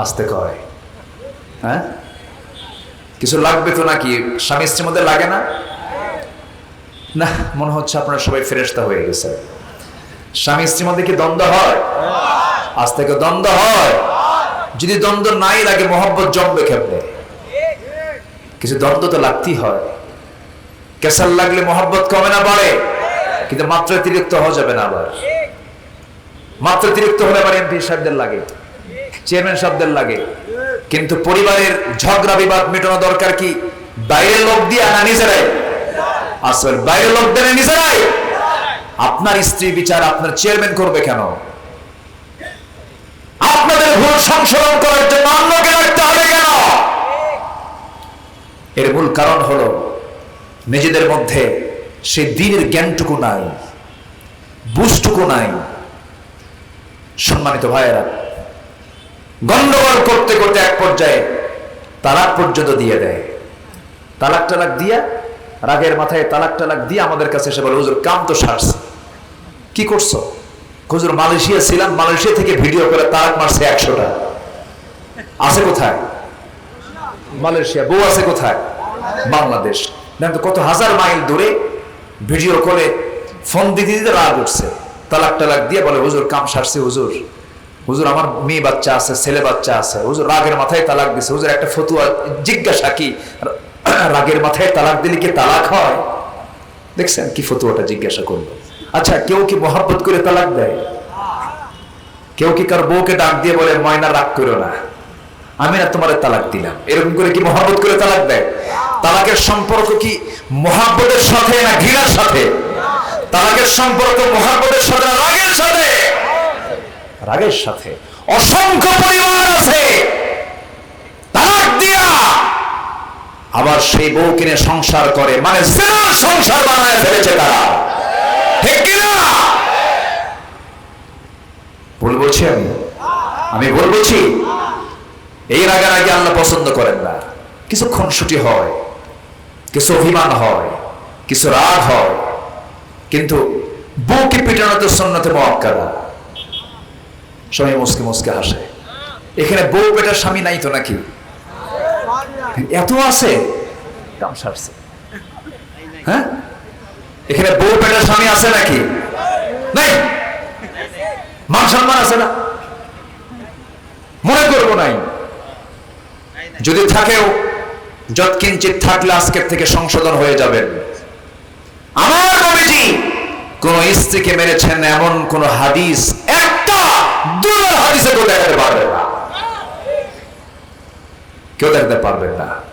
আস্তে কয়, হ্যাঁ কিছু লাগবে তো নাকি? স্বামী স্ত্রীর মধ্যে লাগে না? না, মনে হচ্ছে আপনারা সবাই ফেরেশতা হয়ে গেছে। স্বামী স্ত্রীর মধ্যে কি দ্বন্দ্ব হয়? আজ থেকে দ্বন্দ্ব হয়। যদি দ্বন্দ্ব নাই লাগে, মহব্বত জমবে কেমনে? কিছু দ্বন্দ্ব তো লাগতেই হয়। কেসাল লাগলে মহব্বত কমে না বাড়ে? কিন্তু মাত্রা অতিরিক্ত হওয়া যাবে না। আবার মাত্রা অতিরিক্ত হলে আবার এমপি সাহেবদের লাগে, চেয়ারম্যান সাহেবদের লাগে। কিন্তু পরিবারের ঝগড়া বিবাদ মেটানো দরকার কি বাইরের লোক দিয়ে না নিজেরাই? আসলে বাইরের লোক দিয়ে নিজেরাই। আপনার স্ত্রী বিচার আপনার চেয়ারম্যান করবে কেন? আপনাদের ভুল সংশোধন করার জন্য অন্যকে রাখতে হবে কেন? এর মূল কারণ হলো নিজেদের মধ্যে সেই দ্বীনের জ্ঞানটুকু নাই, বুঝটুকু নাই। সম্মানিত ভাইয়েরা, গন্ডগোল করতে করতে এক পর্যায়ে তালাক পর্যন্ত দিয়ে দেয়। তালাক টালাক দিয়া, রাগের মাথায় তালাক টালাক দিয়ে আমাদের কাছে এসে বলে, হুজুর কাম তো সারছে। কি করছো? হুজুর মালয়েশিয়া ছিলাম, মালয়েশিয়া থেকে ভিডিও করে তালাক মারছে 100টা। আছে কোথায়? মালয়েশিয়া। বউ আছে কোথায়? বাংলাদেশ। দেখেন তো কত হাজার মাইল দূরে ভিডিও করে ফোন দিতে দিতে রাগ উঠছে। তালাক টালাক দিয়ে বলে, হুজুর কাম সারছে। হুজুর, হুজুর আমার মেয়ে বাচ্চা আছে, ছেলে বাচ্চা আছে। হুজুর রাগের মাথায় তালাক দিছে। হুজুর একটা ফতুয়া জিজ্ঞাসা, কি রাগের মাথায় তালাক দিলে কি তালাক হয়? দেখছেন কি ফতুয়াটা জিজ্ঞাসা করলো। আচ্ছা, কেউ কি মহব্বত করে তালাক দেয়? কেউ কি কার বউকে ডাক দিয়ে বলে, ময়না রাগ করো না, আমি না তোমার তালাক দিলাম? এরকম করে কি মহব্বত করে তালাক দেয়? তালাকের সম্পর্ক কি মহব্বতের সাথে না ঘৃণার সাথে? তালাকের সম্পর্ক মহব্বতের সাথে না রাগের সাথে? রাগের সাথে। অসংখ্য পরিবার আছে তালাক দিয়া আবার সেই বউ কিনে সংসার করে, মানে জিনার সংসার বানায় ফেলেছে তারা। ঠিক কিনা? ভুল বলছি আমি ভুল বলছি? এই রাগারাগি আল্লাহ পছন্দ করেন না। কিছু খুনসুটি হয়, কিছু অভিমান হয়, কিছু রাগ হয়, কিন্তু বউকে পিটানো তো সুন্নতে মুআক্কাদা। সবাই মুসকে মুসকে হাসে। এখানে বউ পেটার স্বামী নাই তো নাকি? এত আছে, কাম সারছে। হ্যাঁ, এখানে বউ পেটার স্বামী আছে নাকি? নাই। মান সম্মান আছে না? মনে করবো নাই। যদি থাকেও যৎকিঞ্চিত থাকলে আজকের থেকে সংশোধন হয়ে যাবেন। আমার নবীজি কোন স্ত্রীকে মেরেছেন এমন কোন হাদিস, একটা দুর্বল হাদিসে কেউ দেখাতে পারবেন না, কেউ দেখাতে পারবেন না।